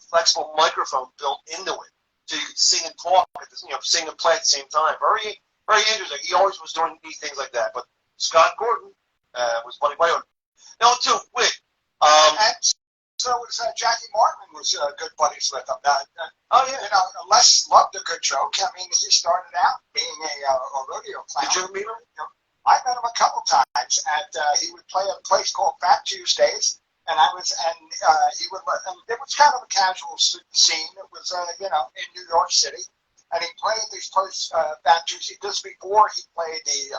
flexible microphone built into it, so you could sing and talk, sing and play at the same time. Very, very interesting. He always was doing neat things like that. But Scott Gordon was Buddy White. Now, too, Wick. And so was Jackie Martin was good buddies with him. Les loved a good joke. I mean, he started out being a rodeo clown. Did you ever meet him? I met him a couple times, and he would play at a place called Fat Tuesdays. And he would. And it was kind of a casual scene. It was, in New York City, and he played these places, Fat Tuesdays, just before he played the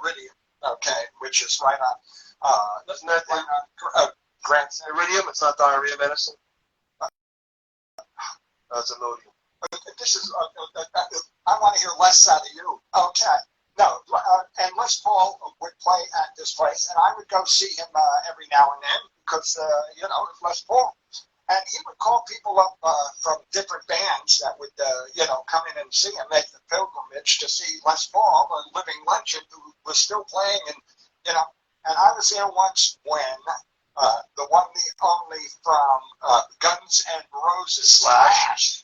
Iridium, which is right on. Isn't that Grant Iridium? It's not diarrhea medicine. That's Imodium. This is. I want to hear less out of you. Okay. No, and Les Paul would play at this place, and I would go see him every now and then because, it was Les Paul. And he would call people up from different bands that would, come in and see him, make the pilgrimage to see Les Paul, a living legend who was still playing. And, and I was there once when the one, the only from Guns N' Roses Slash,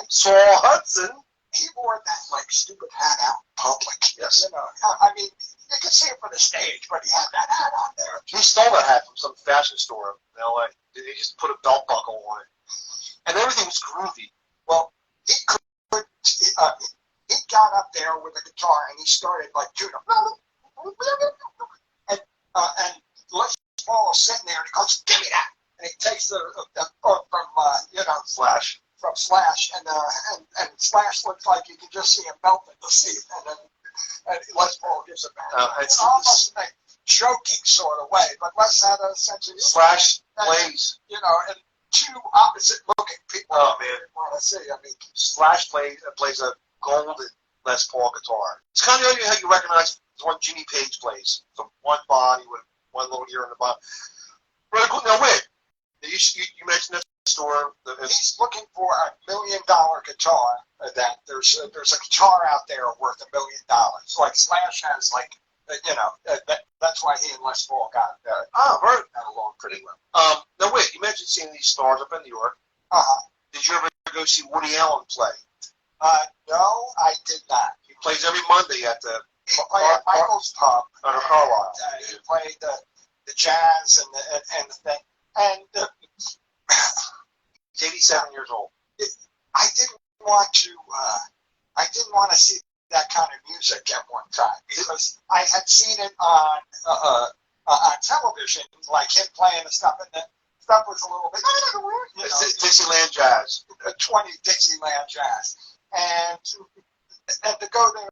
Saul Hudson. He wore that, stupid hat out in public. Yes. I mean, you could see it from the stage, but he had that hat on there. He stole that hat from some fashion store in L.A. He just put a belt buckle on it. And everything was groovy. Well, he got up there with a guitar, and he started, tuning. And Les Paul is sitting there, and he goes, give me that. And he takes the from Slash. From Slash, and Slash looks like you can just see him melt in the seat, and Les Paul gives it back. It's almost in a joking sort of way, but Les had a sense of Slash plays. And two opposite-looking people. Oh man, want to see. I mean, Slash plays a golden Les Paul guitar. It's kind of how you recognize the one Jimmy Page plays, from one body with one little ear in the bottom. Really cool. Now wait, you mentioned this store. He's looking for $1 million guitar. That there's a guitar out there worth $1 million. Like Slash has, that's why he and Les Paul got along pretty well. Now wait, you mentioned seeing these stars up in New York. Did you ever go see Woody Allen play? No, I did not. He plays every Monday at the Michael's Pub. Under Carlisle. He played the jazz and the thing. And he's 87 years old. I didn't want to see that kind of music at one time because I had seen it on television, like him playing the stuff, and the stuff was a little bit, Dixieland jazz, 20 Dixieland jazz, and to go there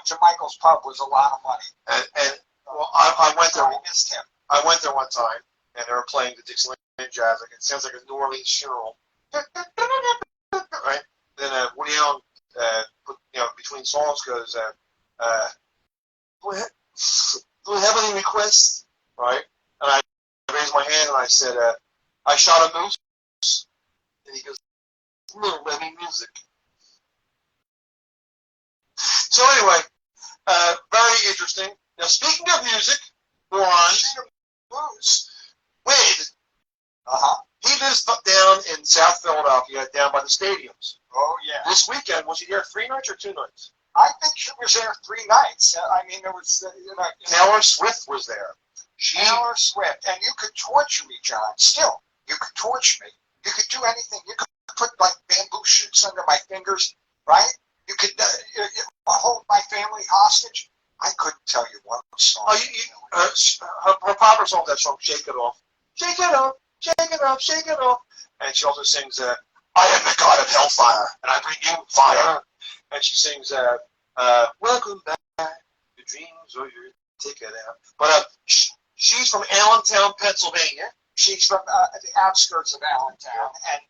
to Michael's Pub was a lot of money. And I went there. I missed him. I went there one time, and they were playing the Dixieland jazz. It sounds like a New Orleans funeral, right? Then Woody Allen, between songs goes, do we have any requests? Right? And I raised my hand and I said, I shot a moose. And he goes, no, I mean music. So anyway, very interesting. Now speaking of music, go on. Wade. He lives down in South Philadelphia, down by the stadiums. Oh, yeah. This weekend, was he there 3 nights or 2 nights? I think she was there 3 nights. I mean, there was, Taylor Swift was there. Taylor Swift. And you could torture me, John. Still, you could torture me. You could do anything. You could put, bamboo shoots under my fingers, right? You could hold my family hostage. I couldn't tell you one song. Her popular song, that song, Shake It Off. Shake it off, shake it off, shake it off. And she also sings, I am the god of hellfire, and I bring you fire. And she sings, welcome back, your dreams or your ticket out. But she's from Allentown, Pennsylvania. she's from the outskirts of Allentown, and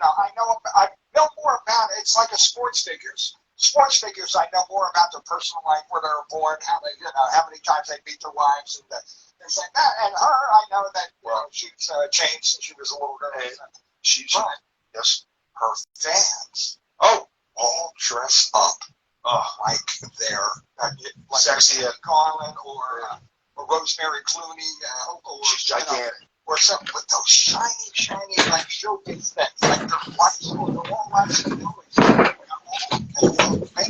I know more about it. It's like a sports figures. Sports figures, I know more about their personal life, where they were born, how many times they beat their wives, and things like that. And her, I know that she's changed since she was a little girl. She's her fans. All dressed up like they're like sexy Garland or Rosemary Clooney, or she's gigantic. Or something with those shiny, like showcase things, like they're watching, they're all watching movies.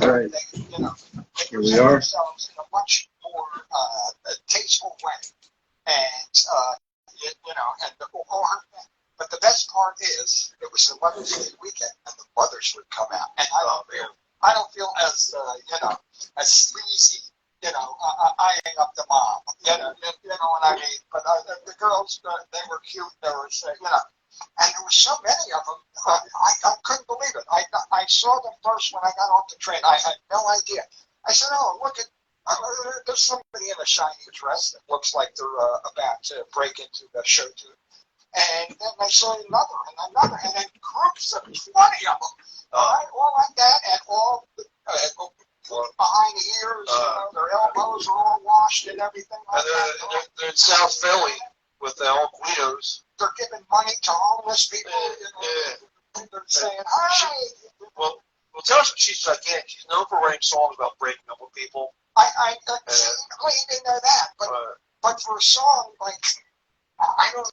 Right. They Here we are. themselves in a much more tasteful way, and but the best part is it was the Mother's Day weekend, and the mothers would come out, and I don't feel as as sleazy. Eyeing up the mom, you know what I mean. But the girls, they were cute. There was, and there were so many of them. I couldn't believe it. I saw them first when I got off the train. I had no idea. I said, "Oh, look at there's somebody in a shiny dress that looks like they're about to break into the show too." And then I saw another, and then groups of 20 of them, all like that, and all. Behind the ears, their elbows are all washed and everything like that. They're in South Philly with the old Guidos. They're giving money to homeless people. They're saying, "Hi." Well, tell us, she's gigantic. She's known for writing songs about breaking up with people. I didn't know that, but for a song like I don't.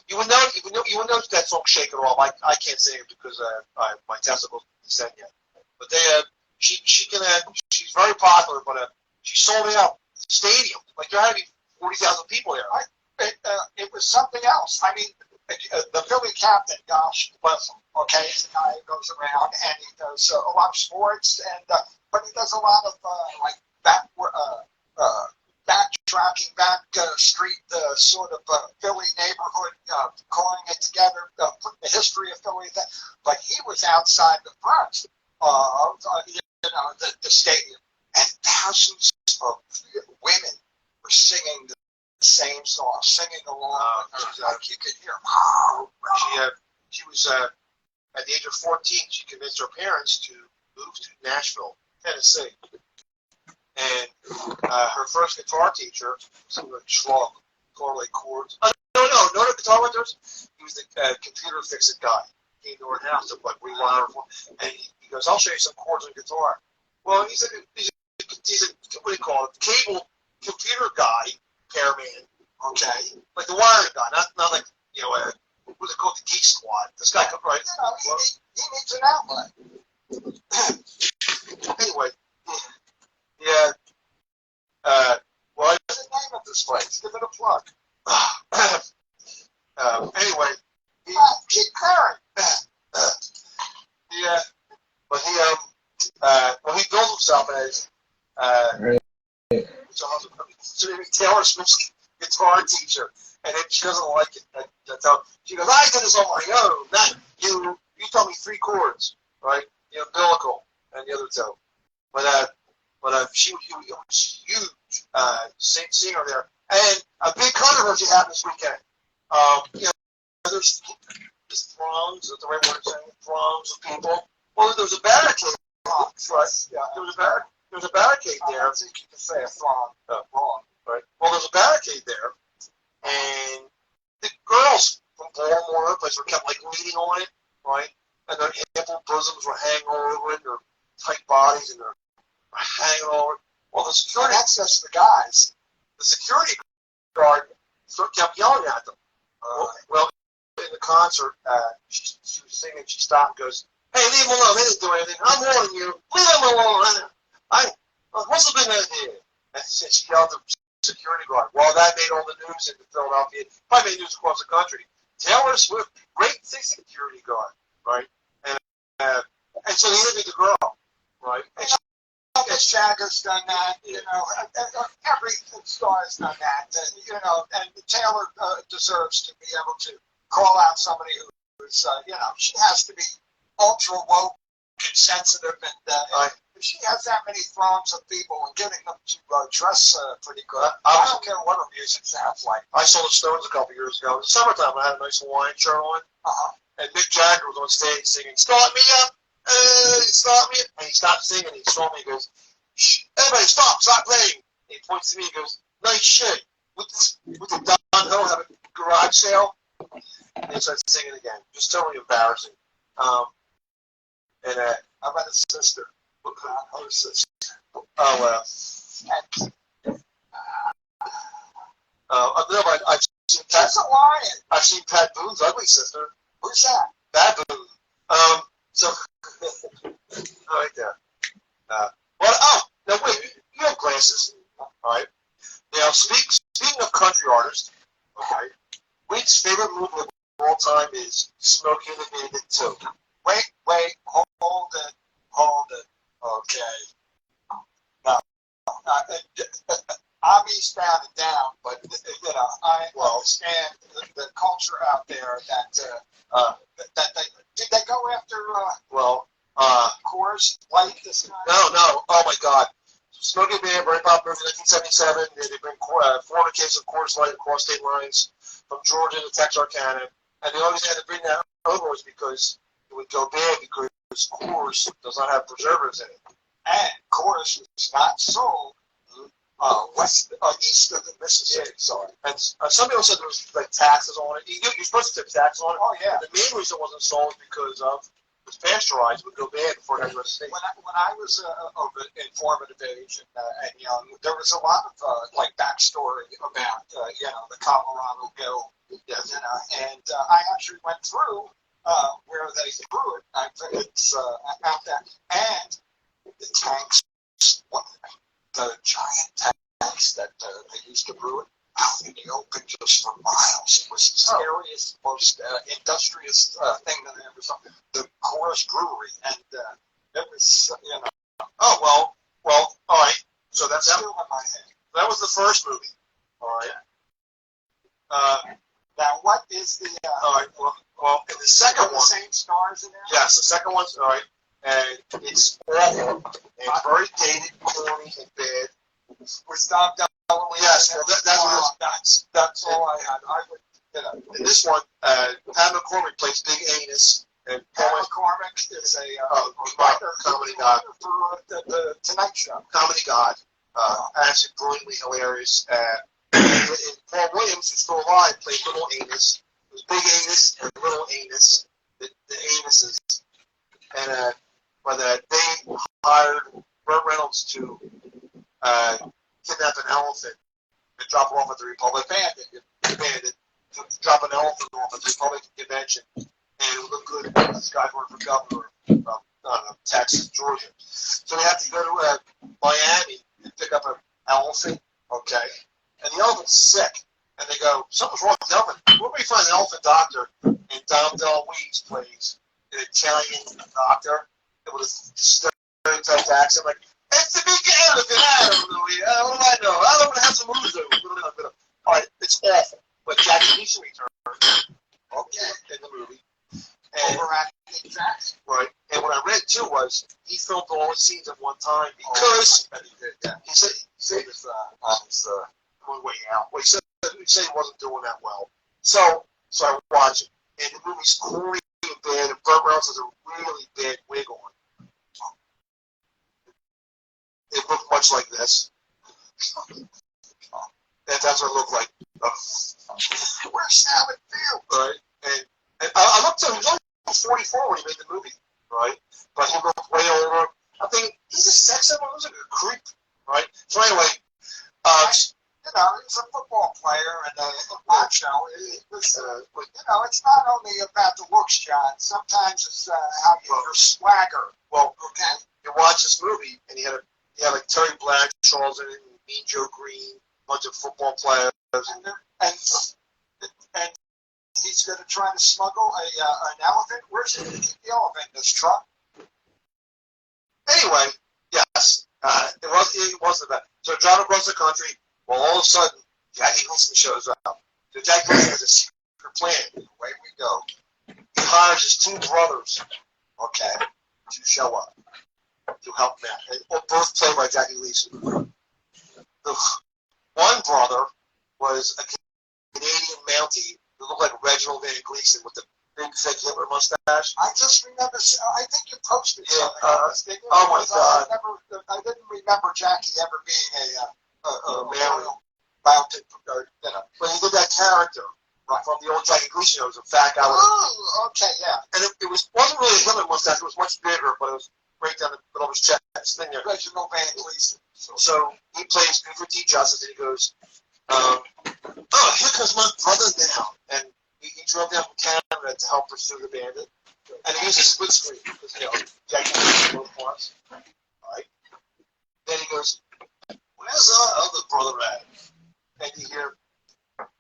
You would know that song "Shake It Off." I can't sing it because my testicles descend yet. But she's very popular, but she sold out the stadium. Like there had to be 40,000 people there. It was something else. I mean, the Philly captain, gosh bless him. Okay, he's the guy who goes around and he does a lot of sports, but he does a lot of backtracking, back street sort of Philly neighborhood, calling it together, putting the history of Philly. But he was outside the front of the stadium, and thousands of women were singing the same song, singing along. Like you could hear. She was at the age of 14. She convinced her parents to move to Nashville, Tennessee, and her first guitar teacher, some like Schwab, correlate chords. No, the guitar teachers. He was the computer fix-it guy. He came to her house to like rewind her, and he goes, "I'll show you some chords on guitar." Well, he's a what do you call it? Cable computer guy, repairman. Okay, like the wiring guy, not like what's it called, the Geek Squad. This guy comes right. He needs an outlet. Anyway, yeah. What's the name of this place? Give it a plug. Anyway, keep current. Yeah, but he built himself as Taylor Swift's guitar teacher, and then she doesn't like it. She goes, "I did this on my own. Not you. You taught me 3 chords, right? The umbilical and the other toe." But she was huge singer there, and a big controversy happened this weekend. There's throngs, is that the right word to say? Throngs of people. Well, there was a barricade. Right? Yeah, there was a barricade there. I think you can say a throng. Wrong. Right. Well, there's a barricade there, and the girls from Baltimore, other places, were kept like leaning on it, right? And their ample bosoms were hanging all over it, their tight bodies, and they're hanging all over it. Well, the security, that's just the guys. The security guard kept yelling at them. Well, in the concert, she was singing. She stopped and goes, "Hey, leave him alone. He didn't do anything. I'm warning you. Leave him alone. What's the big idea?" And she yelled at the security guard. Well, that made all the news in Philadelphia. Probably made news across the country. Taylor Swift, great security guard, right? And so he interviewed the girl, right? And Jagger's done that, every star has done that, and Taylor deserves to be able to call out somebody who's, she has to be ultra woke and sensitive, and she has that many throngs of people and getting them to dress pretty good. I don't care what her music sounds like. I saw the Stones a couple years ago. In the summertime, I had a nice Hawaiian shirt on. And Mick Jagger was on stage singing, "Start me up, start me up." And he stopped singing. He saw me. He goes, "Shh, everybody stop playing." And he points to me and goes, "Nice shit. With the Don Hill have a garage sale." And he started singing again. Just totally embarrassing. And How about his sister? Her sister. no, but I've seen That's a lion. I've seen Pat Boone's ugly sister. Who's that? Pat Boone. So right there. Now wait, you have glasses, all right? Now speaking of country artists, okay, Wade's favorite movie of all time is Smokey and the Bandit 2. Wait, hold it. Okay. No. I'm eastbound and down, but I understand the culture out there that did they go after Coors Light this time? No. Oh my God. Smokey and the Bandit, very popular in 1977. They bring 400 cases of Coors Light across state lines from Georgia to Texarkana, and the only reason they had to bring that over was because it would go bad because Coors does not have preservatives in it. And Coors was not sold east of the Mississippi. Sorry. And some people said there was like taxes on it. You're supposed to tip tax on it. Oh yeah. The main reason it wasn't sold because of it was pasteurized. It would go bad before it got to the state. When I was of an informative age and young, there was a lot of backstory about the Colorado Bill, and I actually went through where they grew it. I think it's out there, and the tanks, the giant tanks that they used to brew it out in the open just for miles. It was the scariest, most industrious thing that I ever saw. The Coors Brewery, and it was, Oh, well, all right. So that's still in my head. that was the first movie. All right. Now, what is the? All right. Well, in the second the one, same stars in there? yes, the second one's all right, and it's awful and very dated, corny, and bad. With Dom DeLuise. Yes, well, that's all I had. I would, In this one, Pat McCormick plays Big Anus, and Pat McCormick is a writer, comedy god, for the Tonight Show. comedy god, actually brilliantly hilarious. And Paul Williams, who's still alive, played Little Anus. It was Big Anus and Little Anus, the anuses. And they hired Burt Reynolds to kidnap an elephant and drop it off at the Republic Bandit to drop an elephant off at the Republican Convention, and it would look good if this guy running for governor of Texas, Georgia. So they have to go to Miami and pick up an elephant, okay? And the elephant's sick, and they go, something's wrong with the elephant. Where do we find an elephant doctor? And Dom DeLuise plays an Italian doctor with a stereotyped accent, like, it's the big elephant. I don't know. What do I know? I don't want to have some moves. All right, it's awful. But Jackie Gleason returns. Okay, in the movie. And Overacting Jackson. right. And what I read too was he filmed all his scenes at one time because he did, yeah. he said he was on his way out. Well, he said he wasn't doing that well. So I watched it, and the movie's corny and bad, and Burt Reynolds has a really bad wig on. It looked much like this. That's what it looked like. Where's Salad Field? Right? And I looked at him, he was only 44 when he made the movie, right? But he looked way older. I think he's a sex symbol. He was like a creep, right? So anyway, he was a football player, and it was, it's not only about the looks, John. Sometimes it's how your swagger. Well, okay, you watch this movie, and you had like Terry Bradshaw's in it, and Mean Joe Green, a bunch of football players, and he's going to try to smuggle an elephant. Where's he going to keep the elephant? In his truck? Anyway, yes, it wasn't bad. So driving across the country, well, all of a sudden, Jackie Wilson shows up. So Jackie Wilson has a secret plan. Away we go. He hires his two brothers, okay, to show up. to help him out. And both played by Jackie Gleason. The one brother was a Canadian Mountie who looked like Reginald Van Gleason with the big fake Hitler mustache. I just remember. I think you posted something. Oh my God! I didn't remember Jackie ever being a mounted. But he did that character from the old Jackie Gleason show. It was a fat guy. Oh, okay, yeah. And it wasn't really a Hitler mustache. It was much bigger, but it was right down the middle of his chest. Reginald Van Gleason. So he plays Buford T. Justice, and he goes, "Oh, here comes my brother now," and he drove down from Canada to help pursue the bandit, and he uses split screen because Jackie Gleason both parts. All right. Then he goes, "Where's our other brother at?" And you hear,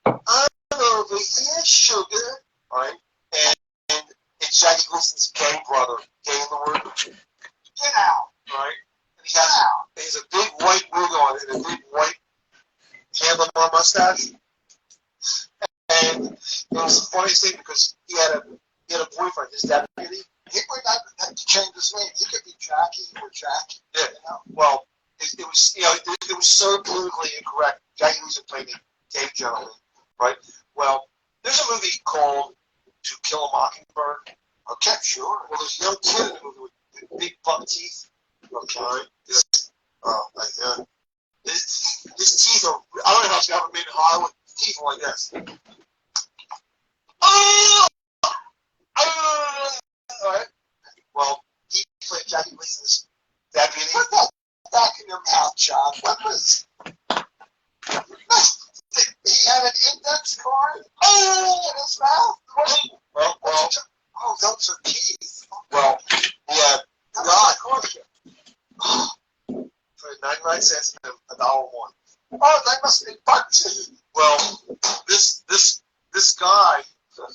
"I'm over here, sugar." All right. And it's Jackie Gleason's gay brother, gay in the word. Get out. Right. And he has a big white wig on and a big white handlebar mustache. And it was the funniest thing because he had a boyfriend, his deputy. He would not have to change his name. He could be Jackie or Jack. Yeah. Well, it was it was so politically incorrect. Jackie Gleason played a gay gentleman, right? Well, there's a movie called To Kill a Mockingbird. Okay, sure. Well, there's a young kid in the movie with big buck teeth. Okay. His teeth are, I don't know how it's ever made in Hollywood. His teeth are like this. Alright. Well, he played Jackie Gleason's deputy. Put that back in your mouth, John. What was... He had an index card in his mouth? Well, oh, those are teeth. Well, he had God. For 99 cents and $1.01. Oh, that must be buck teeth. Well, this guy, look,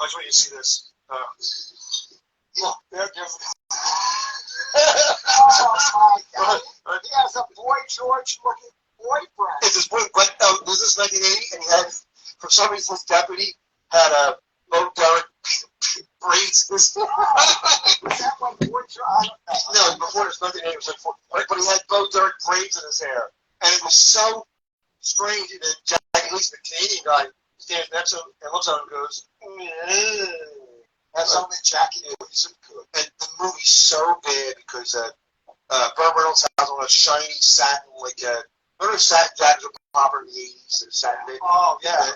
I just want you to see this. Look, there's Oh, my God. He has a Boy George looking boyfriend. It's his boy, this is 1980, and he had, for some reason, his deputy had a Bo Derek braids. Was that when Boy George? No, before it was 1980, it was like 40, but he had Bo Derek braids in his hair, and it was so strange. And then Jackie Gleason, the Canadian guy, stands next to him and looks at him and goes, That's only Jackie Gleason could. And the movie's so bad because Burt Reynolds has on a shiny satin, remember satin jackets were popular in the 80s? Satin. Oh, yeah. And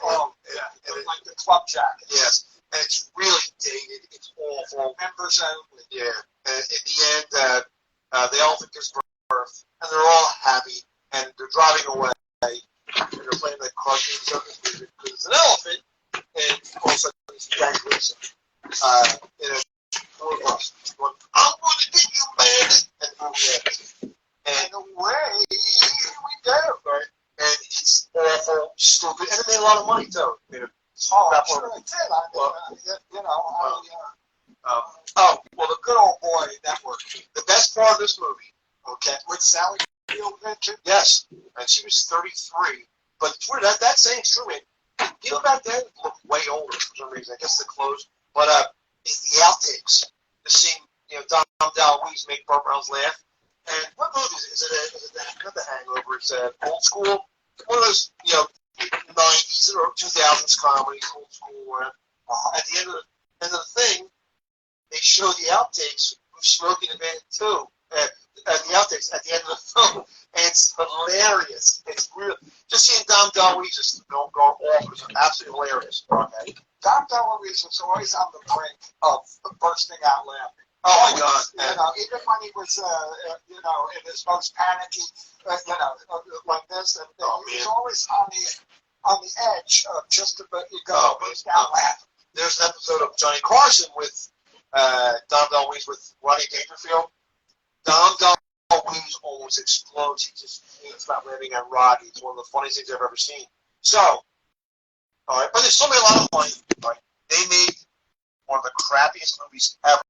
like the club jacket. Yes. And it's really dated. It's awful. Members only. Yeah. And in the end, the elephant gives birth, and they're all happy, and they're driving away, and they're playing the cartoon circus music because it's an elephant, and all of a sudden it's Jack Gleason in a tour bus going, "I'm going to get you, man!" And the movie ends. And away we go. Right? And it's awful, stupid, and it made a lot of money, too. I'm sure it did. Well, the good old boy network. The best part of this movie, okay, With Sally Field mentioned? yes, and she was 33, but it's weird, that saying's true, man. People back then looked way older for some reason. I guess the clothes, but is the outtakes. The scene, Dom DeLuise make Burt Reynolds laugh. And what movie is it? Is it not The Hangover? It's old school. One of those, 90s or 2000s comedies, old school. Where at the end of the thing, they show the outtakes of Smoking the Bandit 2. The outtakes at the end of the film, and it's hilarious. It's real. Just seeing Dom DeLuise just go off is absolutely hilarious. Okay. Dom DeLuise was always on the brink of bursting out laughing. Oh my God! Even when he was, in his most panicky, like this, and he was always on the edge of just about you go burst out laughing. There's an episode of Johnny Carson with Dom DeLuise with Rodney Dangerfield. Dom DeLuise almost explodes. He just can't stop laughing at Rodney. It's one of the funniest things I've ever seen. So, all right, but they still made a lot of money. Right? They made one of the crappiest movies ever.